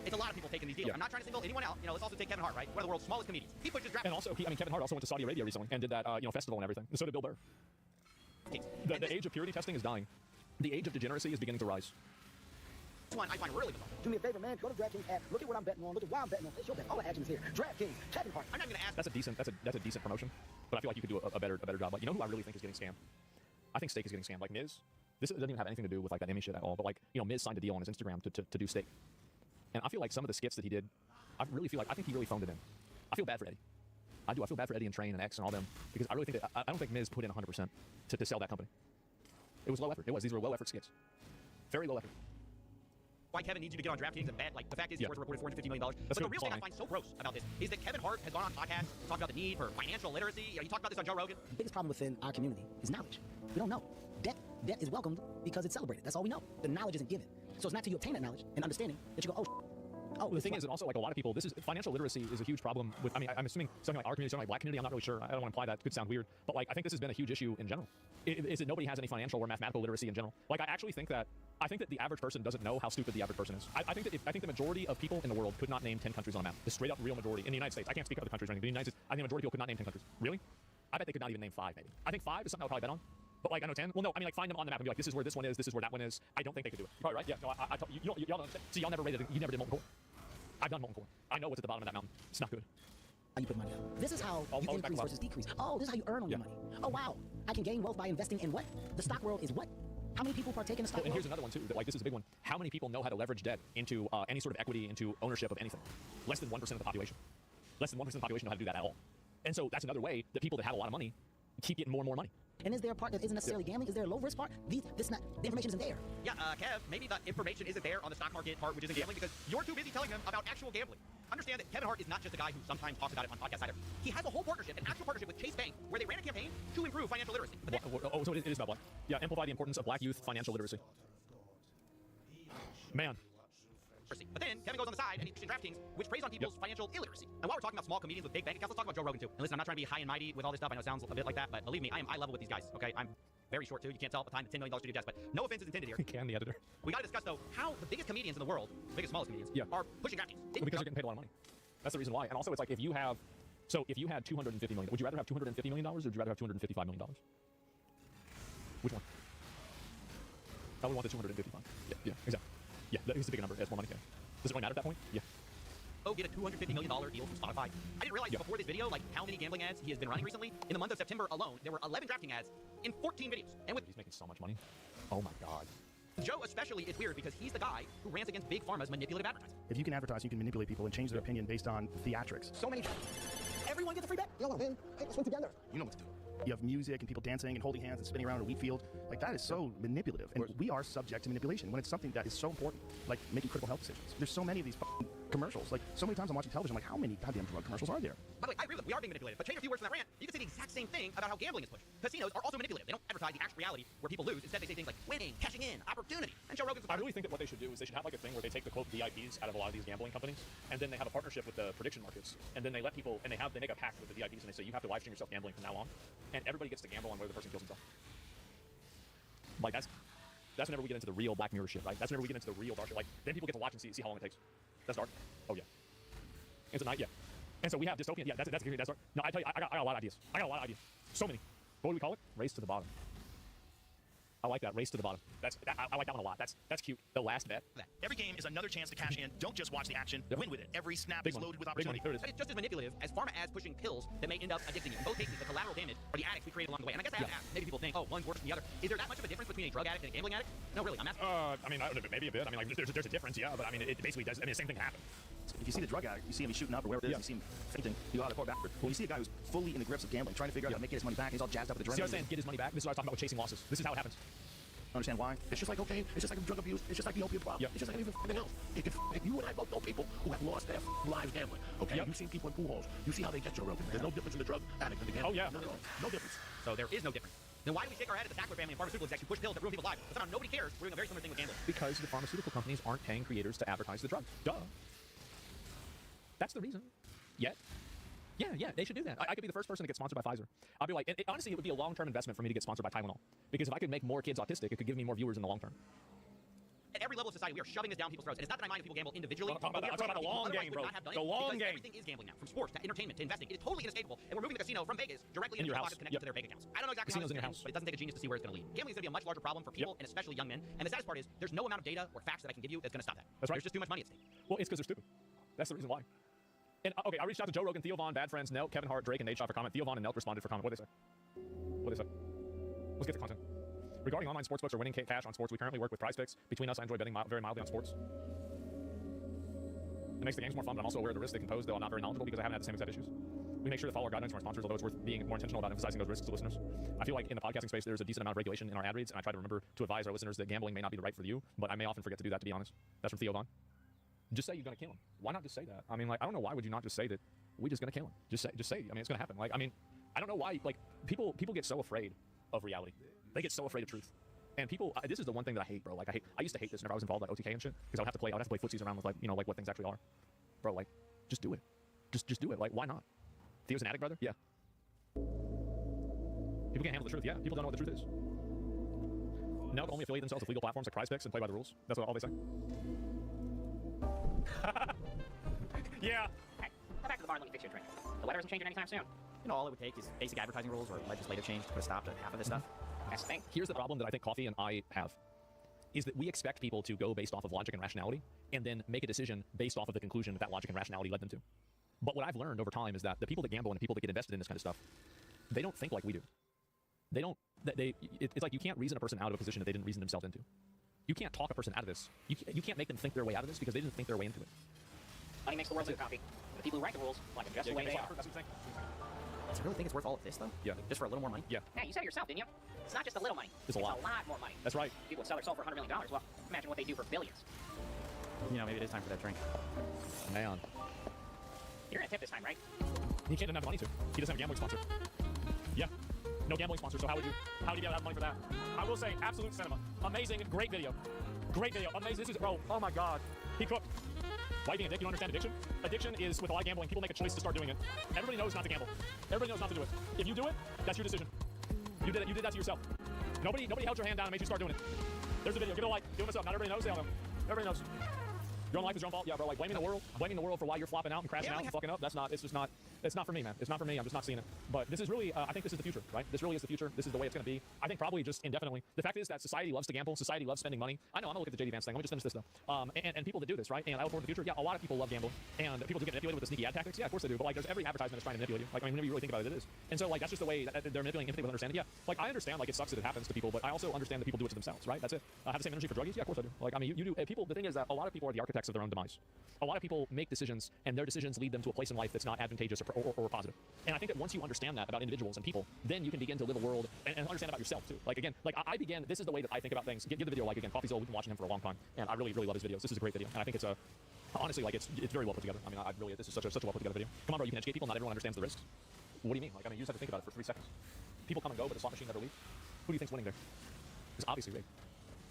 It's a lot of people taking these deals. I'm not trying to single anyone out. Let's also take Kevin Hart, right? One of the world's smallest comedians. He pushes draft. And also, Kevin Hart also went to Saudi Arabia recently and did that, festival and everything. And so did Bill Burr. The age of purity testing is dying. The age of degeneracy is beginning to rise. This one I find really bizarre. Do me a favor, man. Go to DraftKings app. Look at what I'm betting on. Look at why I'm betting on. Place your bet. All the action is here. DraftKings. Kevin Hart. I'm not going to ask. That's a decent promotion. But I feel like you could do a better job. Like, you know who I really think is getting scammed? I think Stake is getting scammed. Like Miz. This doesn't even have anything to do with like that Emmy shit at all. But like, Miz signed a deal on his Instagram to do Stake. And I feel like some of the skits that he did, I think he really phoned it in. I feel bad for Eddie. I do. I feel bad for Eddie and Train and X and all them, because I really think that I don't think Miz put in 100% to sell that company. It was low effort. These were low effort skits. Very low effort. Why Kevin needs you to get on DraftKings and bet. Like, the fact is, he's worth reported $450 million. But the real thing I find so gross about this is that Kevin Hart has gone on podcasts, talked about the need for financial literacy. He talked about this on Joe Rogan. The biggest problem within our community is knowledge. We don't know. Debt is welcomed because it's celebrated. That's all we know. The knowledge isn't given. So it's not till you obtain that knowledge and understanding that you go, oh, the thing is, and also like a lot of people, financial literacy is a huge problem with, I'm assuming something like our community, something like black community, I'm not really sure. I don't want to imply that. It could sound weird, but like, I think this has been a huge issue in general. Is that nobody has any financial or mathematical literacy in general. Like, I think that the average person doesn't know how stupid the average person is. I think the majority of people in the world could not name 10 countries on a map. The straight up real majority. In the United States, I can't speak of other countries or anything, but in the United States, I think the majority of people could not name 10 countries. Really? I bet they could not even name 5, maybe. I think 5 is something I'll probably bet on. But like, I know 10. Well, no, like find them on the map and be like, this is where this one is, this is where that one is. I don't think they could do it. You're probably right. Yeah, no, y'all don't understand. See, y'all never rated it. You never did multiple. I've done molten core. I know what's at the bottom of that mountain. It's not good. How you put money out. This is how you always increase versus decrease. Oh, this is how you earn on your money. Oh, wow. I can gain wealth by investing in what? The stock world is what? How many people partake in the stock and world? Here's another one, too. That, like, this is a big one. How many people know how to leverage debt into any sort of equity, into ownership of anything? Less than 1% of the population. Less than 1% of the population know how to do that at all. And so that's another way that people that have a lot of money keep getting more and more money. And is there a part that isn't necessarily gambling? Is there a low-risk part? The information isn't there. Yeah, Kev, maybe the information isn't there on the stock market part, which isn't gambling, because you're too busy telling them about actual gambling. Understand that Kevin Hart is not just a guy who sometimes talks about it on podcasts either. He has a whole partnership, an actual partnership with Chase Bank, where they ran a campaign to improve financial literacy. So it is about black. Yeah, amplify the importance of black youth financial literacy. Man. But then Kevin goes on the side and he's in DraftKings, which preys on people's financial illiteracy. And while we're talking about small comedians with big bank accounts, let's talk about Joe Rogan too. And listen, I'm not trying to be high and mighty with all this stuff. I know it sounds a bit like that, but believe me, I am eye level with these guys. Okay, I'm very short too. You can't tell at the time the $10 million studio desk, but no offense is intended here. Can the editor? We got to discuss though how the biggest comedians in the world, the biggest smallest comedians, are pushing DraftKings. Well, because they're getting paid a lot of money. That's the reason why. And also, it's like if you have, so if you had $250 million, would you rather have $250 million or would you rather have $255 million? Which one? I would want the 255. Yeah, exactly. Yeah, it's a bigger number. It has more money. Yeah. Does it really matter at that point? Yeah. Oh, get a $250 million deal from Spotify. I didn't realize before this video, like, how many gambling ads he has been running recently. In the month of September alone, there were 11 DraftKings ads in 14 videos. And with he's making so much money. Oh my God. Joe especially is weird because he's the guy who rants against Big Pharma's manipulative advertising. If you can advertise, you can manipulate people and change their opinion based on theatrics. So many. Everyone gets a free bet. Yo, man, hey, let's win together. You know what to do. You have music and people dancing and holding hands and spinning around a wheat field. Like, that is so manipulative. And we are subject to manipulation when it's something that is so important, like making critical health decisions. There's so many of these commercials. Like, so many times I'm watching television, like, how many goddamn drug commercials are there? By the way, I agree with them. We are being manipulated. But change a few words from that rant, you can say the exact same thing about how gambling is pushed. Casinos are also manipulative. They don't advertise the actual reality where people lose. Instead, they say things like winning, cashing in, opportunity. And Joe Rogan's I really think that what they should do is they should have like a thing where they take the quote VIPs out of a lot of these gambling companies, and then they have a partnership with the prediction markets, and then they let people, and they make a pact with the VIPs, and they say you have to live stream yourself gambling from now on, and everybody gets to gamble on whether the person kills himself. Like that's whenever we get into the real Black Mirror shit, right? That's whenever we get into the real dark shit. Like then people get to watch and see how long it takes. That's dark. Oh yeah. It's a night, yeah. And so we have dystopian. Yeah, that's dark. No, I tell you, I got a lot of ideas. I got a lot of ideas. So many. What do we call it? Race to the bottom. I like that. Race to the bottom. I like that one a lot. That's cute. The last bet. Every game is another chance to cash in. Don't just watch the action. Win with it. Every snap is loaded with opportunity. But it's just as manipulative as pharma ads pushing pills that may end up addicting you. In both cases, the collateral damage are the addicts we created along the way. And I guess I have to ask. Maybe people think, oh, one's worse than the other. Is there that much of a difference between a drug addict and a gambling addict? No, really. I'm asking. I mean, maybe a bit. I mean, like, there's a difference, yeah. But I mean, it basically does. I mean, the same thing can happen. If you see the drug addict, you see him shooting up or wherever it is, you see him fainting, you go out of the court backward. When you see a guy who's fully in the grips of gambling, trying to figure out how to make his money back, he's all jazzed up with adrenaline. See what I'm saying? Get his money back. This is what I was talking about with chasing losses. This is how it happens. Understand why? It's just like cocaine. It's just like drug abuse. It's just like the opium problem. Yep. It's just like anything else. You and I both know people who have lost their lives gambling. Okay, You've seen people in pool halls. You see how they get your rope. There's no difference in the drug addict and the gambler. Oh yeah. No difference. So there is no difference. Then why do we shake our head at the Sackler family and pharmaceutical execs who push pills that ruin people's lives? But somehow nobody cares. We're doing a very similar thing with gambling. Because the pharmaceutical companies aren't paying creators to advertise the drugs. Duh. That's the reason. Yet. Yeah, they should do that. I could be the first person to get sponsored by Pfizer. I'll be like, honestly, it would be a long-term investment for me to get sponsored by Tylenol. Because if I could make more kids autistic, it could give me more viewers in the long term. At every level of society, we are shoving this down people's throats. And it's not that I mind if people gamble individually. I'm talking about the long game, bro. The long game. Everything is gambling now, from sports to entertainment to investing. It is totally inescapable, and we're moving the casino from Vegas directly into your pockets connected to their bank accounts. I don't know exactly Casino's how in your it's house. but it doesn't take a genius to see where it's going to lead. Gambling is going to be a much larger problem for people, and especially young men. And the saddest part is, there's no amount of data or facts that I can give you that's going to stop that. That's right. There's just too much money at stake. Well, it's because they're stupid. That's the reason why. And okay, I reached out to Joe Rogan, Theo Von, Bad Friends, Nelk, Kevin Hart, Drake, and Nate Shaw for comment. Theo Von and Nelk responded for comment. What did they say? Let's get to content. Regarding online sportsbooks or winning cash on sports, we currently work with PrizePicks. Between us, I enjoy betting very mildly on sports. It makes the games more fun, but I'm also aware of the risks they can pose, though I'm not very knowledgeable because I haven't had the same exact issues. We make sure to follow our guidelines from our sponsors, although it's worth being more intentional about emphasizing those risks to listeners. I feel like in the podcasting space, there's a decent amount of regulation in our ad reads, and I try to remember to advise our listeners that gambling may not be the right for you, but I may often forget to do that, to be honest. That's from Theo Von. Just say you're gonna kill him. Why not just say that? I mean, like, I don't know why would you not just say that we're just gonna kill him. Just say. I mean, it's gonna happen. Like, I mean, I don't know why. Like, people get so afraid of reality. They get so afraid of truth. And people, this is the one thing that I hate, bro. Like, I used to hate this whenever I was involved in OTK and shit, because I would have to play footsies around with, like, you know, like what things actually are. Bro, like, just do it. Just do it. Like, why not? Theo's an addict, brother? Yeah. People can't handle the truth. Yeah. People don't know what the truth is. Now they only affiliate themselves with legal platforms like PrizePicks and play by the rules. That's all they say. Yeah. Hey, go back to the bar and let me fix your drink. The weather isn't changing anytime soon. You know, all it would take is basic advertising rules or legislative change to put a stop to half of this stuff. That's the thing. Here's the problem that I think Coffee and I have. is that we expect people to go based off of logic and rationality and then make a decision based off of the conclusion that logic and rationality led them to. But what I've learned over time is that the people that gamble and the people that get invested in this kind of stuff, they don't think like we do. They don't, it's like you can't reason a person out of a position that they didn't reason themselves into. You can't talk a person out of this. You can't make them think their way out of this because they didn't think their way into it. Money makes the world a copy. The people who write the rules like them just the way they are. That's what I'm saying. Do you really think it's worth all of this, though? Yeah. Just for a little more money? Yeah. Hey, you said it yourself, didn't you? It's not just a little money. It's a lot more money. That's right. People would sell their soul for $100 million. Well, imagine what they do for billions. You know, maybe it is time for that drink. Man. You're gonna tip this time, right? He can't have the money to. He doesn't have a gambling sponsor. Yeah. No gambling sponsor, so how would you be able to have money for that? I will say, absolute cinema. Amazing, great video. Great video, amazing. This is, bro, oh my God. He cooked. Why being a dick? You don't understand addiction? Addiction is with a lot of gambling. People make a choice to start doing it. Everybody knows not to gamble. Everybody knows not to do it. If you do it, that's your decision. You did it. You did that to yourself. Nobody held your hand down and made you start doing it. There's a video. Give it a like. Give us up. Not everybody knows. They all know. Everybody knows. Your own life is your own fault. Yeah, bro. Like blaming the world for why you're flopping out and crashing out and fucking up. That's not. It's just not. It's not for me, man. It's not for me. I'm just not seeing it. But this is really. I think this is the future, right? This really is the future. This is the way it's going to be. I think probably just indefinitely. The fact is that society loves to gamble. Society loves spending money. I know. I'm gonna look at the JD Vance thing. Let me just finish this though. And people that do this, right? And I look forward to the future. Yeah, a lot of people love gambling, and people do get manipulated with the sneaky ad tactics. Yeah, of course they do. But like, there's every advertisement is trying to manipulate you. Like, I mean, whenever you really think about it, it is. And so like, that's just the way that they're manipulating empathy with understanding. Yeah, like I understand. Like, it sucks that it happens to people, but I also understand that people do it to themselves, right? That's it. I have the same energy for druggies. Yeah, of course I do. Like, I mean, you do. People. The thing is that a lot of people are the architects of their own demise. A lot of people make decisions, and their decisions lead them to a place in life that's not advantageous or positive. And I think that once you understand that about individuals and people, then you can begin to live a world and understand about yourself too. Like again, like I began. This is the way that I think about things. Give the video a like again. Coffee's old. We've been watching him for a long time, and I really love his videos. This is a great video, and I think it's honestly like it's very well put together. I mean, this is such a well put together video. Come on, bro, you can educate people. Not everyone understands the risks. What do you mean? Like, I mean, you just have to think about it for 3 seconds. People come and go, but the slot machine never leaves. Who do you think's winning there? It's obviously rigged.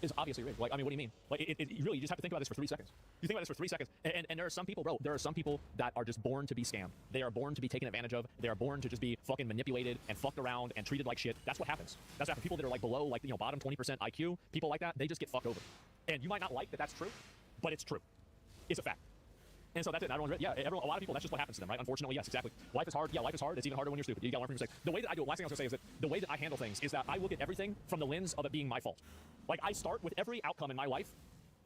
Is obviously rigged. Like, I mean, what do you mean? Like, you just have to think about this for 3 seconds. You think about this for 3 seconds, and there are some people, bro, there are some people that are just born to be scammed. They are born to be taken advantage of. They are born to just be fucking manipulated and fucked around and treated like shit. That's what happens. That's what happens. People that are like below, like, you know, bottom 20% IQ, people like that, they just get fucked over. And you might not like that that's true, but it's true. It's a fact. And so that's it. Everyone's, yeah, a lot of people, that's just what happens to them, right? Unfortunately, yes, exactly. Life is hard. Yeah, life is hard. It's even harder when you're stupid. You gotta learn from your mistakes. The way that I do it, last thing I was gonna say is that the way that I handle things is that I look at everything from the lens of it being my fault. Like, I start with every outcome in my life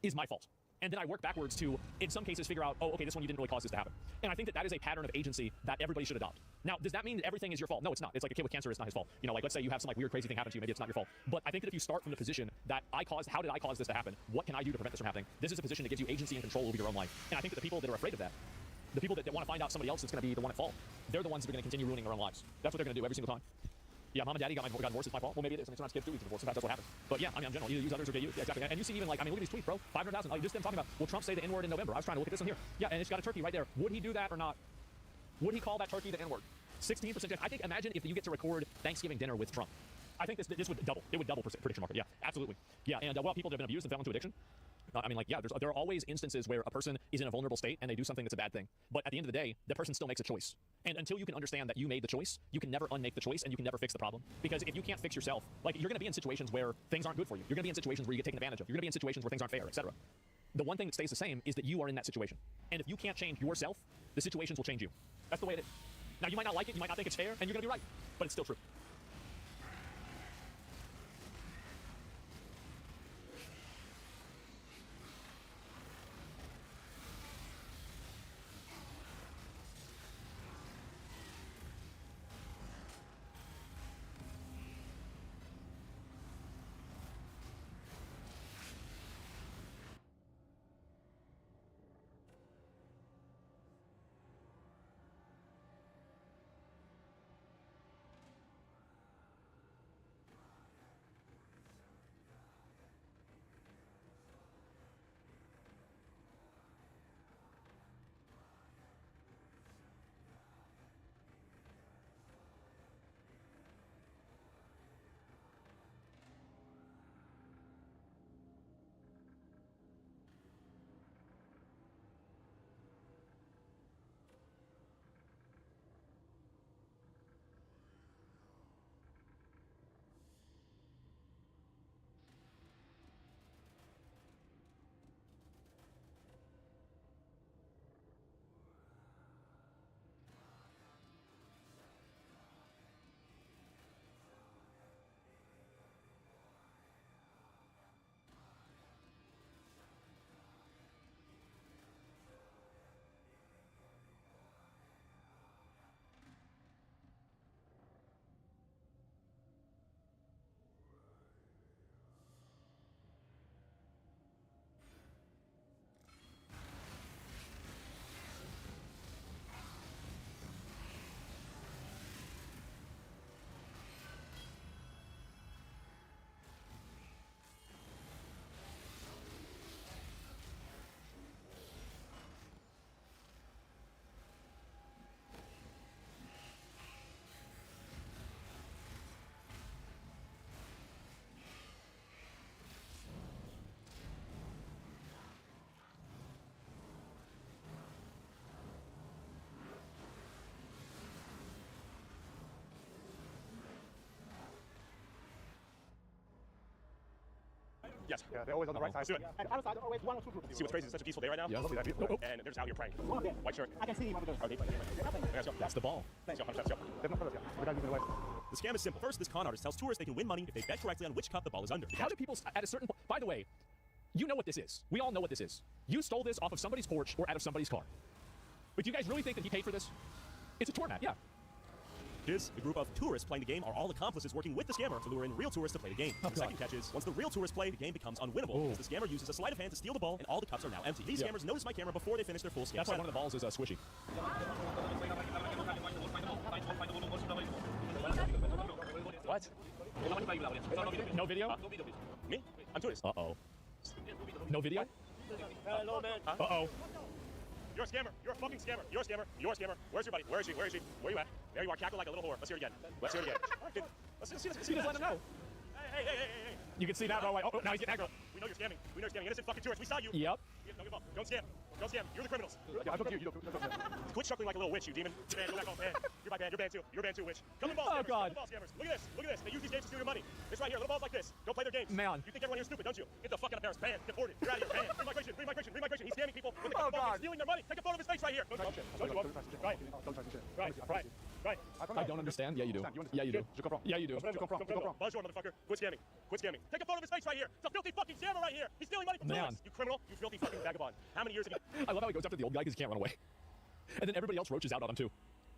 is my fault. And then I work backwards to, in some cases, figure out, oh, okay, this one you didn't really cause this to happen. And I think that that is a pattern of agency that everybody should adopt. Now, does that mean that everything is your fault? No, it's not. It's like a kid with cancer, it's not his fault. You know, like, let's say you have some like weird crazy thing happen to you, maybe it's not your fault. But I think that if you start from the position that how did I cause this to happen? What can I do to prevent this from happening? This is a position that gives you agency and control over your own life. And I think that the people that are afraid of that, the people that want to find out somebody else that's going to be the one at fault, they're the ones that are going to continue ruining their own lives. That's what they're going to do every single time. Yeah, mom and daddy got divorced, it's my fault. Well, maybe it is. I mean, sometimes kids do get divorced. Sometimes that's what happens. But yeah, I mean, in general, either use others or get you. Yeah, exactly. And you see even like, I mean, look at these tweets, bro. 500,000. Like, just them talking about, will Trump say the N-word in November? I was trying to look at this one here. Yeah, and it's got a turkey right there. Would he do that or not? Would he call that turkey the N-word? 16%. I think, imagine if you get to record Thanksgiving dinner with Trump. I think this would double. It would double prediction market. Yeah, absolutely. Yeah, and well, people that have been abused and fell into addiction. I mean, like, yeah, there are always instances where a person is in a vulnerable state and they do something that's a bad thing. But at the end of the day, the person still makes a choice. And until you can understand that you made the choice, you can never unmake the choice and you can never fix the problem. Because if you can't fix yourself, like, you're going to be in situations where things aren't good for you. You're going to be in situations where you get taken advantage of. You're going to be in situations where things aren't fair, etc. The one thing that stays the same is that you are in that situation. And if you can't change yourself, the situations will change you. That's the way it is. Now, you might not like it, you might not think it's fair, and you're going to be right. But it's still true. Yes. Yeah, they're always on the right side. Let's do it. And on the side, there are always one or two groups. See what's crazy? It's such a peaceful day right now. Yes. Lovely, that beautiful. And they're just out here praying. White shirt. I can see him over there. Okay. Let's go. That's the ball. Let's go. Let's go. The scam is simple. First, this con artist tells tourists they can win money if they bet correctly on which cup the ball is under. How do people, at a certain point, by the way, you know what this is. We all know what this is. You stole this off of somebody's porch or out of somebody's car. But do you guys really think that he paid for this? It's a tour map, yeah. Is the group of tourists playing the game are all accomplices working with the scammer to lure in real tourists to play the game. The second catch is, once the real tourists play, the game becomes unwinnable because the scammer uses a sleight of hand to steal the ball and all the cups are now empty. These scammers notice my camera before they finish their full scam. That's why one of the balls is squishy. What? No video? Me? I'm tourist. Uh-oh. No video? Hello, man. Uh-oh. You're a scammer. You're a fucking scammer. You're a scammer. You're a scammer. Where's your buddy? Where is she? Where is she? Where are you at? There you are. Cackle like a little whore. Let's hear it again. Let's hear it again. Let's see this. Just let him know. Hey. You can see that right away. Oh, now he's getting aggro. We know you're scamming. We know you're scamming. Innocent fucking tourists. We saw you. Yep. Don't give up. Don't scam. Don't scam. You're the criminals. Yeah, I'm talking to you. Quit chuckling like a little witch, you demon. You're banned. Go back home. Banned. You're banned. You're banned too. You're banned too, witch. Come on, ball scammers. Oh, God. Come on, ball scammers. Look at this. Look at this. They use these games to steal your money. This right here. Little balls like this. Don't play their games. Man. You think everyone here is stupid, don't you? Get the fuck out of Paris. Banned. Deported. You're out of here. Banned. Free migration. Free migration. Free migration. He's scamming people when they come to ball games, stealing their money. Take a photo of his face right here. Don't you? Right. I don't understand. Yeah, you do. Yeah, you do. Yeah, you do. Bonjour, motherfucker. Quit scamming. Quit scamming. Take a photo of his face right here. It's a filthy fucking scammer right here. He's stealing money from tourists. You criminal. You filthy fucking vagabond. How many years have you... I love how he goes after the old guy because he can't run away. And then everybody else roaches out on him, too.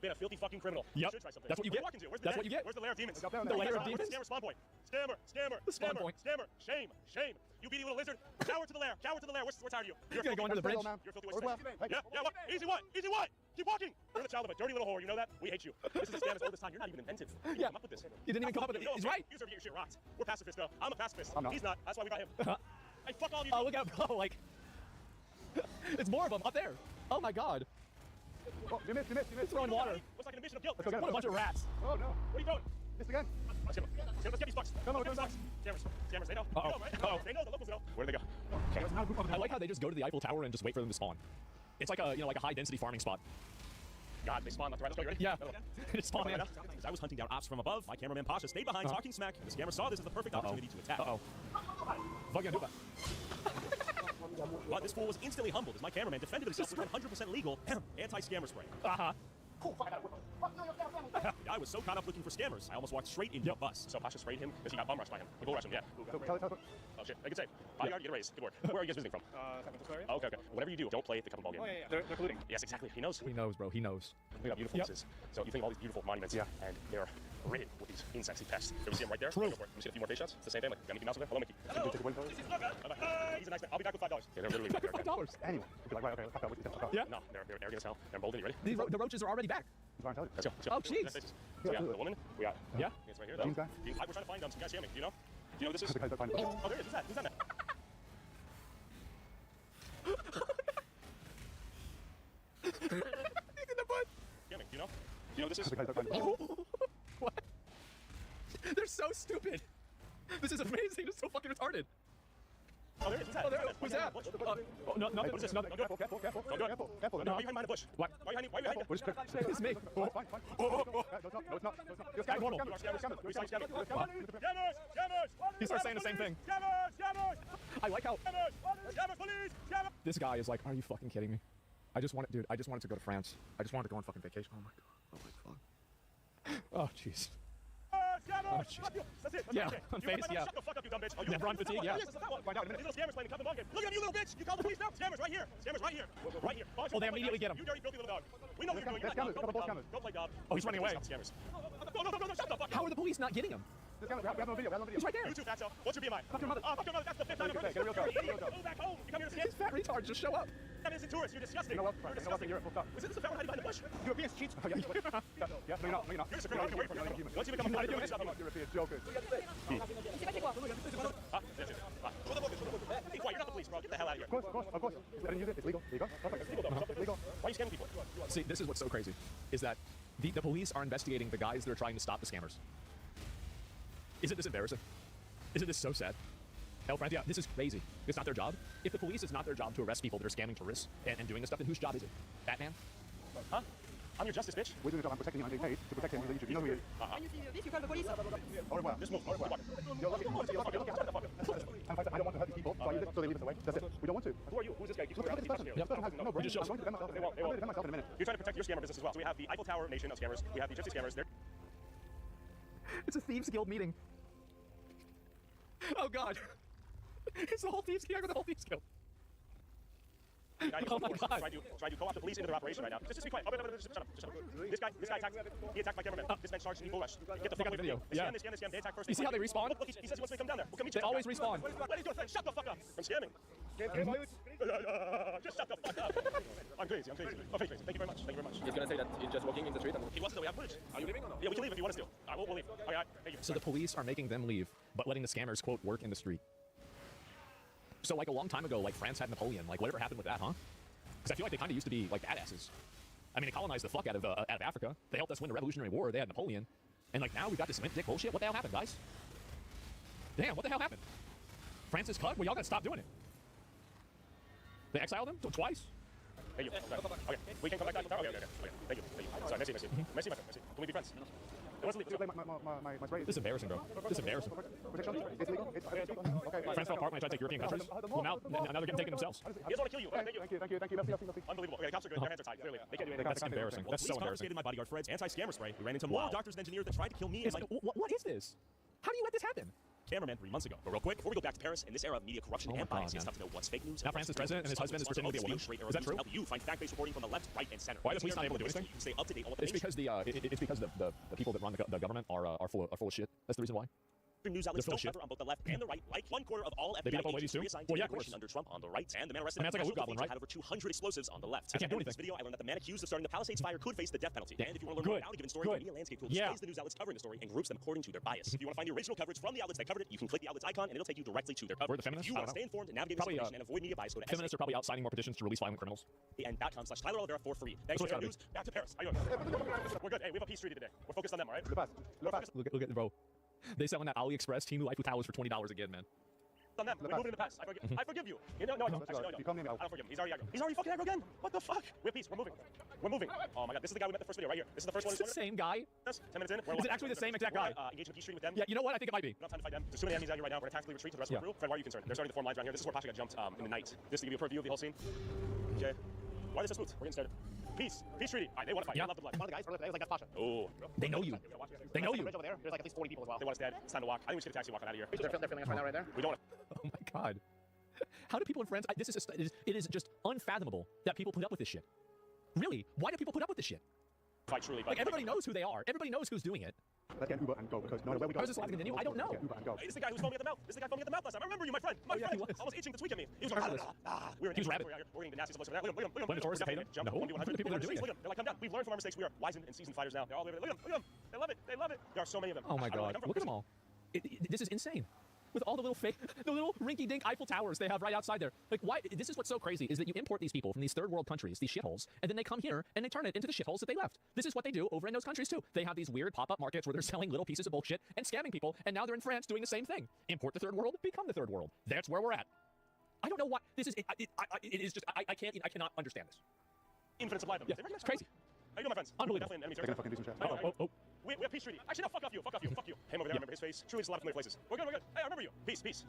Been a filthy fucking criminal. Yep. You should try something. That's what you get. That's what you get. Where's the lair of demons? The lair of demons? Scammer spawn point. Scammer. The spawn point. Scammer. Shame. You beady little lizard. Cower to the lair. We're tired of you. You're gonna go under the bridge? You're a filthy waste of space. Yeah, what? Easy what? Keep walking. You're the child of a dirty little whore. You know that? We hate you. This is a scam as old as time. You're not even inventive. You didn't come up with this. You didn't even come up with it. He's right. You deserve to get your shit rocked. We're pacifists, though. I'm a pacifist. I'm not. He's not. That's why we got him. Hey, fuck all you. Oh, look out. Oh, like... It's more of them up there. Oh, my God. Oh, you missed. Throwing water. Looks like an admission of guilt. What a bunch of rats. Oh, no. What are you doing? Missed again. Let's get these fucks. No, Scammers, they know. Uh-oh. They know, right? Uh-oh. They know, the locals know. Where do they go? I like how they just go to the Eiffel Tower and just wait for them to spawn. It's like a, like a high-density farming spot. God, they spawn left to right. Let's go. You ready? Yeah. It's spawn in. As I was hunting down ops from above, my cameraman Pasha stayed behind talking smack. The scammer saw this as the perfect opportunity to attack. Fucking do that. But this fool was instantly humbled as my cameraman defended himself with 100% legal anti-scammer spray. I was so caught up looking for scammers, I almost walked straight into a bus. So Pasha sprayed him because he got bum rushed by him. We'll go rush him, yeah. Oh shit, I can say. Bodyguard, you get a raise. Good work. Where are you guys visiting from? San Francisco area. Oh, okay. Whatever you do, don't play the cup and ball game. Oh, yeah. They're colluding. Yes, exactly. He knows. He knows, bro. He knows. Think about beautiful places. So you think of all these beautiful monuments, and they're ridden with these insects, these pests. You see him right there? True. Go for it. Let me see a few more face shots. It's the same family. Got Mickey Mouse over there? Hello, Mickey. Hello. He's a nice man. I'll be back with $5. Yeah, they're literally back there. $5. Anyway, you'll be like, right, okay, Yeah. No, they're arrogant as hell. They're emboldened. You ready? The roaches are already back. Let's go. Oh, jeez. So yeah, the woman, we got. Yeah. It's right here. Jeans guy? We're trying to find some guy scamming. Do you know? Do you know who this is? Oh, there it is. Who's that? Who's that man? In the butt. Scamming. Do you know? Do you know who this is? What? They're so stupid. This is amazing. It's so fucking retarded. Oh, there it is. Who's that? Oh, there it is. Who's that? Oh, no, nothing. What is this? Nothing. Don't do it. Careful. Don't do it. Careful. No, why are you hiding behind a bush? What? Why are you behind it? It's me. Fine. No, it's not. You're Act normal. Scammers! He starts saying the same thing. Scammers! I like how Scammers, please! Scammers! this guy is like, are you fucking kidding me? I just wanted to go to France. I just wanted to go on fucking vacation. Oh my god. Oh my fuck. Oh jeez. Scammers! jeez. That's it. Yeah, on face, yeah. Shut the fuck up, you dumb bitch. Never on fatigue, yeah. Yes, that's that one. Find out. These little scammers playing the cup and ball game. Look at him, you little bitch. You call the police now? Scammers right here. Scammers right here. Right here. Oh, they immediately get him. You dirty, filthy little dog. We know what you're doing. You're not dog. Don't play dog. Oh, he's running away. Stop scammers. No, shut the fuck up. How are the police not getting him? We have no video. He's right there. You too, fatso. What's your BMI? Fuck your mother. Fuck your mother. That's the fifth time I've heard Get a real job. Go back home. You come here to These fat retards just show up. That is a tourist. You're disgusting. You know what? You're You know what? disgusting. You're fucked up. Is this a fat one hiding behind the bush? Europeans cheat. Yeah, no, you're not. You're just a criminal. Wait for you. Once you become a criminal, stop him. European jokers. Be quiet. You're not the police, bro. Get the hell out of here. Of course. I didn't use it. It's legal. There you go. Perfect. It's legal. Why are you scamming people? See, this is what's so crazy, is that the police are investigating the guys that are trying to stop the scammers. Isn't this embarrassing? Isn't this so sad? Hell, friends, yeah, this is crazy. It's not their job. If the police is not their job to arrest people that are scamming tourists and doing this stuff, then whose job is it? Batman? Huh? I'm your justice, bitch. We're doing a job. I'm protecting him. I'm getting paid to protect him. He's on YouTube. You know who he is. When you see this, you call the police. Au revoir. Just move. Au revoir. Yo, look, I don't want to hurt these people, so I use it so they leave us away. That's it. We don't want to. Who are you? Who's this guy? Look at this person. This person has no brain. I'm going to defend myself. I'm going to defend myself in a minute. You're trying to protect your scammer business as well. So we have the Eiffel Tower nation of scammers. We have the Gypsy scammers. They're It's a Thieves Guild meeting. Oh god. It's the whole Thieves Guild. The whole Thieves Guild. Oh my god. Trying to co-opt the police into their operation right now. Just be quiet. Just shut up. Just shut up. This guy attacked. He attacked my cameraman. This man charged me full rush. Get the fuck away from me. They scam. They attack first. You see how they respawn? Look, he says he wants me to come down there. We'll come meet you. They always respawn. What are you doing? Shut the fuck up. I'm scamming. Just shut the fuck up. I'm crazy. Oh, crazy. Thank you very much. He's gonna say that he's just walking in the street and... He wants to. We have footage. Are you leaving or no? Yeah, we can leave if you want us to. We'll leave. Okay, thank you. So the police are making them leave, but letting the scammers, quote, work in the street. So like a long time ago, like France had Napoleon. Like whatever happened with that, huh? Because I feel like they kind of used to be like badasses. I mean, they colonized the fuck out of Africa. They helped us win the Revolutionary War. They had Napoleon. And like now we've got this limp dick bullshit. What the hell happened, guys? Damn, what the hell happened? France is cut? Well, y'all gotta stop doing it. They exiled him twice? Hey, you. Okay. We can come back down. Okay. Thank you. Sorry, merci. Merci, my friend. Merci. Can we be friends? Let's leave. My spray. This is embarrassing, bro. This is embarrassing. Protection? It's legal? Okay. France fell apart when they tried to take European countries. Well, now they're getting taken themselves. He doesn't want to kill you. Okay, thank you. Merci. Unbelievable. Okay, the cops are good. Their hands are tied, clearly. They can't do anything. That's embarrassing. That's so embarrassing. Confiscated my bodyguard Fred's anti-scammer spray. We ran into more doctors and engineers that tried to kill me. What is this? How do you let this happen? Cameraman 3 months ago. But real quick, before we go back to Paris, in this era of media corruption and bias, it's tough to know what's fake news. Now France is president and his husband is pretending to be a woman. Is that true? Help you find fact-based reporting from the left, right, and center. Why is the police not able to do anything? You can stay up to date on what the It's because the people that run the government are full of shit. That's the reason why. News outlets don't cover on both the left and the right. Like 1/4 of all FBI agents reassigned to operation under Trump on the right, and the man arrested that's like a loot goblin, right? had over 200 explosives on the left. They can't do anything. This video, I learned that the man accused of starting the Palisades fire could face the death penalty. And if you want to learn more about a given story, the media landscape tool displays the news outlets covering the story and groups them according to their bias. If you want to find the original coverage from the outlets that covered it, you can click the outlets icon and it'll take you directly to their coverage. The feminists? If you want to stay informed and navigate this information and avoid media bias, go to feminists are probably out signing more petitions to release violent criminals. .com/Tyler Oliveira for free. Thanks for the news. Back to Paris. How you doing? We're good. Hey, we have a peace treaty today. We're focused on them, all right? Look at the bro. They selling that AliExpress Team Life with towels for $20 again, man. On them. We're moving in the past. I forgive you. No, I don't. Actually, no. You call me I don't forgive him. He's already aggro. He's already fucking aggro again. What the fuck? We have peace. We're moving. Oh my god. This is the guy we met in the first video right here. This is the first one. It's the same guy? Yes. 10 minutes in. Is it actually the same exact guy? Engaging peace treaty with them. Yeah, you know what? I think it might be. We don't have time to fight them. There's too many enemies out here right now. We're gonna tactically retreat to the rest of the crew. Fred, why are you concerned? They're starting to form lines around here. This is where Pasha got jumped in the night. Just to give you a preview of the whole scene. Okay. Why is this so smooth? We're getting started. Peace treaty. All right, they want to fight. Yeah. I love the blood. One of the guys earlier today was like, that's Pasha. Oh. They know you. They know you. Over there, there's like at least 40 people as well. They want us dead. It's time to walk. I think we should get a taxi walking out of here. They're filming us right now, right there. We don't want Oh my god. How do people in France... It is just unfathomable that people put up with this shit. Really? Why do people put up with this shit? fight truly. Like, everybody knows who they are. Everybody knows who's doing it. Let's get Uber and go, because no, where we go. How is this live to continue? I don't know. Uber and go. Hey, this is the guy who was foaming at the mouth. This is the guy foaming at the mouth last time. I remember you, my friend. My friend. He was. Almost itching to tweak at me. He was like, we were rabid. We're getting the nastiest looks over there. Look at him. When the tourists hate him? No. Look at the people that are doing it. They're like, come down. We've learned from our mistakes. We are wizened and seasoned fighters now. They're all over there. Look at them. They love it. They love it. There are so many of them. Oh my god. Look at them all. This is insane. With all the little fake, the little rinky-dink Eiffel Towers they have right outside there. Like, why? This is what's so crazy, is that you import these people from these third world countries, these shitholes, and then they come here and they turn it into the shitholes that they left. This is what they do over in those countries too. They have these weird pop-up markets where they're selling little pieces of bullshit and scamming people, and now they're in France doing the same thing. Import the third world, become the third world. That's where we're at. I don't know why. This is, it is just, I cannot understand this. Infinite supply of them. Yeah, it's crazy. How you doing, my friends? Unbelievable. Definitely fucking do some chat. We have peace treaty. Actually, no, fuck off you. Fuck you. Him over there, I remember his face. Truly, there's a lot of familiar places. We're good. Hey, I remember you. Peace treaty.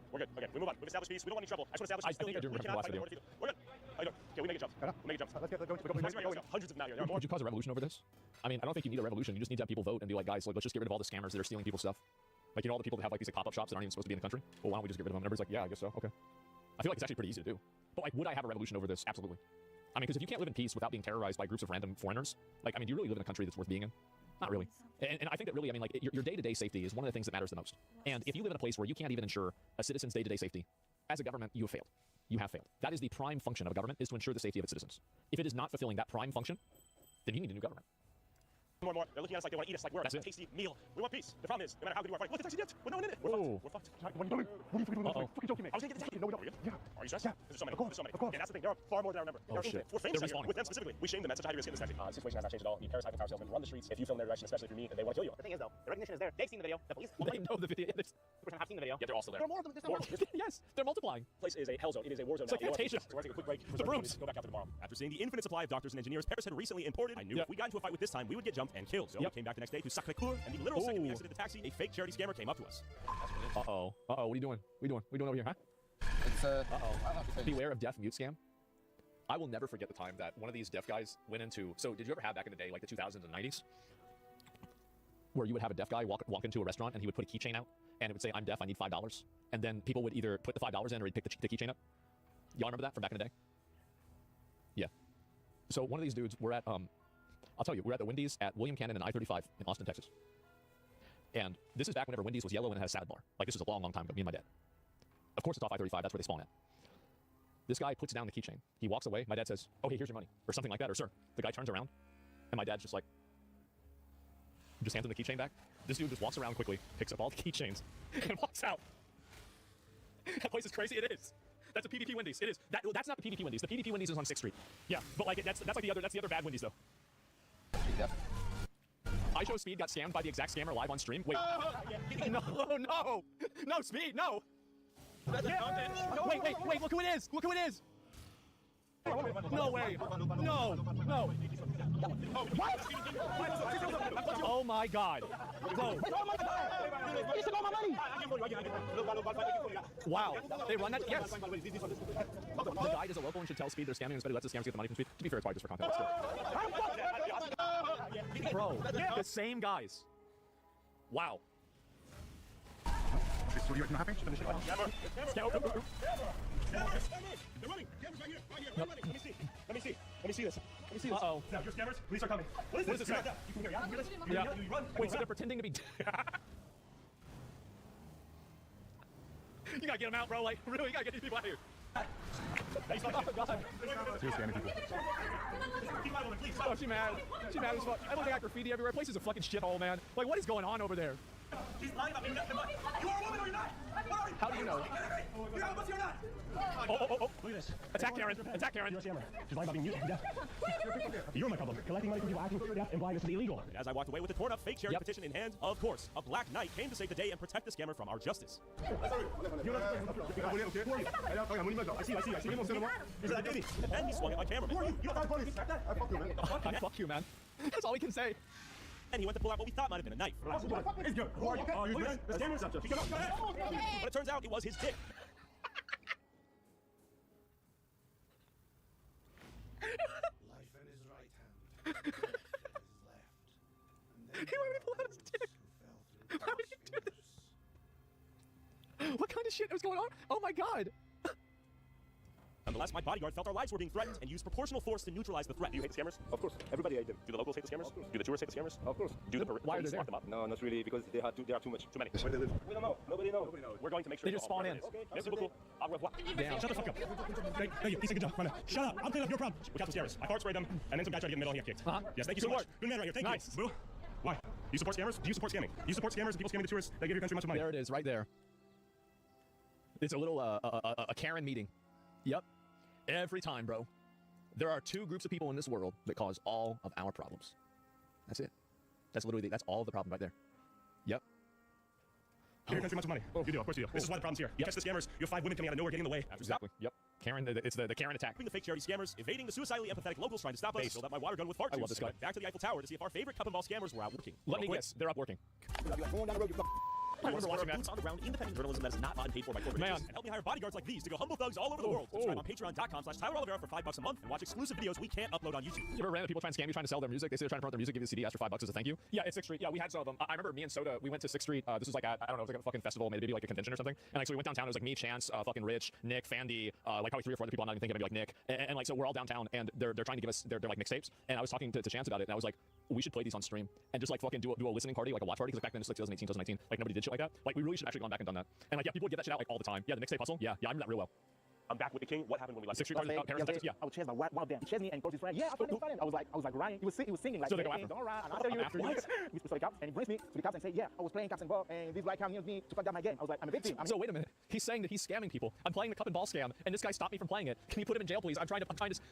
We're good. Okay, we move on. We've established peace. We don't want any trouble. I just want to establish peace. I think I do remember the last video. We're good. How you doing? Okay, we make it jumps. Let's go. Hundreds of them out here. Would you cause a revolution over this? I mean, I don't think you need a revolution. You just need to have people vote and be like, guys, like, let's just get rid of all the scammers that are stealing people's stuff. Like, you know, all the people that have like these like, pop-up shops that aren't even supposed to be in the country. Well, why don't we just get rid of them? And everybody's like, yeah, I guess so. Okay. I feel like it's actually pretty easy to do. But like, would I have a revolution over this? Absolutely. I mean, because if you can't live in peace without being terrorized by groups of random foreigners, like, I mean, do you really live in a country that's worth being in? Not really. And I think that really, I mean, like, your day-to-day safety is one of the things that matters the most. And if you live in a place where you can't even ensure a citizen's day-to-day safety, as a government, you have failed. You have failed. That is the prime function of a government, is to ensure the safety of its citizens. If it is not fulfilling that prime function, then you need a new government. More and more, they're looking at us like they want to eat us, like we're a tasty meal. We want peace. The problem is, no matter how good you are fighting, look, it's actually dipped with no one in it. We're fucked. We're fucked. What are you fucking doing? Fucking joking me. I was gonna get the no, we don't. Yeah. Are you stressed? Yeah. There's so many. There's so many. Of course. And that's the thing. There are far more than I remember. Oh, shit. We're famous here. With them specifically. We shame them at such a high risk in this country. The situation has not changed at all. The parasite power salesmen run the streets. If you film their direction, especially through me, they want to kill you. The thing is, though, the recognition is there. They've seen the video. The police. They know the video. The person have seen the video. Yeah, they're all still there. There are more of them. There's more. Yes, they're multiplying. Place is a hell zone. It is a war zone. It's like Fantasia. So we're going to take a quick break. The brooms. Go back out to tomorrow. After seeing the infinite supply of doctors and engineers Paris had recently imported, I knew if we got into a fight with this time, we would get jumped and killed. So we came back the next day to Sacré-Cœur, and the literal second we exited the taxi, a fake charity scammer came up to us. Uh-oh. Uh-oh, what are you doing? What are you doing over here, huh? It's Beware of deaf mute scam. I will never forget the time that one of these deaf guys went into... So did you ever have back in the day, like the 2000s and 90s? Where you would have a deaf guy walk into a restaurant and he would put a keychain out and it would say, I'm deaf, I need $5. And then people would either put the $5 in or he'd pick the keychain up. Y'all remember that from back in the day? Yeah. So one of these dudes, we're at, I'll tell you, we're at the Wendy's at William Cannon and I-35 in Austin, Texas. And this is back whenever Wendy's was yellow and it had a salad bar. Like this was a long, long time ago, me and my dad. Of course it's off I-35, that's where they spawn at. This guy puts down the keychain. He walks away. My dad says, oh, hey, here's your money. Or something like that. Or, sir. The guy turns around. And my dad's just like, just hands him the keychain back. This dude just walks around quickly, picks up all the keychains, and walks out. That place is crazy. It is. That's a PvP Wendy's. It is. That's not the PvP Wendy's. The PvP Wendy's is on 6th Street. Yeah, but like that's like the other bad Wendy's though. Yeah. I Show Speed got scammed by the exact scammer live on stream. Wait. No, Speed, no. Wait, look who it is. Look who it is. No way. No. What? Oh my God. Bro. Wow. They run that? Yes. The guy does a local and should tell Speed they're scamming instead. Lets the scammers get the money from Speed. To be fair, it's probably just for content. Bro, the same guys. Wow. So you're not happy? They're running. Cameras right here. Let me see this. Uh-oh. Now, you're scammers. Police are coming. What is this? You can hear, yeah? You hear this? Yeah. You run. Wait, so they're pretending to be... You gotta get them out, bro. Like, really, you gotta get these people out of here. Oh, God. You're scamming people. Oh, she mad. She mad as fuck. I look at graffiti everywhere. Place is a fucking shithole, man. Like, what is going on over there? She's lying about being nothing but. You are a woman or you're not? How do you know? You're not a pussy or not? Oh. Look at this. Attack Karen. Attack Karen. You're a scammer. She's lying about being mute and deaf. You're my problem. Collecting money from people acting deaf and blind is illegal. As I walked away with a torn up fake charity petition in hand, of course, a black knight came to save the day and protect the scammer from our justice. I see. And he swung at my cameraman. Who are you? You're not funny. I fuck you, man. That's all we can say. And he went to pull out what we thought might have been a knife. It's good. Who are you? Oh, you're the camera's up. But it turns out it was his dick. Life in his right hand. His left. And then Why would he pull out his dick? Why would he do this? What kind of shit was going on? Oh my God. Nonetheless, my bodyguard felt our lives were being threatened and used proportional force to neutralize the threat. Do you hate the scammers? Of course. Everybody hates them. Do the locals hate the scammers? Of course. Do the tourists hate the scammers? Of course. Do the Why are they police there? lock them up? No, not really, because they are too much. Too many. Where they live? We don't know. Nobody knows. We're going to make sure They just spawn in. Okay. Merci beaucoup. Au revoir. Damn. Shut the fuck up. Thank you. Piece of good job. Shut up. I'm cleaning up your problem. We got some scammers. I fart sprayed them, and then some guy tried to get in the middle and he got kicked. Yes, thank you so much. Good man right here. Thank Nice. you. Boo. Why? Do you support scammers? Do you support scamming? Do you support scammers and people scamming the tourists that give your country much money? There it is, right there. It's a little a Karen meeting. Yep. Every time, bro. There are two groups of people in this world that cause all of our problems. That's it. That's literally that's all the problem right there. Yep. Give your country much money. You do, of course you do. This is why the problem's here. You catch the scammers, you have 5 women coming out of nowhere getting in the way. Exactly. Yep. Karen, it's the Karen attack. The fake charity scammers, evading the suicidally empathetic locals trying to stop us. Filled up my water gun with fart juice. I love this guy. Went back to the Eiffel Tower to see if our favorite cup and ball scammers were out working. Let me guess, they're up working. I remember watching that. Boots on the ground, independent journalism that is not bought and paid for by corporate interests. And help me hire bodyguards like these to go humble thugs all over the world. Subscribe on patreon.com/TylerOliveira for $5 a month and watch exclusive videos we can't upload on YouTube. You ever ran into people trying to scam you, trying to sell their music? They say they're trying to promote their music, give you a CD, ask for $5 as a thank you. Yeah, it's 6th Street. Yeah, we had some of them. I remember me and Soda, we went to 6th Street. This was like at, I don't know, it was like a fucking festival, maybe like a convention or something. And like, so we went downtown. It was like me, Chance, fucking Rich, Nick, Fandy, like probably 3 or 4 other people I'm not even thinking of, maybe like Nick. And like, so we're all downtown and they're trying to give us their like mixtapes. And I was talking to Chance about it, and I was like, we should play these on stream and just like fucking do a listening party, like a watch party, because like back then it's like 2018, 2019, like nobody did shit like that. Like we really should actually gone back and done that. And like, yeah, people would get that shit out like all the time. Yeah, the mixtape hustle. Yeah, I remember that real well. I'm back with the king. What happened when we left? 6 Street Cars, Paris, Texas, yeah. I was chased by one of them. He chased me and called his friend. Yeah, I was like Ryan. He was singing like, so they go after him. Don't run. And after you, we speak to the cops, and he brings me to the cops and say, yeah, I was playing cops and ball, and this black cop needs me to fuck up my game. I was like, I'm a victim. So wait a minute. He's saying that he's scamming people. I'm playing the cup and ball scam, and this guy stopped me from playing it. Can you put him in jail, please? I'm trying to.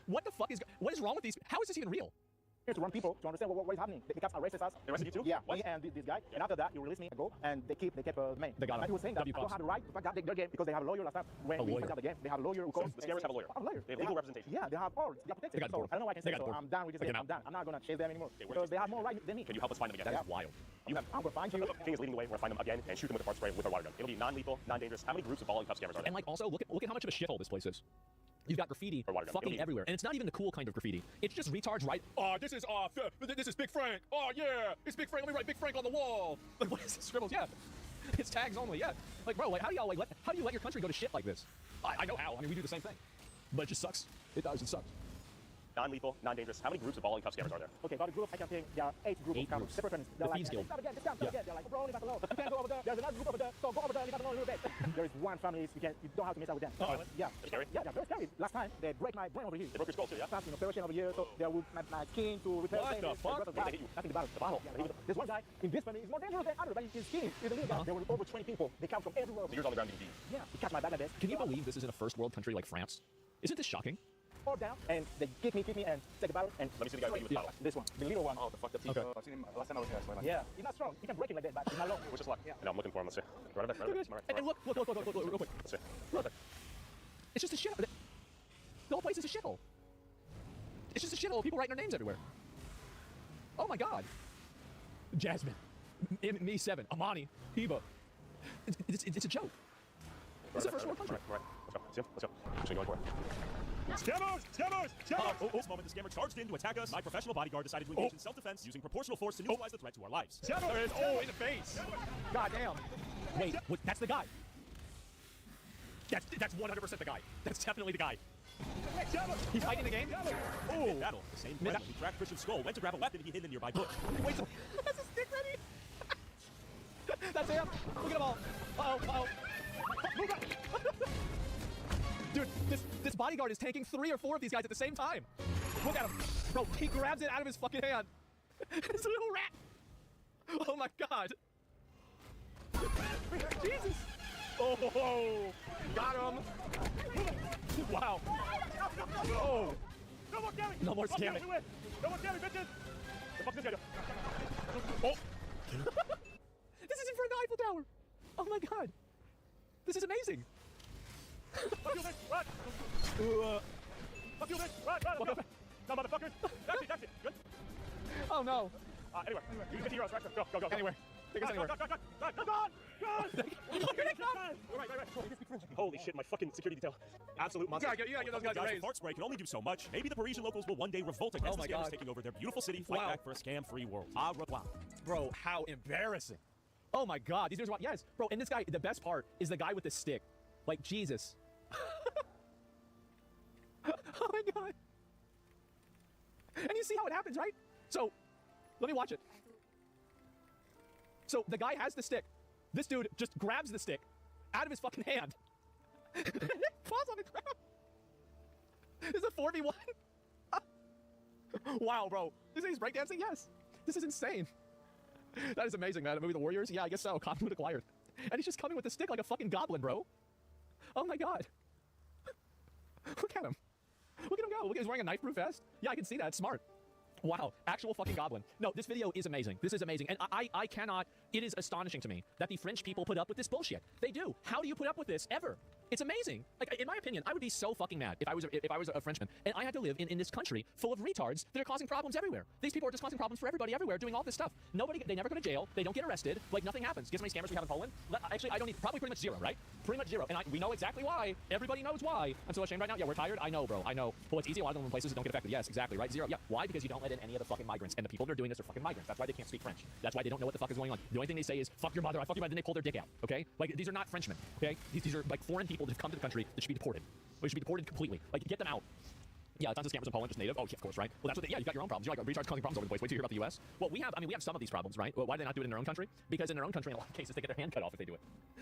What the fuck what is wrong with these? How is this even real? Here to run people to understand what is happening. The cops arrested us. They arrested you too? Yeah, what? me and this guy. And after that, he released me and go, and they kept the main. They got him. And he was saying that I don't have the right to fuck up their game because they have a lawyer last time. When we fucked up the game, they have a lawyer who calls. The scammers have a lawyer. They have legal representation. Yeah, they have all. They are protected. They got so I don't know what I can say. So I'm done with this game. out. I'm done. I'm not gonna chase them anymore because they have more right than me. Can you help us find them again? That is wild. You have. I'm gonna find you. The king is leading the way. We're gonna find them again and shoot them with a fart spray with our water gun. It'll be non-lethal, non-dangerous. How many groups of ball and cup scammers are there? And like also look at how much of a shithole this place is. You've got graffiti fucking everywhere, and it's not even the cool kind of graffiti. It's just retards right. This is Big Frank. Oh yeah, it's Big Frank. Let me write Big Frank on the wall. Like what is this? Scribbles? Yeah, it's tags only. Yeah, like bro, like how do y'all how do you let your country go to shit like this? I know how. I mean, we do the same thing, but it just sucks. It does. It sucks. Non-lethal, non-dangerous. How many groups of ball and cup scammers are there? Okay, about the group, I can think there are 8 groups of scammers. Separate friends. They're The like, Thieves Guild. stop again, They're like, bro, leave us alone. You can't go over there. There's another group over there. So go over there, leave us alone a little bit. There is one family you don't have to mess up with them. Oh, yeah. They're scary? Yeah, they're very scary. Last time, they break my brain over here. They broke your skull too, yeah? Something, operation over here, so they will my skin to repair What the fuck? Nothing the bottle. The bottle. Yeah, there's one guy in this family, he's more dangerous than others, but he's skinny. He's a little guy. There were over 20 people. They come from everywhere. So you're on the ground being beat. Yeah, he catch my back like this. Can you believe this is in a first world country like France? Isn't this shocking? Fall down, and they kick me, and take a bottle, and let me see the guy with the bottle. This one, the little one. Oh, the fucked up teeth. Okay. I've seen him last time I was here. Yeah, he's not strong. He can break it like that, but he's not long. Which is luck. Yeah. No, I'm looking for him. Let's see. Right back. And look, real quick. Let's see. Look, it's just a shithole. The whole place is a shithole. It's just a shithole. People writing their names everywhere. Oh my God. Jasmine, me 7, Amani, Heba. It's a joke. It's a first world country. Right. Let's go. Actually going for it. Scammers! This moment, the scammer charged in to attack us. My professional bodyguard decided to engage in self-defense using proportional force to neutralize the threat to our lives. In the face. God damn. Wait, that's the guy. That's 100% the guy. That's definitely the guy. He's fighting the game? Oh! In battle, the same friend who cracked Christian's skull went to grab a weapon he hid in the nearby bush. Wait, so that's a stick ready? That's him. Look at them all. Uh-oh. Dude, this bodyguard is tanking 3 or 4 of these guys at the same time. Look at him. Bro, he grabs it out of his fucking hand. It's a little rat. Oh my God. Jesus. Oh, got him. Wow. Oh. No more scamming. No more scamming, bitches! The fuck this guy do? Oh. This is in front of the Eiffel Tower. Oh my God. This is amazing. Fuck you, bitch! Run! Fuck you, bitch! Run! No, motherfuckers! Taxi! Good? Oh no. Anywhere. Use 50 euros, right? Go. Anywhere. Take us anywhere. Go! Right. Holy shit, my fucking security detail. Absolute monster. You gotta get those guys raised. Fart spray can only do so much. Maybe the Parisian locals will one day revolt against the scammers taking over their beautiful city, fight back for a scam-free world. Au revoir. Bro, how embarrassing. Oh my God, these dudes are yes, bro, and this guy, the best part is the guy with the stick. Like, Jesus. Oh my God. And you see how it happens, right? So, let me watch it. So, the guy has the stick. This dude just grabs the stick out of his fucking hand. And it falls on the ground. This is a 4v1. Wow, bro. This is breakdancing? Yes. This is insane. That is amazing, man. The movie The Warriors? Yeah, I guess so. Conflict acquired. And he's just coming with the stick like a fucking goblin, bro. Oh my God. Look at him. Look at him go. Look, he's wearing a knife-proof vest. Yeah, I can see that. It's smart. Wow, actual fucking goblin. No, this video is amazing. This is amazing. And I cannot, it is astonishing to me that the French people put up with this bullshit. They do. How do you put up with this ever? It's amazing. Like, in my opinion, I would be so fucking mad if I was a Frenchman and I had to live in this country full of retards that are causing problems everywhere. These people are just causing problems for everybody everywhere, doing all this stuff. They never go to jail. They don't get arrested. Like, nothing happens. Guess how many scammers we have in Poland? Actually, I don't need, probably pretty much 0, right? Pretty much 0. And we know exactly why. Everybody knows why. I'm so ashamed right now. Yeah, we're tired. I know, bro. I know. Well, it's easy. A lot of them in places that don't get affected. Yes, exactly, right? 0. Yeah. Why? Because you don't let in any of the fucking migrants. And the people that are doing this are fucking migrants. That's why they can't speak French. That's why they don't know what the fuck is going on. The only thing they say is, fuck your mother, I fuck your mother, then they pull their dick out, okay? Like, these are not Frenchmen, okay? These are, like, foreign people that have come to the country that should be deported. They should be deported completely. Like, get them out. Yeah, tons of scammers in Poland, just native. Oh, yeah, of course, right? Well, that's what you've got your own problems. You're like, recharge causing problems over the place. Wait till you hear about the U.S. Well, we have some of these problems, right? Well, why do they not do it in their own country? Because in their own country, in a lot of cases, they get their hand cut off if they do it.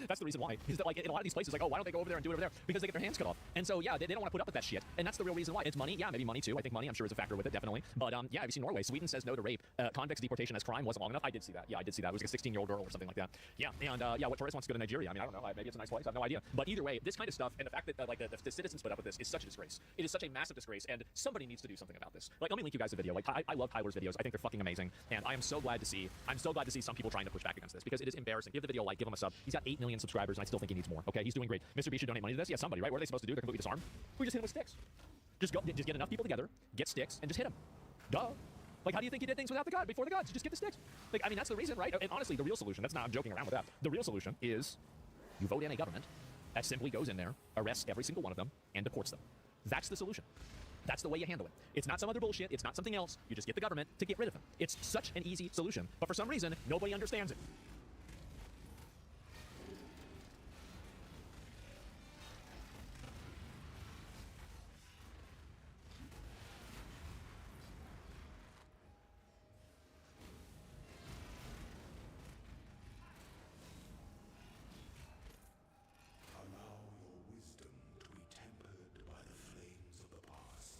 That's the reason why. Is that, like, in a lot of these places, like, oh, why don't they go over there and do it over there? Because they get their hands cut off. And so, yeah, they don't want to put up with that shit. And that's the real reason why. It's money. Yeah, maybe money, too. I think money, I'm sure, is a factor with it, definitely. But, yeah, have you seen Norway? Sweden says no to rape. Convicts deportation as crime wasn't long enough. I did see that. Yeah, I did see that. It was like a 16-year-old girl or something like that. Yeah, and, yeah, what tourist wants to go to Nigeria? I mean, I don't know. Maybe it's a nice place. I have no idea. But either way, this kind of stuff and the fact that, like, the citizens put up with this is such a disgrace. It is such a massive disgrace, and somebody needs to do something about this. Like, let me link you guys a video. Like, I love Tyler's videos. I think they're fucking amazing, and I'm so glad to see some people trying to push back against this, because it is embarrassing. Give the video a like, give him a sub. He's got 8 million subscribers, and I still think he needs more. Okay, he's doing great. Mr. B should donate money to this. Yeah, somebody, right? What are they supposed to do? They're completely disarmed. We just hit him with sticks. Just get enough people together, get sticks, and just hit him. Duh. Like, how do you think he did things without the God, before the gods? Just get the sticks. Like, I mean, that's the reason, right? And honestly, the real solution, I'm joking around with that. The real solution is you vote in a government that simply goes in there, arrests every single one of them, and deports them. That's the solution. That's the way you handle it. It's not some other bullshit. It's not something else. You just get the government to get rid of them. It's such an easy solution, but for some reason, nobody understands it. Allow your wisdom to be tempered by the flames of the past.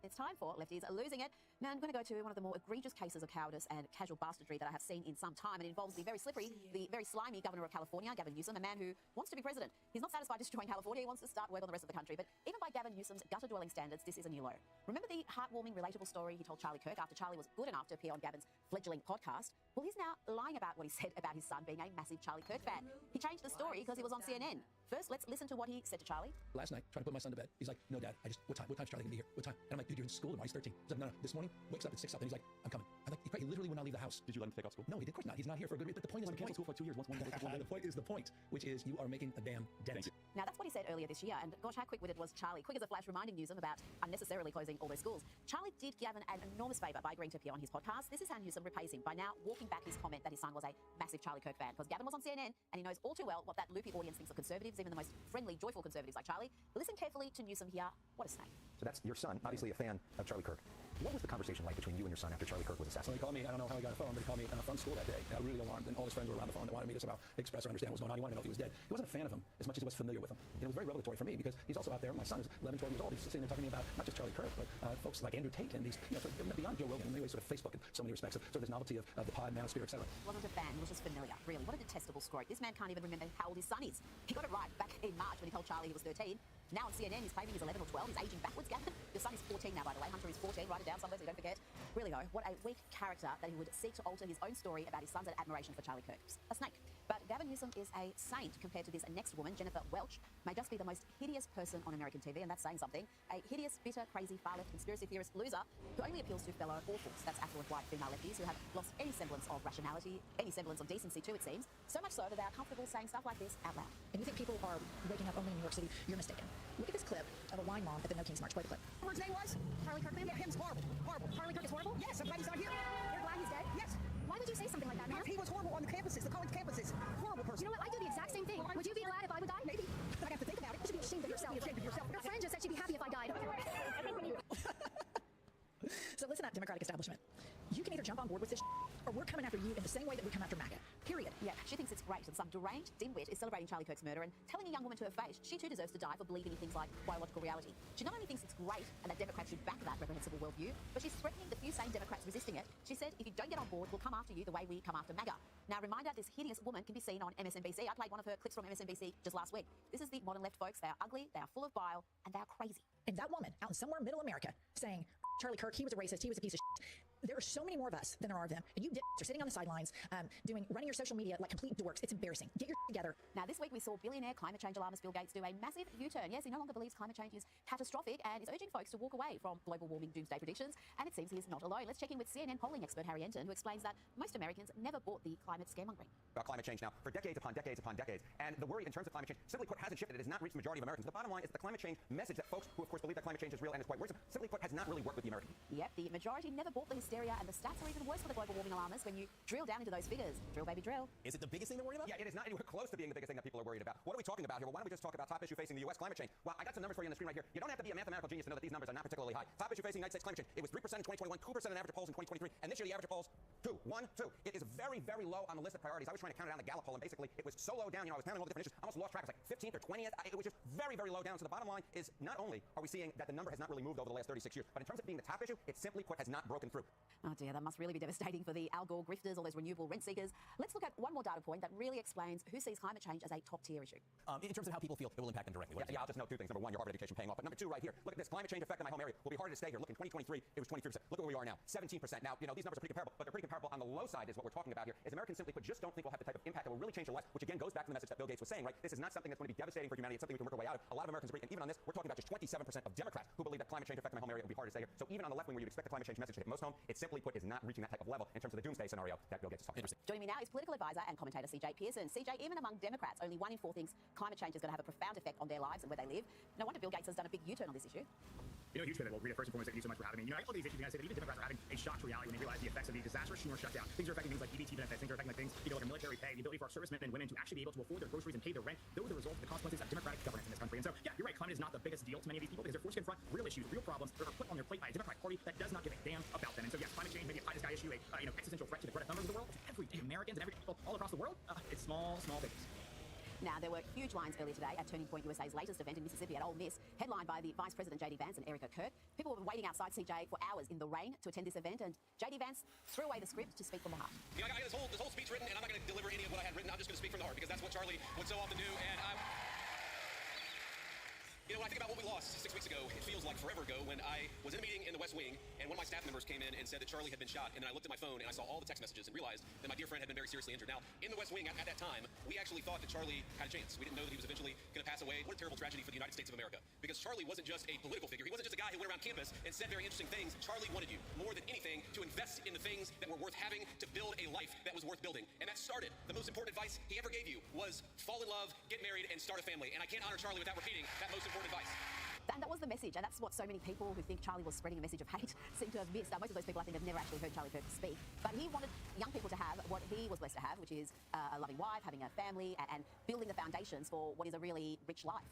It's time for Lefties Are Losing It. Now I'm going to go to one of the more egregious cases of cowardice and casual bastardry that I have seen in some time. And it involves the very slippery, the very slimy governor of California, Gavin Newsom, a man who wants to be president. He's not satisfied destroying California. He wants to start work on the rest of the country. But even by Gavin Newsom's gutter-dwelling standards, this is a new low. Remember the heartwarming, relatable story he told Charlie Kirk after Charlie was good enough to appear on Gavin's fledgling podcast? Well, he's now lying about what he said about his son being a massive Charlie Kirk fan. He changed the story because he was on CNN. First, let's listen to what he said to Charlie. Last night, trying to put my son to bed. He's like, no, Dad, what time's Charlie gonna be here? What time? And I'm like, dude, you're in school tomorrow. He's 13. He's like, no, this morning, wakes up at 6 up, and he's like, I'm coming. I'm like, he literally would not leave the house. Did you let him take off school? No, he did, of course not. He's not here for a good reason. But the point is, cancel school for like 2 years. Once one day. The point is the point, which is you are making a damn dent. Now, that's what he said earlier this year, and gosh, how quick-witted was Charlie. Quick as a flash, reminding Newsom about unnecessarily closing all those schools. Charlie did Gavin an enormous favour by agreeing to appear on his podcast. This is how Newsom repays him, by now walking back his comment that his son was a massive Charlie Kirk fan, because Gavin was on CNN, and he knows all too well what that loopy audience thinks of conservatives, even the most friendly, joyful conservatives like Charlie. Listen carefully to Newsom here. What a snake. So that's your son, obviously a fan of Charlie Kirk. What was the conversation like between you and your son after Charlie Kirk was assassinated? He called me, I don't know how he got a phone, but he called me from school that day. I was really alarmed, and all his friends were around the phone that wanted me to somehow express or understand what was going on. He wanted to know if he was dead. He wasn't a fan of him as much as he was familiar with him. And it was very revelatory for me, because he's also out there. My son is 11, 12 years old. He's sitting there talking to me about not just Charlie Kirk, but folks like Andrew Tate and these, sort of beyond Joe Rogan, in many ways sort of Facebook in so many respects, sort of this novelty of the pod, manosphere, etc. Wasn't a fan, he was just familiar. Really, what a detestable scrote. This man can't even remember how old his son is. He got it right back in March when he told Charlie he was 13. Now on CNN, he's claiming he's 11 or 12. He's aging backwards, Gavin. Your son is 14 now, by the way. Hunter is 14. Write it down somewhere so you don't forget. Really, though, what a weak character that he would seek to alter his own story about his son's admiration for Charlie Kirk. A snake. But Gavin Newsom is a saint compared to this next woman, Jennifer Welch, may just be the most hideous person on American TV, and that's saying something. A hideous, bitter, crazy, far-left conspiracy theorist loser who only appeals to fellow awfuls. That's affluent white female lefties who have lost any semblance of rationality, any semblance of decency too, it seems. So much so that they are comfortable saying stuff like this out loud. If you think people are waking up only in New York City, you're mistaken. Look at this clip of a wine mom at the No Kings March. Play the clip. What his name was? Charlie Kirk. Yeah, him's horrible. Horrible. Charlie Kirk is horrible? Yes, I'm glad he's not here. You're glad he's dead? Yes. Why would you say something like that, man? He was horrible on the campuses, the college campuses. Horrible person. You know what? I do the exact same thing. Would you be glad if I would die? Maybe. But I have to think about it. You should be ashamed of yourself. Ashamed of yourself. Your friend just said she'd be happy if I died. So listen up, Democratic establishment. You can either jump on board with this or we're coming after you in the same way that we come after MAGA. Period. Yeah, she thinks it's great that some deranged dimwit is celebrating Charlie Kirk's murder and telling a young woman to her face she too deserves to die for believing in things like biological reality. She not only thinks it's great and that Democrats should back that reprehensible worldview, but she's threatening the few sane Democrats resisting it. She said, if you don't get on board, we'll come after you the way we come after MAGA. Now, reminder, this hideous woman can be seen on MSNBC. I played one of her clips from MSNBC just last week. This is the modern left, folks. They are ugly, they are full of bile, and they are crazy. And that woman out in somewhere middle America saying, Charlie Kirk, he was a racist, he was a piece of shit. There are so many more of us than there are of them. And you are sitting on the sidelines, running your social media like complete dorks. It's embarrassing. Get your together. Now, this week we saw billionaire climate change alarmist Bill Gates do a massive U-turn. Yes, he no longer believes climate change is catastrophic and is urging folks to walk away from global warming doomsday predictions. And it seems he is not alone. Let's check in with CNN polling expert Harry Enton, who explains that most Americans never bought the climate scaremongering. About climate change now for decades upon decades upon decades. And the worry in terms of climate change, simply put, hasn't shifted. It has not reached the majority of Americans. The bottom line is that the climate change message that folks who, of course, believe that climate change is real and is quite worrisome, simply put, has not really worked with the American. Yep, the majority never bought the hysteria, and the stats are even worse for the global warming alarmists when you drill down into those figures. Drill, baby, drill. Is it the biggest thing they're worried about? Yeah, it is not anywhere close to being the biggest thing that people are worried about. What are we talking about here? Well, why don't we just talk about top issue facing the U.S. climate change? Well, I got some numbers for you on the screen right here. You don't have to be a mathematical genius to know that these numbers are not particularly high. Top issue facing the United States climate change. It was 3% in 2021, 2% in average polls in 2023, and this year the average polls 2. It is very, very low on the list of priorities. I was trying to count it down the Gallup poll, and basically it was so low down. I was counting all the different issues. I almost lost track. It was like 15th or 20th. It was just very, very low down. So the bottom line is not only are we seeing that the number has not really moved over the last 36 years, but in terms of being the top issue, it simply put has not broken through. Oh dear, that must really be devastating for the Al Gore grifters, all those renewable rent seekers. Let's look at one more data point that really explains who sees climate change as a top-tier issue. In terms of how people feel, it will impact them directly. I'll just note two things. Number one, your Harvard education paying off. But number two, right here, look at this. Climate change effect in my home area will be harder to stay here. Look, in 2023, it was 23%. Look at where we are now, 17%. Now, these numbers are pretty comparable, but they're pretty comparable on the low side is what we're talking about here. Is Americans simply put just don't think we'll have the type of impact that will really change their lives, which again goes back to the message that Bill Gates was saying, right? This is not something that's going to be devastating for humanity. It's something we can work our way out of. A lot of Americans agree. And even on this, we're talking about just 27% of Democrats who believe that climate change effect in my home area will be harder to stay here. So even on the left wing where you'd expect the climate change message to hit most home, it simply put is not reaching that type of level in terms of the doomsday scenario that Bill Gates is talking about. Joining me now is political advisor and commentator CJ Pearson. CJ, even among Democrats, only 1 in 4 thinks climate change is going to have a profound effect on their lives and where they live. No wonder Bill Gates has done a big U-turn on this issue. Huge pivot. Well, Rita, first and foremost, thank you so much for having me. I love these issues. I say that even Democrats are having a shock to reality when they realize the effects of the disastrous stimulus shutdown. Things are affecting things like EBT benefits. Things are affecting things, like our military pay, the ability for our servicemen and women to actually be able to afford their groceries and pay their rent. Those are the results of the consequences of democratic governance in this country. And so, yeah, you're right. Climate is not the biggest deal to many of these people because they're forced to confront real issues, real problems that are put on their plate by a Democratic Party that does not give a damn about them. And so, yes, climate change may be a pie-in-the-sky issue, a existential threat to the Greta Thunbergs of the world, to everyday Americans and everyday people all across the world. It's small things. Now, there were huge lines earlier today at Turning Point USA's latest event in Mississippi at Ole Miss, headlined by the Vice President J.D. Vance and Erica Kirk. People were waiting outside CJ for hours in the rain to attend this event, and J.D. Vance threw away the script to speak from the heart. I got this whole speech written, and I'm not going to deliver any of what I had written. I'm just going to speak from the heart, because that's what Charlie would so often do, and when I think about what we lost 6 weeks ago, it feels like forever ago when I was in a meeting in the West Wing and one of my staff members came in and said that Charlie had been shot, and then I looked at my phone and I saw all the text messages and realized that my dear friend had been very seriously injured. Now, in the West Wing at that time, we actually thought that Charlie had a chance. We didn't know that he was eventually going to pass away. What a terrible tragedy for the United States of America. Because Charlie wasn't just a political figure. He wasn't just a guy who went around campus and said very interesting things. Charlie wanted you, more than anything, to invest in the things that were worth having to build a life that was worth building. And that started. The most important advice he ever gave you was fall in love, get married, and start a family. And I can't honor Charlie without repeating that most important advice. And that was the message, and that's what so many people who think Charlie was spreading a message of hate seem to have missed. Most of those people, I think, have never actually heard Charlie Kirk speak. But he wanted young people to have what he was blessed to have, which is a loving wife, having a family, and building the foundations for what is a really rich life.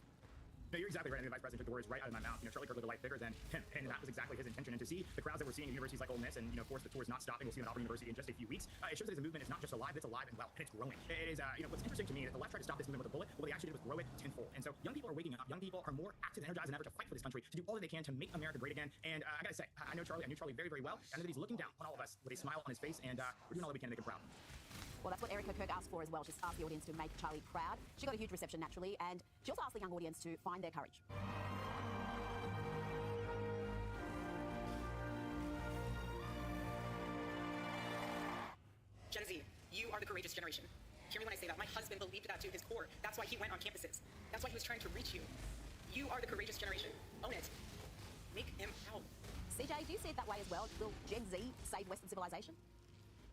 No, you're exactly right. I think the Vice President took the words right out of my mouth. Charlie Kirk lived a life bigger than him, and that was exactly his intention. And to see the crowds that we're seeing at universities like Ole Miss, and of course the tour is not stopping. We'll see them at Auburn University in just a few weeks. It shows that as a movement, it's not just alive; it's alive and well, and it's growing. It is, what's interesting to me is that the left tried to stop this movement with a bullet. What they actually did was grow it tenfold. And so young people are waking up. Young people are more active and energized than ever to fight for this country, to do all that they can to make America great again. And I gotta say, I knew Charlie very, very well. I know that he's looking down on all of us with a smile on his face, and we're doing all that we can to make him proud. Well, that's what Erica Kirk asked for as well. She asked the audience to make Charlie proud. She got a huge reception, naturally, and she also asked the young audience to find their courage. Gen Z, you are the courageous generation. Hear me when I say that. My husband believed that to his core. That's why he went on campuses. That's why he was trying to reach you. You are the courageous generation. Own it. Make him proud. CJ, do you see it that way as well? Will Gen Z save Western civilization?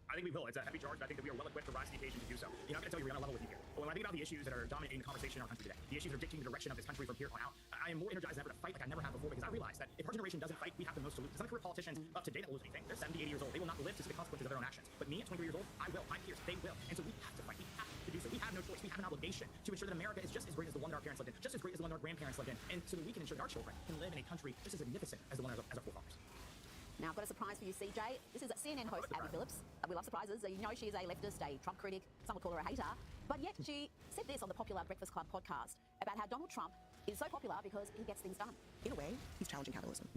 I think we will. It's a heavy charge, but I think that we are well equipped to rise to the occasion to do so. You know, I'm going to tell you, we're on a level with you here. But when I think about the issues that are dominating the conversation in our country today, the issues that are dictating the direction of this country from here on out, I am more energized than ever to fight like I never have before, because I realize that if our generation doesn't fight, we have the most to lose. Some career politicians up to date that lose anything. They're 70, 80 years old. They will not live to see the consequences of their own actions. But me at 23 years old, I will. My peers, they will. And so we have to fight. We have to do so. We have no choice. We have an obligation to ensure that America is just as great as the one that our parents lived in, just as great as the one that our grandparents lived in, and so that we can ensure that our children can live in a country just as magnificent as the one as our forefathers. Now, I've got a surprise for you, CJ. This is CNN host Abby Phillips. We love surprises. You know she is a leftist, a Trump critic. Some would call her a hater. But yet she said this on the popular Breakfast Club podcast about how Donald Trump is so popular because he gets things done. In a way, he's challenging capitalism.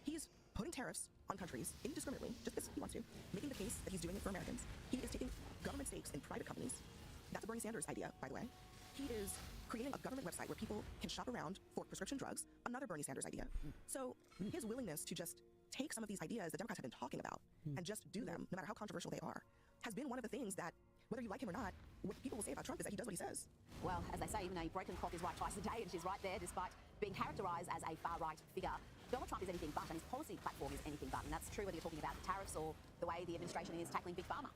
He's putting tariffs on countries indiscriminately, just because he wants to, making the case that he's doing it for Americans. He is taking government stakes in private companies. That's a Bernie Sanders idea, by the way. He is creating a government website where people can shop around for prescription drugs, another Bernie Sanders idea. So his willingness to just take some of these ideas that Democrats have been talking about and just do them, no matter how controversial they are, has been one of the things that, whether you like him or not, what people will say about Trump is that he does what he says. Well, as they say, even a broken clock is right twice a day, and she's right there, despite being characterized as a far-right figure. Donald Trump is anything but, and his policy platform is anything but, and that's true whether you're talking about tariffs or the way the administration is tackling Big Pharma.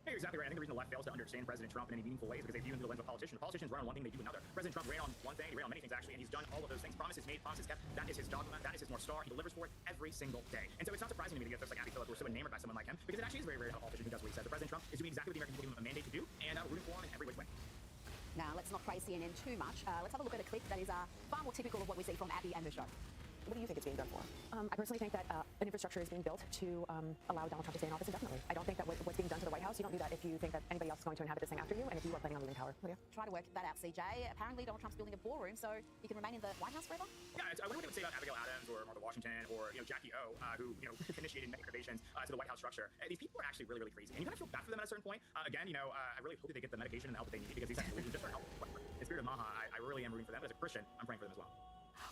Yeah, you're exactly right. I think the reason the left fails to understand President Trump in any meaningful way is because they view him through the lens of politicians. Politicians run on one thing, they do another. President Trump ran on one thing, he ran on many things actually, and he's done all of those things. Promises made, promises kept. That is his dogma, that is his North Star. He delivers for it every single day. And so it's not surprising to me to get folks like Abby Phillips who are so enamored by someone like him, because it actually is very rare to have a politician who does what he says. The President Trump is doing exactly what the American people give him a mandate to do, and rooting for him in every which way. Now, let's not praise CNN too much. Let's have a look at a clip that is far more typical of what we see from Abby and her show. What do you think it's being done for? I personally think that an infrastructure is being built to allow Donald Trump to stay in office indefinitely. I don't think that what's being done to the White House, you don't do that if you think that anybody else is going to inhabit this thing after you, and if you are planning on leaving power. Try to work that out, CJ. Apparently, Donald Trump's building a ballroom so he can remain in the White House forever? Yeah, I wonder what they would say about Abigail Adams or Martha Washington or Jackie O, who initiated many innovations to the White House structure. These people are actually really, really crazy, and you kind of feel bad for them at a certain point. Again, I really hope that they get the medication and the help that they need, because these delusions just aren't helpful. In spirit of Maha, I really am rooting for them. As a Christian, I'm praying for them as well.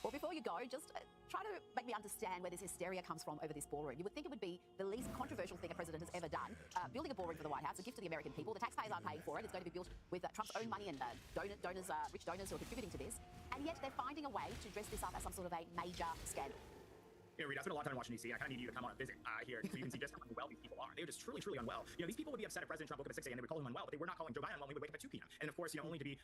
Well, before you go, just try to make me understand where this hysteria comes from over this ballroom. You would think it would be the least controversial thing a president has ever done. Building a ballroom for the White House, a gift to the American people. The taxpayers aren't paying for it. It's going to be built with Trump's own money and donors, rich donors who are contributing to this. And yet they're finding a way to dress this up as some sort of a major scandal. Reed, I spent a lot of time in Washington, D.C. I kind of need you to come on a visit here so you can see just how unwell these people are. They are just truly, truly unwell. These people would be upset if President Trump woke up at 6 a.m. They would call him unwell, but they were not calling Joe Biden unwell. He would wake up at 2 p.m. And of course, only to be,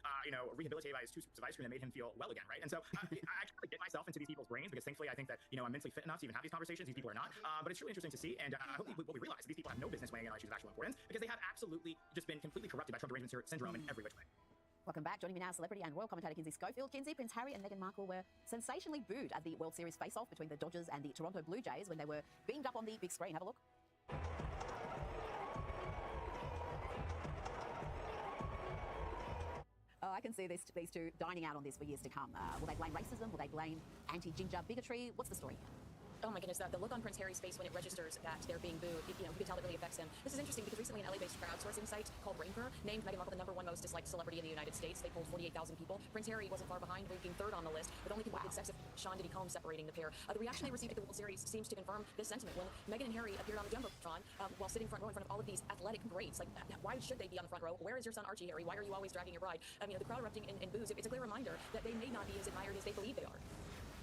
rehabilitated by his 2 scoops of ice cream that made him feel well again, right? And so I try to get myself into these people's brains, because thankfully I think that, I'm mentally fit enough to even have these conversations. These people are not. But it's really interesting to see. And I hope what we realize is these people have no business weighing in on issues of actual importance, because they have absolutely just been completely corrupted by Trump derangement syndrome in every which way. Welcome back. Joining me now, celebrity and royal commentator Kinsey Schofield. Kinsey, Prince Harry and Meghan Markle were sensationally booed at the World Series face-off between the Dodgers and the Toronto Blue Jays when they were beamed up on the big screen. Have a look. Oh, I can see these two dining out on this for years to come. Will they blame racism? Will they blame anti-ginger bigotry? What's the story? Oh my goodness, the look on Prince Harry's face when it registers that they're being booed, you can tell it really affects him. This is interesting because recently an LA-based crowdsourcing site called Ranker named Meghan Markle the #1 most disliked celebrity in the United States. They polled 48,000 people. Prince Harry wasn't far behind, ranking 3rd on the list, with only people with excessive Sean Diddy Combs separating the pair. The reaction they received at the World Series seems to confirm this sentiment. When Meghan and Harry appeared on the Jumbotron while sitting front row in front of all of these athletic greats, like, why should they be on the front row? Where is your son Archie, Harry? Why are you always dragging your bride? The crowd erupting in boos. It's a clear reminder that they may not be as admired as they believe they are.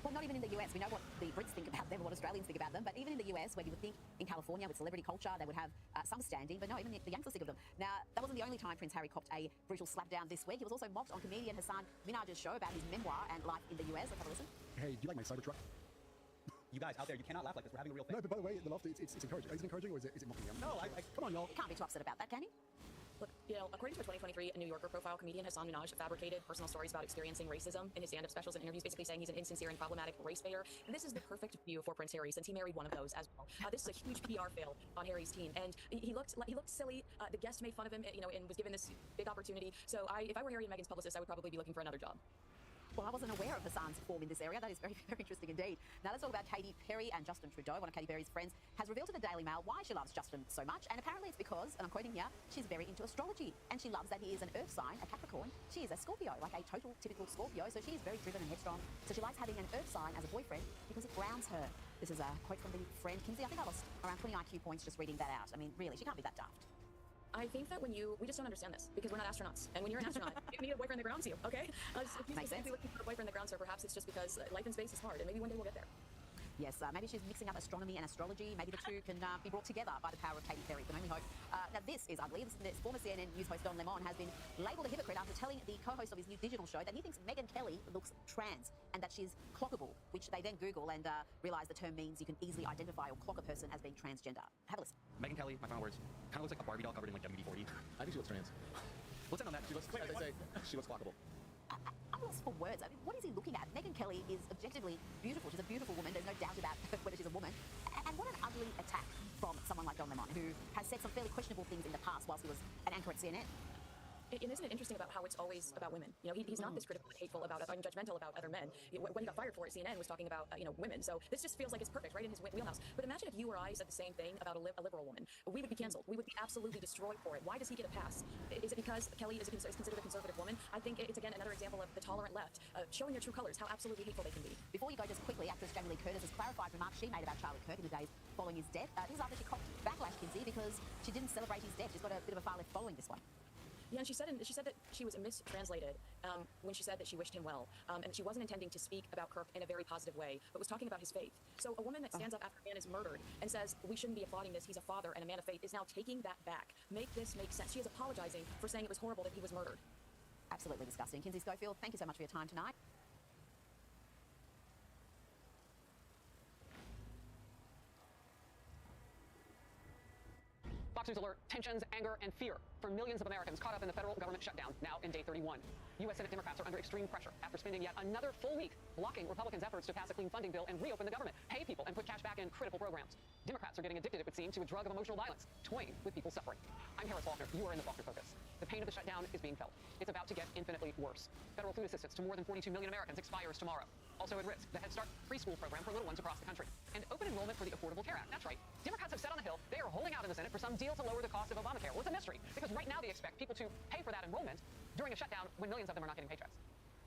Well, not even in the US. We know what the Brits think about them, what Australians think about them, but even in the US, where you would think in California with celebrity culture, they would have some standing, but no, even the youngsters think of them. Now, that wasn't the only time Prince Harry copped a brutal slapdown this week. He was also mocked on comedian Hassan Minhaj's show about his memoir and life in the US. Let's have a listen. Hey, do you like my Cybertruck? You guys out there, you cannot laugh like this. We're having a real thing. No, but by the way, the laughter, it's encouraging. Is it encouraging or is it mocking me? No, come on, y'all. You can't be too upset about that, can you? Look, according to a 2023 New Yorker profile, comedian Hassan Minhaj fabricated personal stories about experiencing racism in his stand-up specials and interviews, basically saying he's an insincere and problematic race baiter. And this is the perfect view for Prince Harry, since he married one of those as well. This is a huge PR fail on Harry's team, and he looked silly. The guest made fun of him, and was given this big opportunity. So if I were Harry and Meghan's publicist, I would probably be looking for another job. Well, I wasn't aware of Hassan's form in this area. That is very, very interesting indeed. Now let's talk about Katy Perry and Justin Trudeau. One of Katy Perry's friends has revealed to the Daily Mail why she loves Justin so much. And apparently it's because, and I'm quoting here, she's very into astrology. And she loves that he is an earth sign, a Capricorn. She is a Scorpio, like a total typical Scorpio. So she is very driven and headstrong. So she likes having an earth sign as a boyfriend because it grounds her. This is a quote from the friend. Kinsey, I think I lost around 20 IQ points just reading that out. I mean, really, she can't be that daft. I think that we just don't understand this because we're not astronauts. And when you're an astronaut, you need a boyfriend that grounds you, okay? If you're specifically looking for a boyfriend that grounds her, perhaps it's just because life in space is hard, and maybe one day we'll get there. Yes, maybe she's mixing up astronomy and astrology. Maybe the two can be brought together by the power of Katy Perry. We can only hope. this is ugly. This former CNN news host Don Lemon has been labelled a hypocrite after telling the co-host of his new digital show that he thinks Megyn Kelly looks trans and that she's clockable, which they then Google and realise the term means you can easily identify or clock a person as being transgender. Have a listen. Megyn Kelly, my final words, kind of looks like a Barbie doll covered in like WD-40. I think she looks trans. Let's end on that. She looks, as they say, she looks clockable. I'm lost for words. I mean, what is he looking at? Megyn Kelly is objectively beautiful. She's a beautiful woman. There's no doubt about whether she's a woman. And what an ugly attack from someone like Don Lemon, who has said some fairly questionable things in the past whilst he was an anchor at CNN. And isn't it interesting about how it's always about women? You know, he's not this critical and hateful about, and judgmental about other men. When he got fired for it, CNN was talking about, women. So this just feels like it's perfect, right in his wheelhouse. But imagine if you or I said the same thing about a liberal woman. We would be canceled. We would be absolutely destroyed for it. Why does he get a pass? Is it because Kelly is considered a conservative woman? I think it's, again, another example of the tolerant left, showing their true colors, how absolutely hateful they can be. Before you go, just quickly, actress Jamie Lee Curtis has clarified remarks she made about Charlie Kirk in the days following his death. This is after she copped backlash, Kinsey, because she didn't celebrate his death. She's got a bit of a far left following this one. Yeah, and she said that she was mistranslated when she said that she wished him well, and that she wasn't intending to speak about Kirk in a very positive way, but was talking about his faith. So a woman that stands up after a man is murdered and says, we shouldn't be applauding this, he's a father and a man of faith, is now taking that back. Make this make sense. She is apologizing for saying it was horrible that he was murdered. Absolutely disgusting. Kinsey Schofield, thank you so much for your time tonight. Fox News alert, tensions, anger, and fear for millions of Americans caught up in the federal government shutdown, now in day 31. U.S. Senate Democrats are under extreme pressure after spending yet another full week blocking Republicans' efforts to pass a clean funding bill and reopen the government, pay people, and put cash back in critical programs. Democrats are getting addicted, it would seem, to a drug of emotional violence, toying with people suffering. I'm Harris Faulkner. You are in the Faulkner Focus. The pain of the shutdown is being felt. It's about to get infinitely worse. Federal food assistance to more than 42 million Americans expires tomorrow. Also at risk, the Head Start preschool program for little ones across the country. And open enrollment for the Affordable Care Act. That's right. Democrats have said on the Hill they are holding out in the Senate for some deal to lower the cost of Obamacare. Well, it's a mystery, because right now they expect people to pay for that enrollment during a shutdown when millions of them are not getting paychecks.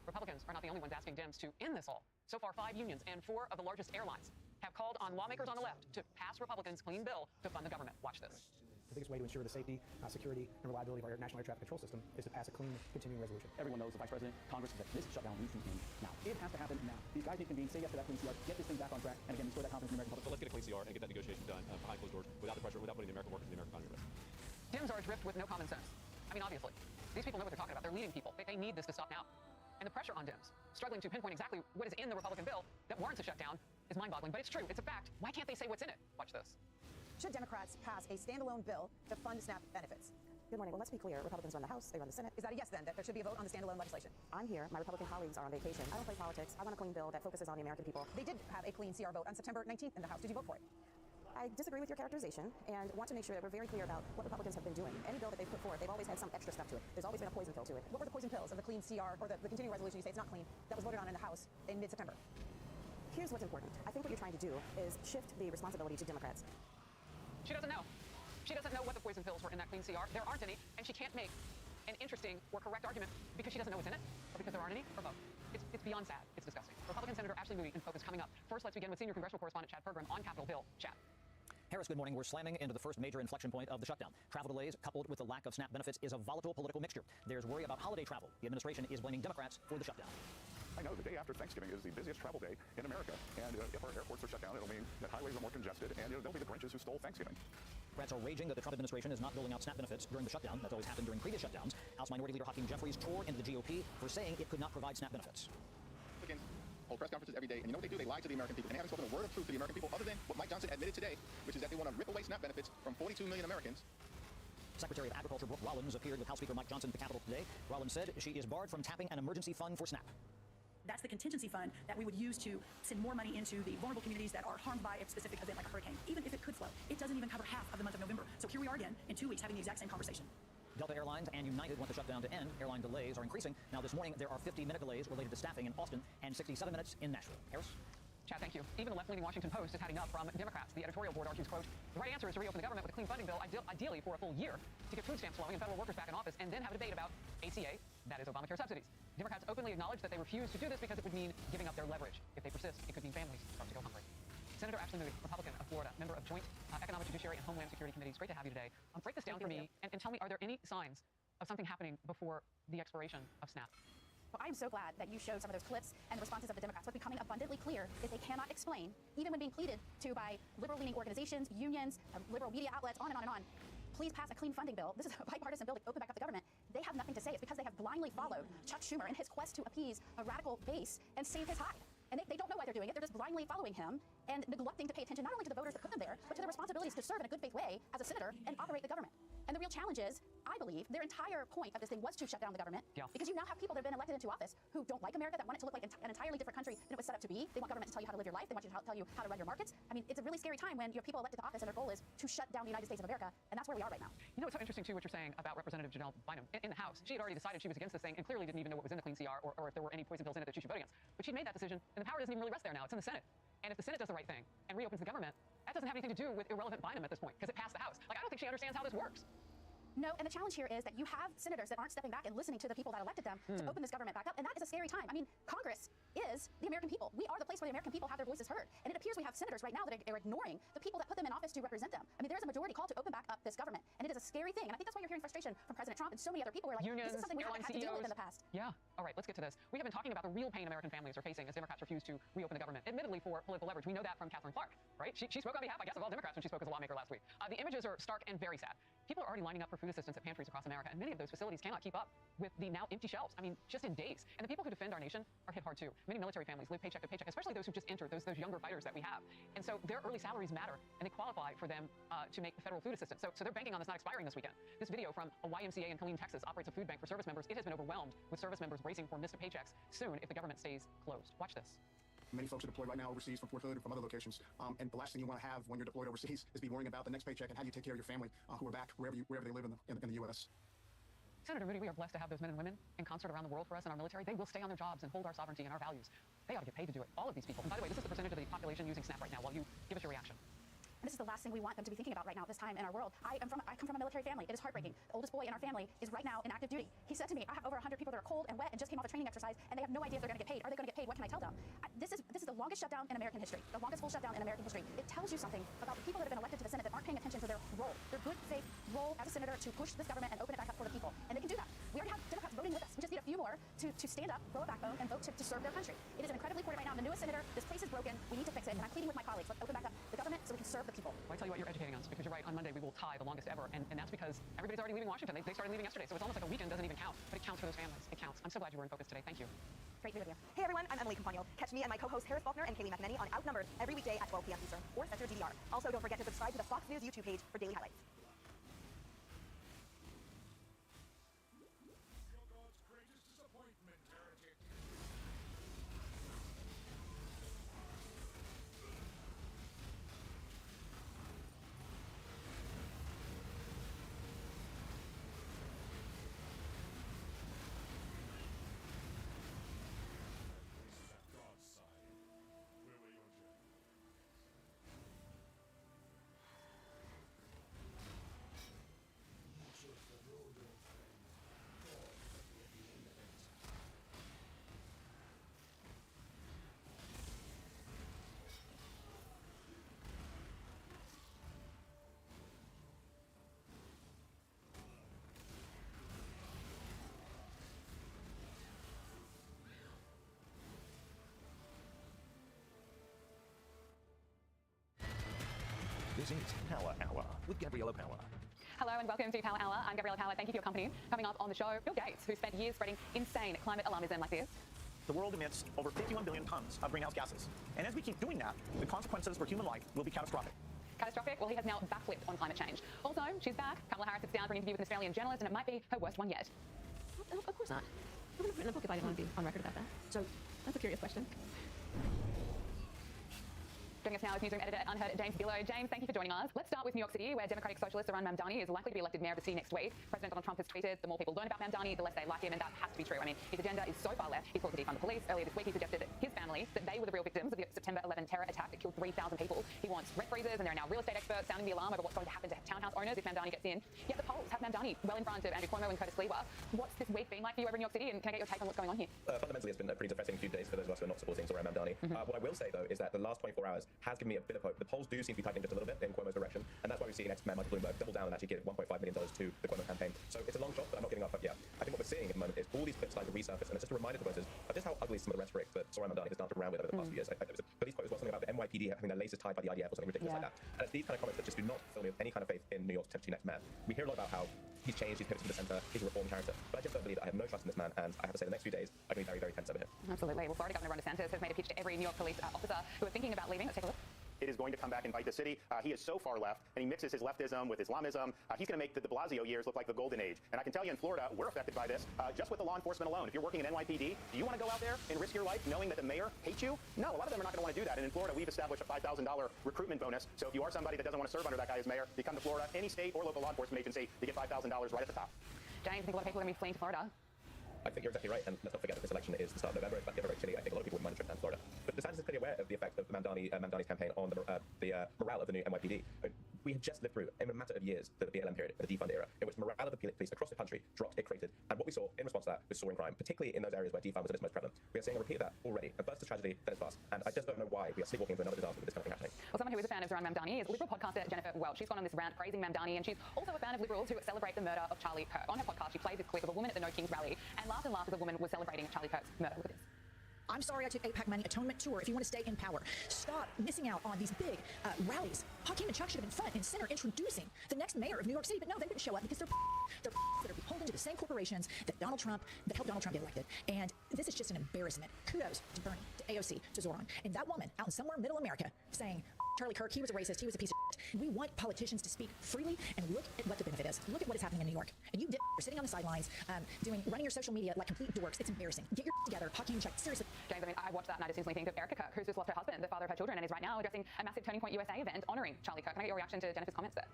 Republicans are not the only ones asking Dems to end this all. So far, 5 unions and 4 of the largest airlines have called on lawmakers on the left to pass Republicans' clean bill to fund the government. Watch this. The biggest way to ensure the safety, security, and reliability of our national air traffic control system is to pass a clean, continuing resolution. Everyone knows, the Vice President, Congress, that this shutdown needs to end now. It has to happen now. These guys need to convene, say yes to that clean CR, get this thing back on track, and again, restore that confidence in the American public. So let's get a clean CR and get that negotiation done behind closed doors, without the pressure, without putting the American workers and the American economy at risk. Dems are adrift with no common sense. I mean, obviously. These people know what they're talking about. They're leading people. They need this to stop now. And the pressure on Dems, struggling to pinpoint exactly what is in the Republican bill that warrants a shutdown, is mind-boggling. But it's true. It's a fact. Why can't they say what's in it? Watch this. Should Democrats pass a standalone bill to fund SNAP benefits? Good morning. Well, let's be clear. Republicans run the House. They run the Senate. Is that a yes, then, that there should be a vote on the standalone legislation? I'm here. My Republican colleagues are on vacation. I don't play politics. I want a clean bill that focuses on the American people. They did have a clean CR vote on September 19th in the House. Did you vote for it? I disagree with your characterization and want to make sure that we're very clear about what Republicans have been doing. Any bill that they've put forward, they've always had some extra stuff to it. There's always been a poison pill to it. What were the poison pills of the clean CR or the continuing resolution? You say it's not clean. That was voted on in the House in mid-September. Here's what's important. I think what you're trying to do is shift the responsibility to Democrats. She doesn't know. She doesn't know what the poison pills were in that clean CR. There aren't any, and she can't make an interesting or correct argument because she doesn't know what's in it, or because there aren't any, or both. It's beyond sad. It's disgusting. Republican Senator Ashley Moody in Focus coming up. First, let's begin with senior congressional correspondent Chad Pergram on Capitol Hill. Chad. Harris, good morning. We're slamming into the first major inflection point of the shutdown. Travel delays coupled with the lack of SNAP benefits is a volatile political mixture. There's worry about holiday travel. The administration is blaming Democrats for the shutdown. I know the day after Thanksgiving is the busiest travel day in America, and if our airports are shut down, it'll mean that highways are more congested, and they'll be the Grinches who stole Thanksgiving. Democrats are raging that the Trump administration is not doling out SNAP benefits during the shutdown. That's always happened during previous shutdowns. House Minority Leader Hakeem Jeffries tore into the GOP for saying it could not provide SNAP benefits. Republicans hold press conferences every day, and you know what they do? They lie to the American people, and they haven't spoken a word of truth to the American people other than what Mike Johnson admitted today, which is that they want to rip away SNAP benefits from 42 million Americans. Secretary of Agriculture Brooke Rollins appeared with House Speaker Mike Johnson at the Capitol today. Rollins said she is barred from tapping an emergency fund for SNAP. That's the contingency fund that we would use to send more money into the vulnerable communities that are harmed by a specific event like a hurricane. Even if it could flow, it doesn't even cover half of the month of November. So here we are again in 2 weeks having the exact same conversation. Delta Airlines and United want the shutdown to end. Airline delays are increasing. Now this morning, there are 50-minute delays related to staffing in Austin and 67 minutes in Nashville. Harris? Chad, thank you. Even the left-leaning Washington Post is heading up from Democrats. The editorial board argues, quote, the right answer is to reopen the government with a clean funding bill, ideally for a full year, to get food stamps flowing and federal workers back in office, and then have a debate about ACA, that is Obamacare subsidies. Democrats openly acknowledge that they refuse to do this because it would mean giving up their leverage. If they persist, it could mean families start to go hungry. Senator Ashley Moody, Republican of Florida, member of Joint Economic, Judiciary, and Homeland Security Committees. Great to have you today. Break this down for me and tell me, are there any signs of something happening before the expiration of SNAP? Well, I am so glad that you showed some of those clips and the responses of the Democrats. What's becoming abundantly clear is they cannot explain, even when being pleaded to by liberal-leaning organizations, unions, liberal media outlets, on and on and on. please pass a clean funding bill. This is a bipartisan bill to open back up the government. They have nothing to say. It's because they have blindly followed Chuck Schumer in his quest to appease a radical base and save his hide. And they don't know why they're doing it. They're just blindly following him and neglecting to pay attention not only to the voters that put them there, but to their responsibilities to serve in a good faith way as a senator and operate the government. And the real challenge is, I believe, their entire point of this thing was to shut down the government. Yeah. Because you now have people that have been elected into office who don't like America, that want it to look like an entirely different country than it was set up to be. They want government to tell you how to live your life. They want you to tell you how to run your markets. I mean, it's a really scary time when you have people elected to office and their goal is to shut down the United States of America. And that's where we are right now. You know, it's so interesting, too, what you're saying about Representative Janelle Bynum in the House. She had already decided she was against this thing and clearly didn't even know what was in the Clean CR or if there were any poison pills in it that she should vote against. But she made that decision, and the power doesn't even really rest there now. It's in the Senate. And if the Senate does the right thing and reopens the government, that doesn't have anything to do with irrelevant Bynum at this point because it passed the House. Like, I don't think she understands how this works. No, and the challenge here is that you have senators that aren't stepping back and listening to the people that elected them to open this government back up, and that is a scary time. I mean, Congress is the American people. We are the place where the American people have their voices heard, and it appears we have senators right now that are ignoring the people that put them in office to represent them. I mean, there's a majority call to open back up this government, and it is a scary thing, and I think that's why you're hearing frustration from President Trump and so many other people who are like, Unions, this is something we haven't had to deal with in the past. Yeah. All right, let's get to this. We have been talking about the real pain American families are facing as Democrats refuse to reopen the government, admittedly for political leverage. We know that from Catherine Clark, right? She spoke on behalf, I guess, of all Democrats when she spoke as a lawmaker last week. The images are stark and very sad. People are already lining up for food assistance at pantries across America, and many of those facilities cannot keep up with the now empty shelves. I mean, just in days. And the people who defend our nation are hit hard too. Many military families live paycheck to paycheck, especially those who just entered, those younger fighters that we have. And so their early salaries matter, and they qualify for them to make federal food assistance. So they're banking on this not expiring this weekend. This video from a YMCA in Killeen, Texas, operates a food bank for service members. It has been overwhelmed with service members bracing for missed paychecks soon if the government stays closed. Watch this. Many folks are deployed right now overseas from Fort Hood or from other locations. And the last thing you want to have when you're deployed overseas is be worrying about the next paycheck and how do you take care of your family who are back wherever they live in the U.S. Senator Moody, we are blessed to have those men and women in concert around the world for us in our military. They will stay on their jobs and hold our sovereignty and our values. They ought to get paid to do it. All of these people. And by the way, this is the percentage of the population using SNAP right now while you give us your reaction. And this is the last thing we want them to be thinking about right now at this time in our world. I come from a military family. It is heartbreaking. The oldest boy in our family is right now in active duty. He said to me, I have over 100 people that are cold and wet and just came off a training exercise, and they have no idea if they're going to get paid. Are they going to get paid? What can I tell them? This is the longest shutdown in American history, the longest full shutdown in American history. It tells you something about the people that have been elected to the Senate that aren't paying attention to their role, their good faith role as a senator to push this government and open it back up for the people. And they can do that. We already have Democrats voting with us. We just need a few more to stand up, grow a backbone, and vote to serve their country. It is incredibly important right now. I'm the newest senator. This place is broken. We need to fix it. And I'm pleading with my colleagues. Let's open back up the government so we can serve the people. Well, I tell you what, you're educating us because you're right. On Monday, we will tie the longest ever. And that's because everybody's already leaving Washington. They started leaving yesterday. So it's almost like a weekend doesn't even count. But it counts for those families. It counts. I'm so glad you were in focus today. Thank you. Great to be with you. Hey everyone, I'm Emily Compagno. Catch me and my co-host Harris Faulkner and Kaylee McEnany on Outnumbered every weekday at 12 p.m. Eastern or Center DVR. Also, don't forget to subscribe to the Fox News YouTube page for daily highlights. This is Power Hour with Gabriella Power. Hello and welcome to Power Hour. I'm Gabriella Power. Thank you for your company. Coming up on the show, Bill Gates, who spent years spreading insane climate alarmism like this. The world emits over 51 billion tons of greenhouse gases. And as we keep doing that, the consequences for human life will be catastrophic. Catastrophic? Well, he has now backflipped on climate change. Also, she's back. Kamala Harris sits down for an interview with an Australian journalist, and it might be her worst one yet. Of course not. I wouldn't have written a book if I didn't want to be on record about that. So that's a curious question. Joining us now is newsroom editor at Unheard, James Billow. James, thank you for joining us. Let's start with New York City, where Democratic Socialist Zohran Mamdani is likely to be elected mayor of the city next week. President Donald Trump has tweeted, the more people learn about Mamdani, the less they like him, and that has to be true. I mean, his agenda is so far left. He called to defund the police. Earlier this week, he suggested that his family, that they were the real victims of the September 11 terror attack that killed 3,000 people. He wants rent freezers, and there are now real estate experts sounding the alarm over what's going to happen to townhouse owners if Mamdani gets in. Yet the polls have Mamdani well in front of Andrew Cuomo and Curtis Lewa. What's this week been like for you over in New York City, and can I get your take on what's going on here? Fundamentally, it's been a pretty depressing few days for those of us who are not supporting Zohran Mamdani. What I will say, though, is that the last 24 hours has given me a bit of hope. The polls do seem to be tightening just a little bit in Cuomo's direction, and that's why we're seeing ex-mayor Michael Bloomberg double down and actually give $1.5 million to the Cuomo campaign. So it's a long shot, but I'm not giving up hope yet. I think what we're seeing at the moment is all these clips starting to resurface, and it's just a reminder to voters of just how ugly some of the rhetoric that Zoran Mamdani has danced around with over the past few years. There was a police quote as well, something about the NYPD having their laces tied by the IDF or something ridiculous like that. And it's these kind of comments that just do not fill me with any kind of faith in New York's potentially next mayor. We hear a lot about how he's changed, he's pivoted to the center, he's a reform character, but I just don't believe that. I have no trust in this man, and I have to say the next few days are going to be very, very tense over here. Absolutely. Well, Florida Governor Ron DeSantis has made a pitch to every New York police officer who are thinking about leaving. Let's take a look. It is going to come back and bite the city. He is so far left, and he mixes his leftism with Islamism. He's going to make the de Blasio years look like the golden age. And I can tell you in Florida, we're affected by this just with the law enforcement alone. If you're working in NYPD, do you want to go out there and risk your life knowing that the mayor hates you? No, a lot of them are not going to want to do that. And in Florida, we've established a $5,000 recruitment bonus. So if you are somebody that doesn't want to serve under that guy as mayor, you come to Florida, any state or local law enforcement agency, you get $5,000 right at the top. James, I think a lot of people are going to be fleeing to Florida. I think you're exactly right, and let's not forget that this election is the start of November. It's about to get very chilly. I think a lot of people wouldn't mind a trip down to Florida. But DeSantis is clearly aware of the effect of Mamdani's campaign on the morale of the new NYPD. We have just lived through, in a matter of years, the BLM period, the defund era, in which morale of the police across the country dropped, it cratered. And what we saw in response to that was soaring crime, particularly in those areas where defund was at its most prevalent. We are seeing a repeat of that already. And first is tragedy, then it's bust. And I just don't know why we are sleepwalking into another disaster with this kind of thing happening. Well, someone who is a fan of Zoran Mamdani is Liberal podcaster Jennifer Welch. She's gone on this rant praising Mamdani, and she's also a fan of Liberals who celebrate the murder of Charlie Kirk. On her podcast, she played this clip of a woman at the No Kings rally and laughed as the woman was celebrating Charlie Kirk's murder. Look at this. I'm sorry I took APAC money, atonement tour, if you want to stay in power. Stop missing out on these big rallies. Hakeem and Chuck should have been front and center introducing the next mayor of New York City, but no, they didn't show up because they're that are beholden to the same corporations that helped Donald Trump get elected. And this is just an embarrassment. Kudos to Bernie, to AOC, to Zoran. And that woman out in somewhere middle America saying, Charlie Kirk, he was a racist, he was a piece of shit. We want politicians to speak freely and look at what the benefit is. Look at what is happening in New York. And you are sitting on the sidelines, running your social media like complete dorks. It's embarrassing. Get your together, Hakeem and Chuck. Seriously. James, I mean, I watched that and I just instantly think of Erica Kirk, who's just lost her husband, the father of her children, and is right now addressing a massive Turning Point USA event honouring Charlie Kirk. Can I get your reaction to Jennifer's comments there?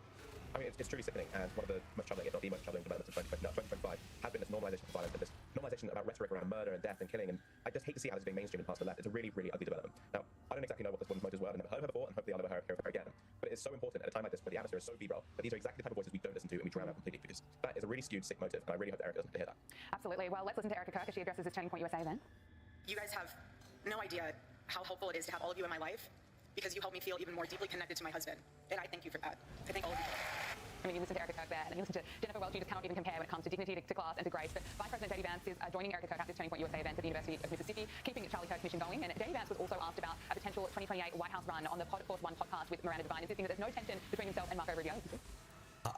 I mean, it's truly sickening, and one of the most troubling, if not the most troubling developments of 2025 has been this normalisation of violence and this normalisation about rhetoric around murder and death and killing, and I just hate to see how this is being mainstreamed past the left. It's a really, really ugly development. Now, I don't exactly know what this woman's motives were. I've never heard of her before, and hopefully I'll never hear of her again. But it's so important at a time like this where the atmosphere is so febrile that these are exactly the type of voices we don't listen to and we drown out completely, because that is a really skewed, sick motive, and I really hope that Erica doesn't have to hear that. Absolutely. Well, let's listen to Erica Kirk as she addresses this Turning Point USA event. You guys have no idea how helpful it is to have all of you in my life, because you help me feel even more deeply connected to my husband. And I thank you for that. I thank all of you. I mean, you listen to Erica Kirk there, and then you listen to Jennifer Welch. You just cannot even compare when it comes to dignity, to class, and to grace. But Vice President J.D. Vance is joining Erica Kirk at this Turning Point USA event at the University of Mississippi, keeping Charlie Kirk's mission going. And J.D. Vance was also asked about a potential 2028 White House run on the Pod Force One podcast with Miranda Devine, insisting that there's no tension between himself and Marco Rubio.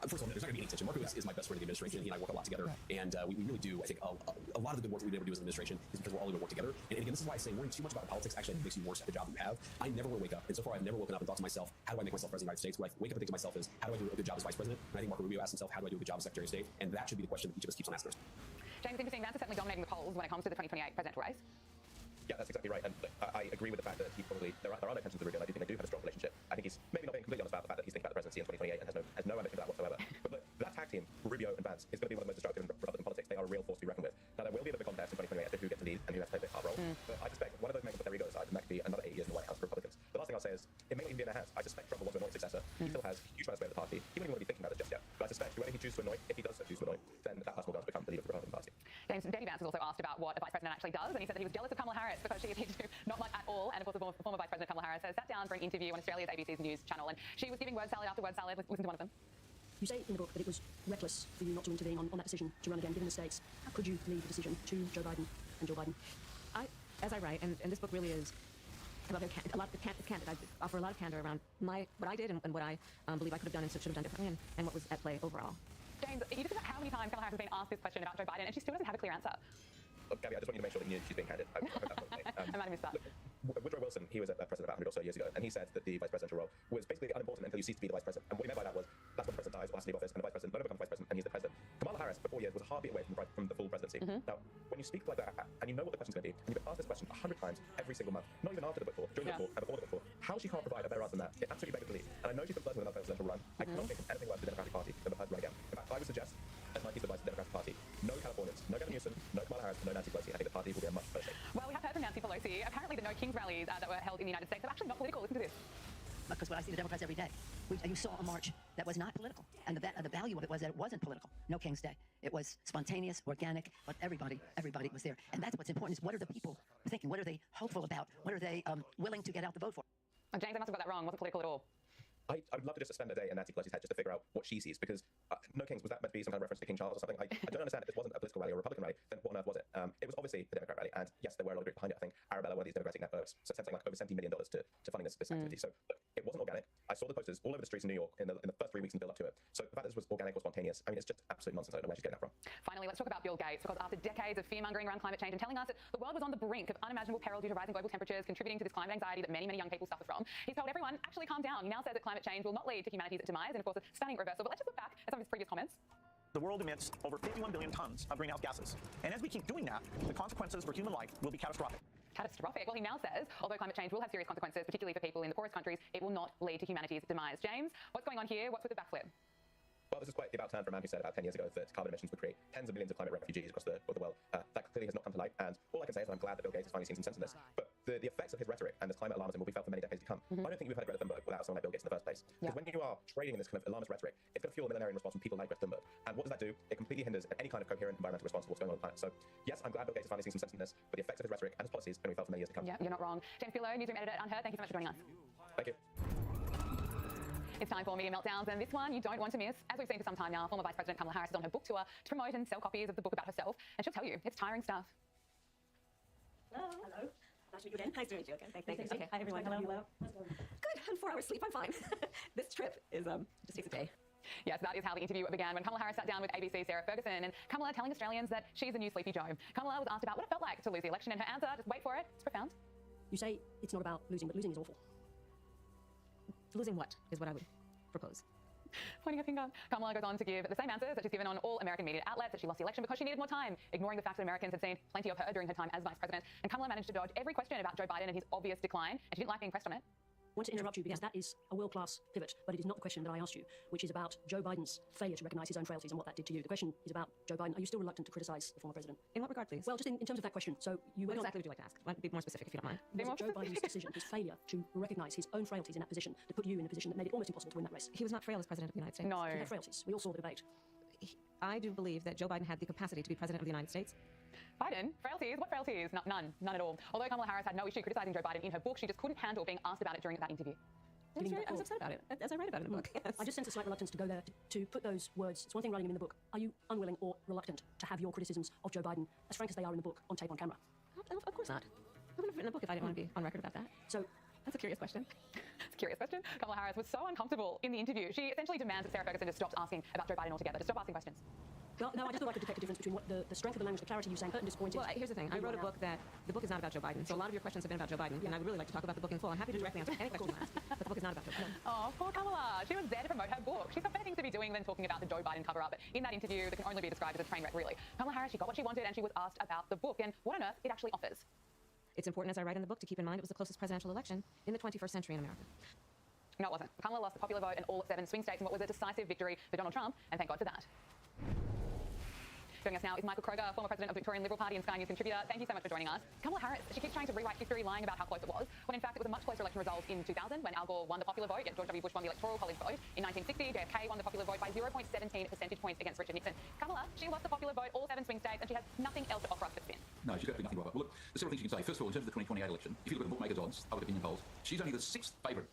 First of all, there's not going to be any tension. Marco is my best friend in the administration. He and I work a lot together, and we really do. I think a lot of the good work that we never do as an administration is because we're all going to work together. And again, this is why I say worrying too much about politics actually makes you worse at the job you have. I never will wake up, and so far I've never woken up and thought to myself, how do I make myself president of the United States? What I wake up and think to myself is, how do I do a good job as vice president? And I think Marco Rubio asks himself, how do I do a good job as Secretary of State? And that should be the question that each of us keeps on asking us. James, it's interesting. Vance is certainly dominating the polls when it comes to the 2028 presidential race. Yeah, that's exactly right, and I agree with the fact that he probably there are no tensions with Rubio, and I do think they do have a strong relationship. I think he's maybe not being completely honest about the fact that he's thinking about the presidency in 2028 and has no ambition for that whatsoever. But look, that tag team, Rubio and Vance, is going to be one of the most destructive in Republican politics. They are a real force to be reckoned with. Now, there will be a bit of a contest in 2028 as to who gets to lead and who has to play the hard role. But I suspect one of those men can put their ego aside, and that could be another 8 years in the White House for Republicans. The last thing I'll say is, it may not even be in their hands. I suspect Trump will want to anoint his successor. He still has huge rights to the party. He won't even want to be thinking about this just yet. But I suspect whoever he chooses to anoint, if he does so choose to anoint, then that person will go on to become the leader of the Republican Party. James, J.D. Vance was also asked about what a vice president actually does, and he said that he was jealous of Kamala Harris because she is here to do not much at all. And of course, the former Vice President Kamala Harris has sat down for an interview on Australia's ABC's news channel, and she was giving word salad after word salad. Listen to one of them. You say in the book that it was reckless for you not to intervene on that decision to run again, given the stakes. How could you leave the decision to Joe Biden and Joe Biden? As I write, and this book really is about a lot of candor. I offer a lot of candor around what I did and what I believe I could have done and should have done differently, and what was at play overall. James, you just about how many times Kamala Harris has been asked this question about Joe Biden, and she still doesn't have a clear answer. Look, Gabby, I just want you to make sure that she's being candid. I hope that wasn't me. I might have missed that. Look, Woodrow Wilson, he was a president about 100 or so years ago, and he said that the vice presidential role was basically unimportant until you cease to be the vice president. And what he meant by that was, that's when the president dies or has to leave office, and the vice president no longer becomes vice president, and he's the president. Kamala Harris, for 4 years, was a heartbeat away from the full presidency. Now, when you speak like that, and you know what the question's going to be, and you've been asked this question 100 times every single month, not even after the book tour, during the book tour, and before the book tour, how she can't provide a better answer than that, it absolutely begs belief. And I know she's been flirting with another presidential run. I cannot think of anything worse for the Democratic Party than the her run again. In fact, I would suggest, as my piece of advice to the Democratic Party, no Californians, no Gavin Newsom, no Kamala Harris, no Nancy Pelosi. I think the party will be a much better shape. Well, we have heard from Nancy Pelosi. Apparently, the No Kings rallies that were held in the United States are actually not political. Listen to this. Because what I see the Democrats every day, you saw a march that was not political, and the value of it was that it wasn't political. No King's Day. It was spontaneous, organic, but everybody was there, and that's what's important. Is what are the people thinking? What are they hopeful about? What are they willing to get out the vote for? James, I must have got that wrong. It wasn't political at all. I would love to just spend a day in Nancy Pelosi's head just to figure out what she sees, because No Kings, was that meant to be some kind of reference to King Charles or something? I don't understand. If this wasn't a political rally or a Republican rally, then what on earth was it? It was obviously the Democrat rally, and yes, there were a lot of groups behind it. I think Arabella, one of these Democratic networks, sent something like over $70 million to funding this activity. So look, it wasn't organic. I saw the posters all over the streets in New York in the first 3 weeks in the build up to it. So the fact that this was organic or spontaneous, I mean, it's just absolute nonsense. I don't know where she's getting that from. Finally, let's talk about Bill Gates, because after decades of fear-mongering around climate change and telling us that the world was on the brink of unimaginable peril due to rising global temperatures, contributing to this climate anxiety that many, many young people suffer from, he's told everyone, actually calm down. He now says that climate change will not lead to humanity's demise, and of course, a stunning reversal. But let's just look back at some of his previous comments. The world emits over 51 billion tons of greenhouse gases. And as we keep doing that, the consequences for human life will be catastrophic. Catastrophic. Well, he now says, although climate change will have serious consequences, particularly for people in the poorest countries, it will not lead to humanity's demise. James, what's going on here? What's with the backflip? Well, this is quite the about turn for a man who said about 10 years ago that carbon emissions would create tens of millions of climate refugees across the world. That clearly has not come to light, and all I can say is I'm glad that Bill Gates has finally seen some sense in this. But the effects of his rhetoric and this climate alarmism will be felt for many decades to come. I don't think we've had Greta Thunberg without someone like Bill Gates in the first place. Because when you are trading in this kind of alarmist rhetoric, it's going to fuel a millenarian response from people like Greta Thunberg. And what does that do? It completely hinders any kind of coherent environmental response to what's going on the planet. So yes, I'm glad Bill Gates has finally seen some sense in this, but the effects of his rhetoric and his policies are going to be felt for many years to come. Yeah, you're not wrong. James Pillow, newsroom editor at Unheard, thank you so much for joining us. Thank you. It's time for Media Meltdowns, and this one you don't want to miss. As we've seen for some time now, former Vice President Kamala Harris is on her book tour to promote and sell copies of the book about herself, and she'll tell you, it's tiring stuff. Hello. Hello. Nice to meet you again. Nice to meet you again. Thank you. Okay. Hi, everyone. Hello. Good. And 4 hours sleep. I'm fine. This trip is just takes a day. Yes, that is how the interview began when Kamala Harris sat down with ABC's Sarah Ferguson, and Kamala telling Australians that she's a new Sleepy Joe. Kamala was asked about what it felt like to lose the election, and her answer, just wait for it, it's profound. You say it's not about losing, but losing is awful. Losing what is what I would propose. Pointing a finger. Kamala goes on to give the same answers that she's given on all American media outlets, that she lost the election because she needed more time, ignoring the fact that Americans had seen plenty of her during her time as vice president. And Kamala managed to dodge every question about Joe Biden and his obvious decline, and she didn't like being pressed on it. I want to interrupt you because that is a world-class pivot, but it is not the question that I asked you, which is about Joe Biden's failure to recognise his own frailties and what that did to you. The question is about Joe Biden. Are you still reluctant to criticise the former president? In what regard, please? Well, just in terms of that question. So you what exactly would you like to ask? Be more specific, if you don't mind. Was it Joe Biden's decision, his failure to recognise his own frailties in that position, that put you in a position that made it almost impossible to win that race? He was not frail as president of the United States. No. He had frailties. We all saw the debate. I do believe that Joe Biden had the capacity to be president of the United States. Biden? Frailties? What frailties? None at all. Although Kamala Harris had no issue criticising Joe Biden in her book, she just couldn't handle being asked about it during that interview. I was upset about it, as I write about it in the book. Yes. I just sense a slight reluctance to go there, to put those words. It's one thing writing them in the book. Are you unwilling or reluctant to have your criticisms of Joe Biden, as frank as they are in the book, on tape, on camera? Of course not. I wouldn't have written a book if I didn't want to be on record about that. So that's a curious question. It's a curious question. Kamala Harris was so uncomfortable in the interview. She essentially demands that Sarah Ferguson just stops asking about Joe Biden altogether, to stop asking questions. Well, no, I just thought I could detect a difference between what the strength of the language, the clarity you saying hurt and disappointed. Well, here's the thing. I wrote a book that the book is not about Joe Biden. So a lot of your questions have been about Joe Biden, and I would really like to talk about the book in full. I'm happy to directly answer any question you ask, but the book is not about Joe Biden. Oh, poor Kamala. She was there to promote her book. She's got better things to be doing than talking about the Joe Biden cover-up. But in that interview, that can only be described as a train wreck, really. Kamala Harris, she got what she wanted, and she was asked about the book and what on earth it actually offers. It's important, as I write in the book, to keep in mind it was the closest presidential election in the 21st century in America. No, it wasn't. Kamala lost the popular vote in all 7 swing states in what was a decisive victory for Donald Trump, and thank God for that. Joining us now is Michael Kroger, former president of the Victorian Liberal Party and Sky News contributor. Thank you so much for joining us. Kamala Harris, she keeps trying to rewrite history, lying about how close it was, when in fact it was a much closer election result in 2000 when Al Gore won the popular vote, yet George W. Bush won the Electoral College vote. In 1960, JFK won the popular vote by 0.17 percentage points against Richard Nixon. Kamala, she lost the popular vote all 7 swing states, and she has nothing else to offer us but spin. No, she's got to do nothing about it. Well, look, there's several things you can say. First of all, in terms of the 2028 election, if you look at the bookmakers' odds, public opinion polls, she's only the 6th favoured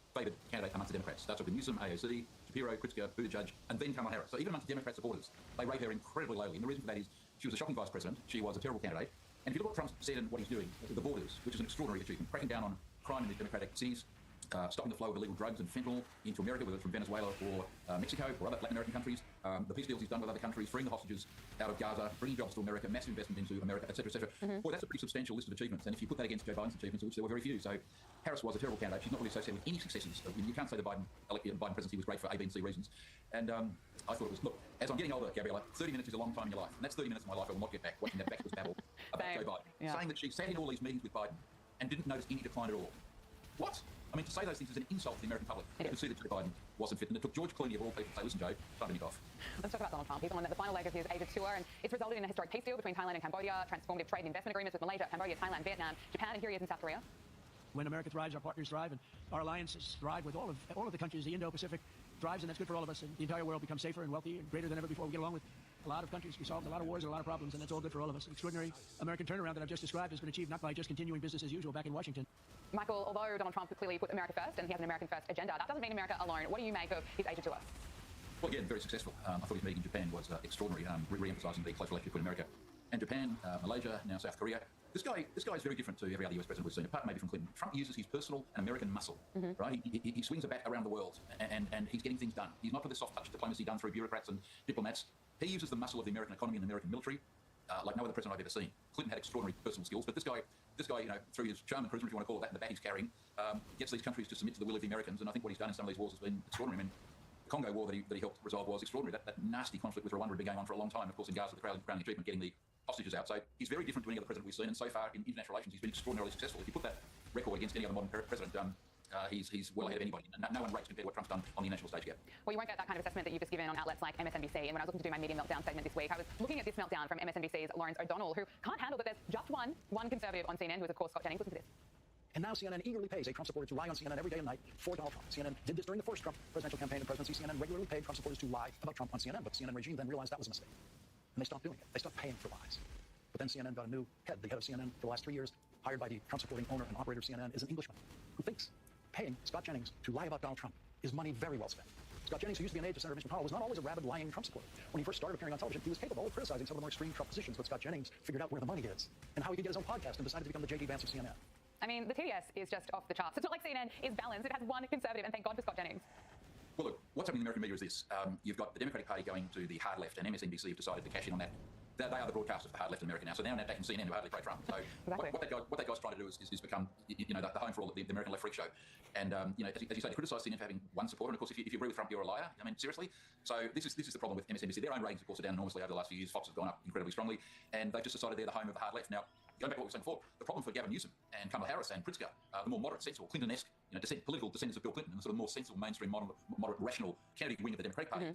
candidate amongst the Democrats. That's with Newsom, AOC, Shapiro, Pritzker, Buttigieg, and then Kamala Harris. So even amongst Democrat supporters, they rate her incredibly lowly. And the reason for that is she was a shocking vice president. She was a terrible candidate. And if you look at what Trump said and what he's doing with the borders, which is an extraordinary achievement, cracking down on crime in the democratic cities, stopping the flow of illegal drugs and fentanyl into America, whether it's from Venezuela or Mexico or other Latin American countries, the peace deals he's done with other countries, freeing the hostages out of Gaza, bringing jobs to America, massive investment into America, etc., etc. Boy, that's a pretty substantial list of achievements. And if you put that against Joe Biden's achievements, which there were very few, so Harris was a terrible candidate. She's not really associated with any successes. You can't say the Biden presidency was great for A, B, and C reasons. And I thought it was, look, as I'm getting older, Gabriella, 30 minutes is a long time in your life. And that's 30 minutes of my life I will not get back, watching that backwards battle about Joe Biden. Saying that she sat in all these meetings with Biden and didn't notice any decline at all. What? I mean, to say those things is an insult to the American public. You could see that Joe Biden wasn't fit. And it took George Clooney of all people to say, listen, Joe, time to nick off. Let's talk about Donald Trump. He's on the final leg of his Asia tour, and it's resulted in a historic peace deal between Thailand and Cambodia, transformative trade and investment agreements with Malaysia, Cambodia, Thailand, Vietnam, Japan, and here he is in South Korea. When America thrives, our partners thrive, and our alliances thrive with all of the countries. The Indo-Pacific thrives, and that's good for all of us. And the entire world becomes safer and wealthy and greater than ever before. We get along with a lot of countries. We solved a lot of wars and a lot of problems, and that's all good for all of us. The extraordinary American turnaround that I've just described has been achieved not by just continuing business as usual back in Washington. Michael, although Donald Trump clearly put America first and he has an American first agenda, that doesn't mean America alone. What do you make of his Asia tour? Well, again, very successful. I thought his meeting in Japan was extraordinary, re-emphasising the close relationship between America and Japan, Malaysia, now South Korea. This guy is very different to every other US president we've seen, apart maybe from Clinton. Trump uses his personal and American muscle, right? He swings a bat around the world, and he's getting things done. He's not for the soft touch diplomacy done through bureaucrats and diplomats. He uses the muscle of the American economy and the American military like no other president I've ever seen. Clinton had extraordinary personal skills, but this guy, you know, through his charm and charisma, if you want to call it that, and the bat he's carrying, gets these countries to submit to the will of the Americans. And I think what he's done in some of these wars has been extraordinary. I mean, the Congo War that he helped resolve was extraordinary. That nasty conflict with Rwanda had been going on for a long time. Of course, in Gaza, the crowning achievement, getting the hostages out. So he's very different to any other president we've seen, and so far in international relations, he's been extraordinarily successful. If you put that record against any other modern president, he's well ahead of anybody. No one rates compared to what Trump's done on the international stage yet. Well, you won't get that kind of assessment that you've just given on outlets like MSNBC. And when I was looking to do my media meltdown segment this week, I was looking at this meltdown from MSNBC's Lawrence O'Donnell, who can't handle that there's just one conservative on CNN, who is, of course, Scott Jennings. Listen to this. And now CNN eagerly pays a Trump supporter to lie on CNN every day and night for Donald Trump. CNN did this during the first Trump presidential campaign and presidency. CNN regularly paid Trump supporters to lie about Trump on CNN, but the CNN regime then realized that was a mistake. And they stopped doing it. They stopped paying for lies. But then CNN got a new head. The head of CNN for the last 3 years, hired by the Trump-supporting owner and operator of CNN, is an Englishman who thinks paying Scott Jennings to lie about Donald Trump is money very well spent. Scott Jennings, who used to be an aide to Senator Mitch McConnell, was not always a rabid, lying Trump supporter. When he first started appearing on television, he was capable of criticizing some of the more extreme Trump positions, but Scott Jennings figured out where the money is and how he could get his own podcast and decided to become the J.D. Vance of CNN. I mean, the TDS is just off the charts. It's not like CNN is balanced. It has one conservative, and thank God for Scott Jennings. Well, look, what's happening in the American media is this. You've got the Democratic Party going to the hard left, and MSNBC have decided to cash in on that. They are the broadcasters of the hard left in America now, so now back in CNN who hardly play Trump. So exactly. what that guy's trying to do is become, you know, the home for all the American left freak show. And, you know, as you say, to criticise CNN for having one supporter, and of course, if you agree with Trump, you're a liar. I mean, seriously. So this is the problem with MSNBC. Their own ratings, of course, are down enormously over the last few years. Fox has gone up incredibly strongly, and they've just decided they're the home of the hard left. Now, going back to what we were saying before, the problem for Gavin Newsom and Kamala Harris and Pritzker, the more moderate, sensible, Clinton-esque, you know, political descendants of Bill Clinton, and the sort of more sensible, mainstream, moderate, rational Kennedy wing of the Democratic Party.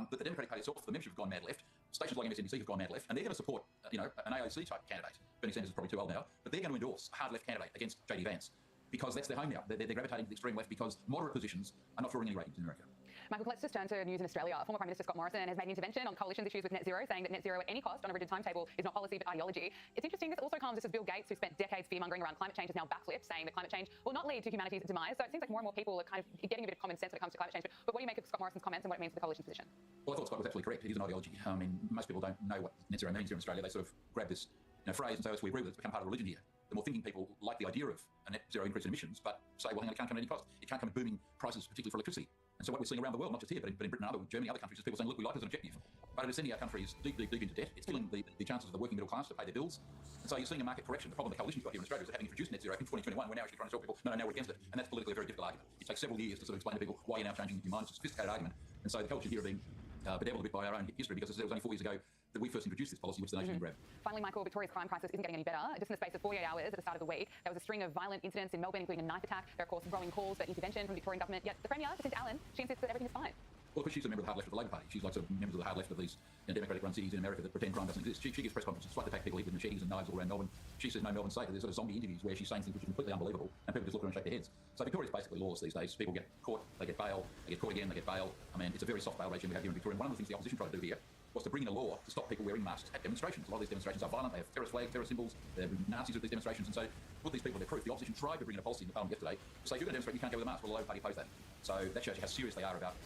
But the Democratic Party itself, the membership have gone mad left. Stations like MSNBC have gone mad left, and they're going to support, you know, an AOC type candidate. Bernie Sanders is probably too old now, but they're going to endorse a hard left candidate against J.D. Vance because that's their home now. They're gravitating to the extreme left because moderate positions are not drawing any ratings in America. Michael, let's just turn to news in Australia. Former Prime Minister Scott Morrison has made an intervention on coalition's issues with net zero, saying that net zero at any cost on a rigid timetable is not policy but ideology. It's interesting, this also comes, this is Bill Gates, who spent decades fear-mongering around climate change, has now backflipped, saying that climate change will not lead to humanity's demise. So it seems like more and more people are kind of getting a bit of common sense when it comes to climate change. But what do you make of Scott Morrison's comments and what it means for the coalition's position? Well, I thought Scott was absolutely correct. It is an ideology. I mean, most people don't know what net zero means here in Australia. They sort of grab this phrase and say, we agree with it, it's become part of religion here. The more thinking people like the idea of a net zero increase in emissions, but say, well, hang on, it can't come at any cost. It can't come at booming prices, particularly for electricity. And so what we're seeing around the world, not just here, but in Britain and Germany, other countries, is people saying, look, we like this as an objective. But it is sending our countries deep into debt. It's killing the chances of the working middle class to pay their bills. And so you're seeing a market correction. The problem the coalition's got here in Australia is that having introduced net zero in 2021, we're now actually trying to tell people, no, we're against it. And that's politically a very difficult argument. It takes several years to sort of explain to people why you're now changing your mind. It's a sophisticated argument. And so the coalition here are being bedeviled a bit by our own history, because it was only 4 years ago that we first introduced this policy, which the nation grabbed. Finally, Michael, Victoria's crime crisis isn't getting any better. Just in the space of 48 hours at the start of the week, there was a string of violent incidents in Melbourne, including a knife attack. There are, of course, growing calls for intervention from the Victorian government. Yet the Premier, Jacinta Allen, she insists that everything is fine. Well, because she's a member of the hard left of the Labor Party. She's like sort of members of the hard left of these Democratic-run cities in America that pretend crime doesn't exist. She gives press conferences, despite the fact people live with machetes and knives all around Melbourne. She says no Melbourne's safe. There's sort of zombie interviews where she's saying things which are completely unbelievable, and people just look at her and shake their heads. So Victoria's basically laws these days. People get caught, they get bail, they get caught again, they get bail. I mean, it's a very soft bail regime we have here in Victoria. And one of the things the opposition tried to do here was to bring in a law to stop people wearing masks at demonstrations. A lot of these demonstrations are violent. They have terrorist flags, terrorist symbols. They're Nazis at these demonstrations. And so, put these people to their proof. The opposition tried to bring in a policy in the Parliament yesterday to say, if you're going to demonstrate, you can't go with a mask. Well, the Labor Party opposed that. So that shows you how serious they are about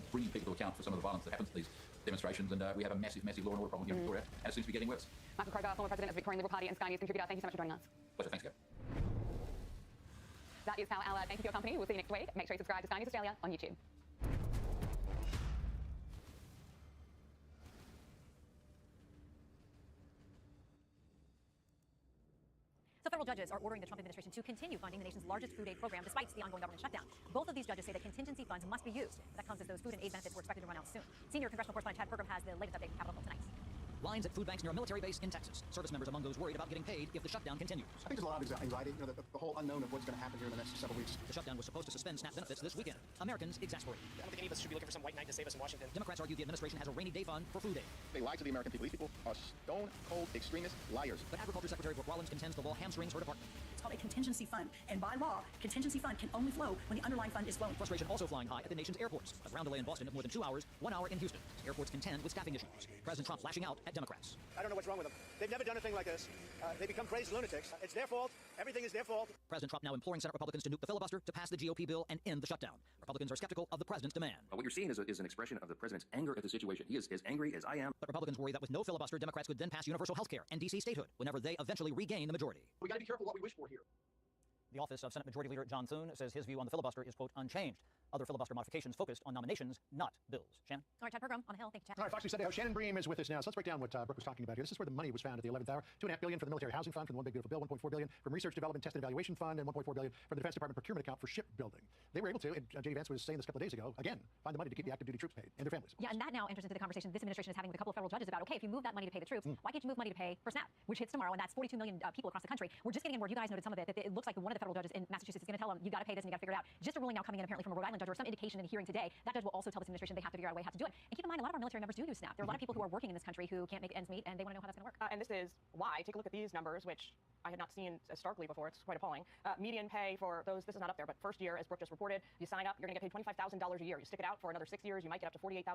bringing people to account for some of the violence that happens at these demonstrations. And we have a massive law and order problem here in Victoria, and it seems to be getting worse. Michael Kroger, former president of the Victorian Liberal Party and Sky News contributor, thank you so much for joining us. Pleasure, thanks, Gab. That is Power Hour. Thank you for your company. We'll see you next week. Make sure you subscribe to Sky News Australia on YouTube. So federal judges are ordering the Trump administration to continue funding the nation's largest food aid program despite the ongoing government shutdown. Both of these judges say that contingency funds must be used. That comes as those food and aid benefits were expected to run out soon. Senior congressional correspondent Chad Pergram has the latest update from Capitol Hill tonight. Lines at food banks near a military base in Texas. Service members among those worried about getting paid if the shutdown continues. I think there's a lot of anxiety, the whole unknown of what's going to happen here in the next several weeks. The shutdown was supposed to suspend SNAP benefits this weekend. Americans exasperated. I don't think any of us should be looking for some white knight to save us in Washington. Democrats argue the administration has a rainy day fund for food aid. They lied to the American people. These people are stone-cold extremist liars. But Agriculture Secretary Brooke Rollins contends the law hamstrings her department. It's called a contingency fund, and by law, contingency fund can only flow when the underlying fund is flowing. Frustration also flying high at the nation's airports. A ground delay in Boston of more than 2 hours, 1 hour in Houston. Airports contend with staffing issues. President Trump lashing out at Democrats. I don't know what's wrong with them. They've never done a thing like this. They become crazy lunatics. It's their fault. Everything is their fault. President Trump now imploring Senate Republicans to nuke the filibuster to pass the GOP bill and end the shutdown. Republicans are skeptical of the president's demand. What you're seeing is an expression of the president's anger at the situation. He is as angry as I am. But Republicans worry that with no filibuster, Democrats could then pass universal health care and D.C. statehood whenever they eventually regain the majority. We got to be careful what we wish for here. The office of Senate Majority Leader John Thune says his view on the filibuster is, quote, unchanged. Other filibuster modifications focused on nominations, not bills. Shannon? All right, Chad Pergram on the Hill. Thank you, Chad. All right, Fox News Sunday. Shannon Bream is with us now. So let's break down what Brooke was talking about here. This is where the money was found at the 11th hour. $2.5 billion from the Military Housing Fund from the One Big Beautiful Bill, $1.4 billion from Research Development Test and Evaluation Fund, and $1.4 billion from the Defense Department Procurement Account for shipbuilding. They were able to, and J.D. Vance was saying this a couple of days ago, again, find the money to keep the active duty troops paid and their families. Yeah, and that now enters into the conversation this administration is having with a couple of federal judges about, okay, if you move that money to pay the troops, why can't you move money to pay for SNAP, which hits tomorrow, and that's 42 million people across the country. We're just getting in word, you guys noted some of it, that it looks like one of the federal judges in Massachusetts is going to tell them, you got to pay this and you got to figure it out. Just a ruling now coming in apparently from a Rhode Island judge or some indication in a hearing today. That judge will also tell this administration they have to figure out a way how to do it. And keep in mind, a lot of our military members do SNAP. There are a lot of people who are working in this country who can't make ends meet, and they want to know how that's going to work. And this is why, take a look at these numbers, which I had not seen as starkly before. It's quite appalling. Median pay for those, this is not up there, but first year, as Brooke just reported, you sign up, you're going to get paid $25,000 a year. You stick it out for another 6 years, you might get up to $48,000.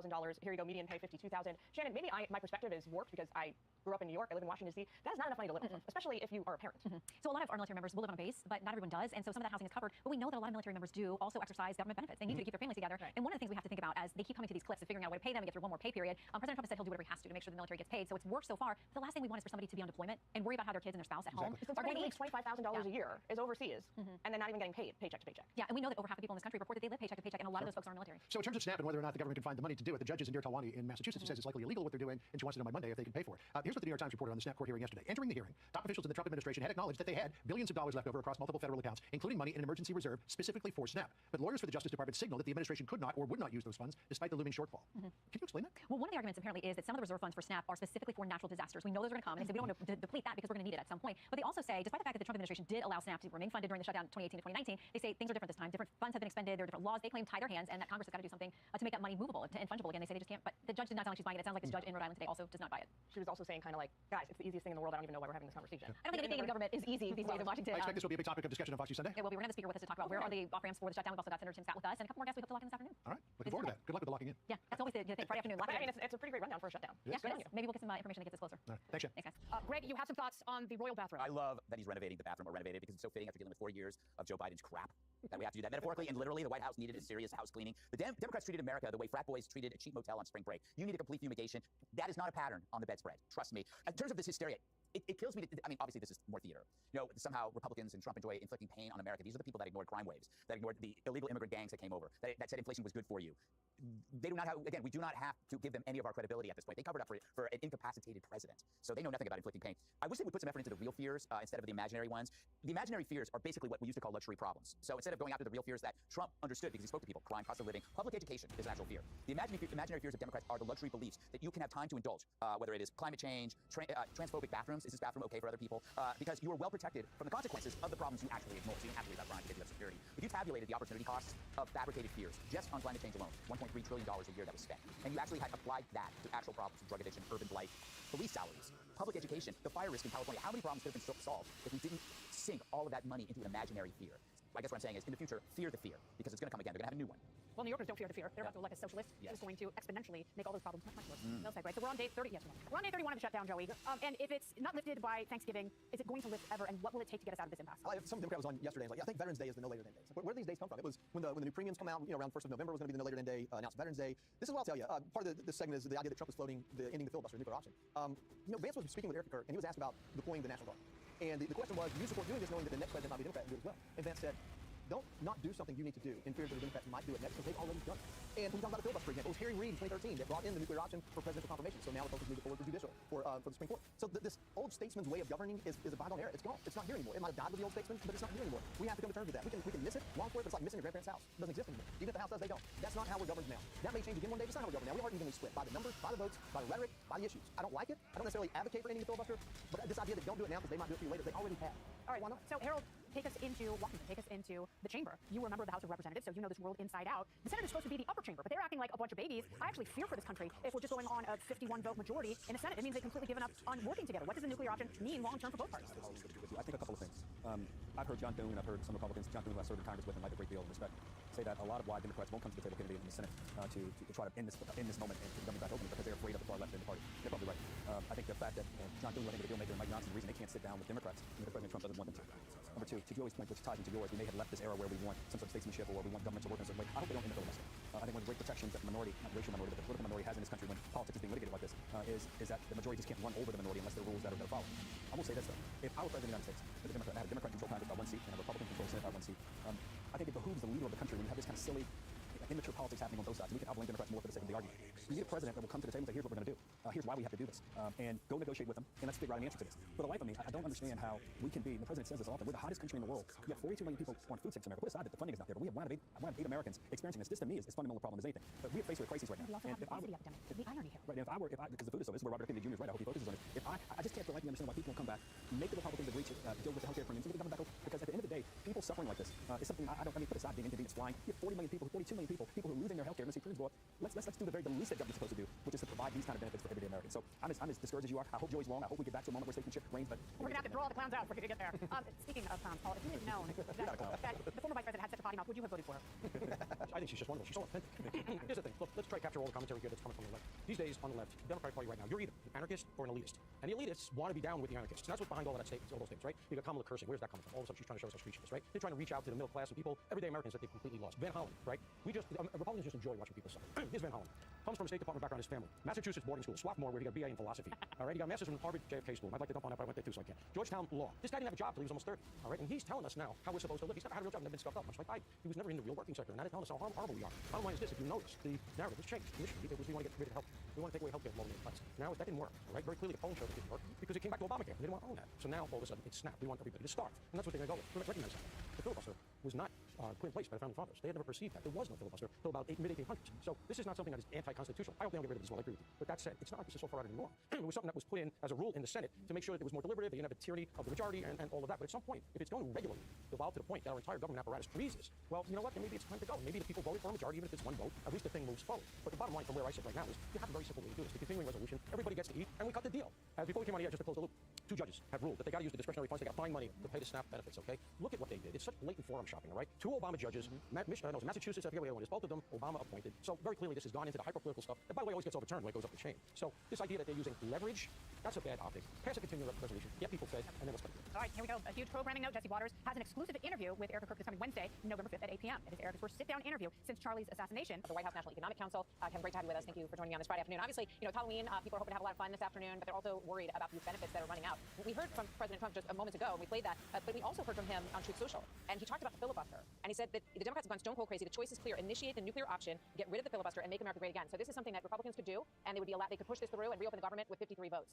Here you go, median pay $52,000. Shannon, maybe my perspective is warped because I grew up in New York, I live in Washington, D.C. That is not enough money to live on, especially if you are a parent. So a lot of our military members will live on a base, but not everyone does, and so some of that housing is covered. But we know that a lot of military members do also exercise government benefits. They need to keep their families together. Right. And one of the things we have to think about as they keep coming to these cliffs of figuring out a way to pay them and get through one more pay period, President Trump has said he'll do whatever he has to make sure the military gets paid. So it's worked so far. The last thing we want is for somebody to be on deployment and worry about how their kids and their spouse at home are going to make $25,000 a year is overseas, and they're not even getting paid paycheck to paycheck. Yeah, and we know that over half the people in this country report that they live paycheck to paycheck, and a lot of those folks are military. So in terms of SNAP and whether or not the government can find the money to do it, the judge is Indira Talwani in Massachusetts says it's likely illegal what they're doing, and she wants to know by Monday if they can pay for it. Here's what the New York Times reported on the SNAP court hearing yesterday. Entering the hearing, top officials in the Trump administration had acknowledged that they had billions of dollars left over across multiple federal accounts, including money in an emergency reserve specifically for SNAP. But lawyers for the Justice Department signaled that the administration could not or would not use those funds despite the looming shortfall. Can you explain that? Well, one of the arguments apparently is that some of the reserve funds for SNAP are specifically for natural disasters. We know those are going to come, and they say we don't want to deplete that because we're going to need it at some point. But they also say, despite the fact that the Trump administration did allow SNAP to remain funded during the shutdown 2018 to 2019, they say things are different this time. Different funds have been expended. There are different laws. They claim tie their hands, and that Congress has got to do something to make that money movable and fungible again. They say they just can't. But the judge did not sound like she's buying it. It sounds like this judge in Rhode Island today also does not buy it. She was also saying kind of like, guys, it's the easiest thing in the world. I don't even know why we're having this conversation. I don't think anything in the government is easy these days in Washington. I expect this will be a big topic of discussion on Fox News Sunday. It will be. We're going to have a speaker with us to talk about where are the off ramps for the shutdown. We've also got Senator Tim Scott with us, and a couple more guests we hope to lock in this afternoon. All right, looking forward to that. Good luck with the locking in. Yeah, that's always the thing. Friday afternoon. I mean, it's a pretty great rundown for a shutdown. Yeah, it is. Maybe we'll get some information that gets us closer. All right. Thanks, Jen. Thanks, guys. Greg, you have some thoughts on the royal bathroom. I love that he's renovating the bathroom or renovated because it's so fitting after dealing with 4 years of Joe Biden's crap that we have to do that metaphorically and literally. The White House needed a serious house cleaning. The Democrats treated America the way frat boys treated a cheap motel on spring break. You need a complete fumigation. That is not a pattern on the bedspread. Trust me. In terms of this hysteria, it kills me. I mean, obviously, this is more theater. You know, somehow Republicans and Trump enjoy inflicting pain on America. These are the people that ignored crime waves, that ignored the illegal immigrant gangs that came over, that said inflation was good for you. They do not have, again, we do not have to give them any of our credibility at this point. They covered up for an incapacitated president. So they know nothing about inflicting pain. I wish they would put some effort into the real fears instead of the imaginary ones. The imaginary fears are basically what we used to call luxury problems. So instead of going after the real fears that Trump understood because he spoke to people, crime, cost of living, public education is an actual fear. The imaginary fears of Democrats are the luxury beliefs that you can have time to indulge, whether it is climate change, transphobic bathrooms. Is this bathroom okay for other people? Because you are well protected from the consequences of the problems you actually ignore. So you don't have to worry about crime because you have security. If you tabulated the opportunity costs of fabricated fears just on climate change alone, $1.3 trillion a year that was spent, and you actually had applied that to actual problems of drug addiction, urban blight, police salaries, public education, the fire risk in California, how many problems could have been solved if we didn't sink all of that money into an imaginary fear? I guess what I'm saying is, in the future, fear the fear, because it's going to come again. They're going to have a new one. Well, New Yorkers don't fear the fear. They're about to elect a socialist who's going to exponentially make all those problems much worse. They'll say, right? So we're on day 30. Yes, we're on day 31 of the shutdown, Joey. And if it's not lifted by Thanksgiving, is it going to lift ever? And what will it take to get us out of this impasse? Some Democrat was on yesterday. Like, I think Veterans Day is the no later than day. So where do these days come from? It was when the new premiums come out. You know, around 1st of November was going to be the no later than day. Announced Veterans Day. This is what I'll tell you. Part of this segment is the idea that Trump is floating the ending the filibuster, nuclear option. You know, Vance was speaking with Eric Kirk, and he was asked about deploying the National Guard. And the question was, do you support doing this knowing that the next president might be a Democrat and do it as well? And Vance said, don't not do something you need to do in fear that the Democrats might do it next because they've already done it. And when we talk about the filibuster, for example, it was Harry Reid in 2013 that brought in the nuclear option for presidential confirmation. So now the folks move it forward for judicial, for the Supreme Court. So this old statesman's way of governing is a bygone era. It's gone. It's not here anymore. It might have died with the old statesman, but it's not here anymore. We have to come to terms with that. We can miss it long for it. It's like missing your grandparents' house. It doesn't exist anymore. Even if the house does, they don't. That's not how we're governed now. That may change again one day, but it's not how we're governed now. We are evenly split by the numbers, by the votes, by the rhetoric, by the issues. I don't like it. I don't necessarily advocate for ending the filibuster, but this idea that don't do it now because they might do it for you later, they already have. All right, why not? So Harold, take us into Washington, take us into the chamber. You were a member of the House of Representatives, so you know this world inside out. The Senate is supposed to be the upper chamber, but they're acting like a bunch of babies. I actually fear for this country if we're just going on a 51-vote majority in the Senate. It means they've completely given up on working together. What does the nuclear option mean long-term for both parties? I think a couple of things. I've heard John Thune, I've heard some Republicans, John Thune, who I served in Congress with and like a great deal of respect, say that a lot of why Democrats won't come to the table candidate in the Senate to try to end this moment and get the government back open because they're afraid of the far left in the party. They're probably right. I think not doing what the deal maker and Mike Johnson, the reason they can't sit down with Democrats, and President Trump doesn't want them to. Number two, to Joey's point, which ties into yours, we may have left this era where we want some sort of statesmanship or where we want government to work in a certain way. I hope they don't end the filibuster. I think one of the great protections that the minority, not racial minority, but the political minority has in this country when politics is being litigated like this is that the majority just can't run over the minority unless there are rules that are followed. I will say this though: if I were president of the United States, as a Democrat, I had a Democrat-controlled Congress by 1 seat and a Republican-controlled Senate by 1 seat. I think it behooves the leader of the country when you have this kind of silly, immature politics happening on both sides. We can outblame Democrats more for the sake of the argument. You need a president that will come to the table and say, here's what we're going to do. Here's why we have to do this. And go negotiate with them, and let's figure out an answer to this. For the life of me, I don't understand how we can be, and the president says this often, we're the hottest country in the world. We have 42 million people on food stamps in America. Put aside that the funding is not there, but we have one of eight Americans experiencing this. This to me is as fundamental a problem as anything. But we are faced with a crisis right now. We also have an obesity epidemic. The irony here. Right, and because the food is so, this is where Robert F. Kennedy Jr. is right. I hope he focuses on it. If I just can't for the life of me understand why people won't come back, make the Republicans agree to deal with the healthcare premiums and get the government back over. Because at the end of the day, people suffering like this is something I don't put aside being inconvenience flying. You have 40 million people, 42 million people who are losing their healthcare. Let's do the least that government's supposed to do, which is to provide these kind of benefits for everyday Americans. So I'm as discouraged as you are. I hope Joey's wrong. I hope we get back to a moment where statesmanship reigns. But we're going to have to throw all the clowns out before we get there. Speaking of clowns, Paul, if you had known that the former vice president had such a potty mouth, would you have voted for her? I think she's just wonderful. She's so authentic. Here's the thing. Look, let's try to capture all the commentary here that's coming from the left. These days, on the left, the Democratic Party right now, you're either an anarchist or an elitist. And the elitists want to be down with the anarchists. And that's what's behind all of that statements, all those things, right? You got Kamala cursing. Where's that coming from? All of a sudden, she's trying to show us how street she is, right? They're trying to reach out to the middle class and people, everyday Americans that they've completely lost. Van Hollen, right? Republicans just enjoy watching people suffer. Here's Van Hollen. Comes from a State Department background in his family. Massachusetts boarding school, Swarthmore, where he got a BA in philosophy. All right, he got a master's from Harvard JFK School. I'd like to dump on that, but I went there too, so I can't. Georgetown Law. This guy didn't have a job till he was almost 30. All right, and he's telling us now how we're supposed to live. He's never had a real job, never been scuffed up much like I. He was never in the real working sector, and now they're telling us how horrible we are. Bottom line is this: if you notice, the narrative has changed. Initially, it was we want to get rid of health. We want to take away healthcare from all the class. Now that didn't work. All right, very clearly the polling showed it didn't work because it came back to Obamacare. They didn't want to own that. So now all of a sudden it's snapped. We want everybody to starve, and that's what they're going to go with. We recognize that. The filibuster was not put in place by the founding fathers. They had never perceived that there was no filibuster until about mid-1800s. So this is not something that is anti-constitutional. I hope they don't get rid of this. Well, I agree with you. But that said, it's not like this is so far out anymore. It was something that was put in as a rule in the Senate to make sure that it was more deliberative. That you didn't have a tyranny of the majority and all of that. But at some point, if it's going to regularly evolve to the point that our entire government apparatus freezes, well, you know what? Then maybe it's time to go. Maybe the people voted for a majority, even if it's one vote. At least the thing moves forward. But the bottom line from where I sit right now is you have a very simple way to do this. The continuing resolution. Everybody gets to eat, and we cut the deal. As before we came on here, just to close the loop, 2 judges have ruled that they got to use the discretionary funds. They got to find money to pay the SNAP benefits. Okay, look at what they did. It's such blatant forum shopping. All right, 2 Obama judges, Massachusetts, I forget what it was, both of them Obama appointed. So very clearly, this has gone into the hyper-political stuff. That, by the way, always gets overturned when it goes up the chain. So this idea that they're using leverage, that's a bad optic. Pass a continuing resolution, get people fed, and then let's cut it. All right, here we go. A huge programming note. Jesse Waters has an exclusive interview with Erica Kirk this coming Wednesday, November 5th at 8 p.m. It is Erica's first sit-down interview since Charlie's assassination. The White House National Economic Council. Kevin, great to have you with us. Thank you for joining me on this Friday afternoon. Obviously, it's Halloween. People are hoping to have a lot of fun this afternoon, but they're also worried about these benefits that are running out. We heard from President Trump just a moment ago, and we played that, but we also heard from him on Truth Social, and he talked about the filibuster, and he said that the Democrats have gone stone cold crazy. The choice is clear: initiate the nuclear option, get rid of the filibuster, and make America great again. So this is something that Republicans could do, and they could push this through and reopen the government with 53 votes.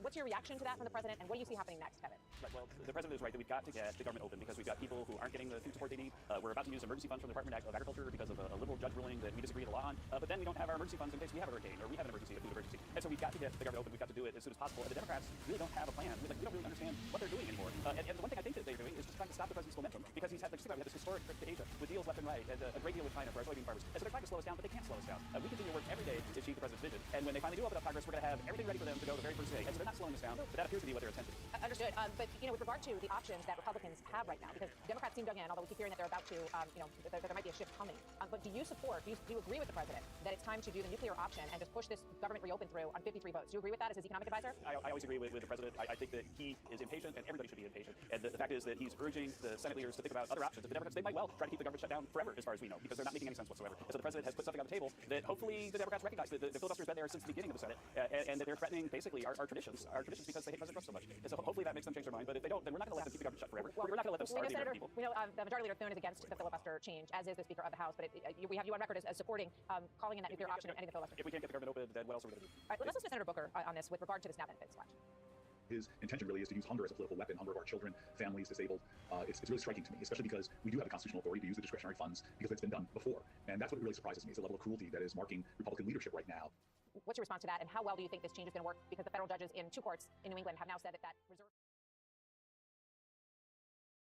What's your reaction to that from the president, and what do you see happening next, Kevin? Right, well, the president is right that we've got to get the government open because we've got people who aren't getting the food support they need. We're about to use emergency funds from the Department of Agriculture because of a liberal judge ruling that we disagree with a lot on. But then we don't have our emergency funds in case we have a hurricane or we have an emergency, a food emergency. And so we've got to get the government open. We've got to do it as soon as possible. And the Democrats really don't have a plan. We don't really understand what they're doing anymore. And the one thing I think that they're doing is just trying to stop the president's momentum because he's had we had this historic trip to Asia with deals left and right and a great deal with China for our soybean farmers. And so they're trying to slow us down, but they can't slow us down. We continue to work every day to achieve the president's vision. And when they finally do open up Congress, we're going to have everything ready for them to go the very first day. And so they're not slowing us down, but that appears to be what their intent is. Understood. But with regard to the options that Republicans have right now, because Democrats seem dug in, although we keep hearing that they're about to, that there might be a shift coming. But do you agree with the president that it's time to do the nuclear option and just push this government reopen through on 53 votes? Do you agree with that as his economic advisor? I always agree with the president. I think that he is impatient, and everybody should be impatient. And the fact is that he's urging the Senate leaders to think about other options. The Democrats, they might well try to keep the government shut down forever, as far as we know, because they're not making any sense whatsoever. And so the president has put something on the table that hopefully the Democrats recognize that the filibuster's been there since the beginning of the Senate, and that they're threatening basically our traditions because they hate President Trump so much. And so hopefully that makes them change their mind. But if they don't, then we're not going to let them keep the government shut forever. We're not going to let them starve the American people. We know the Majority Leader Thune is against the filibuster change, as is the Speaker of the House. But we have you on record as supporting calling in that nuclear option and ending the filibuster. If we can't get the government open, then what else are we going to do? All right, let's listen to Senator Booker on this with regard to the SNAP benefits. Watch. His intention really is to use hunger as a political weapon, hunger of our children, families, disabled. It's really striking to me, especially because we do have the constitutional authority to use the discretionary funds because it's been done before. And that's what really surprises me, is the level of cruelty that is marking Republican leadership right now. What's your response to that, and how well do you think this change is going to work? Because the federal judges in 2 courts in New England have now said that reserve...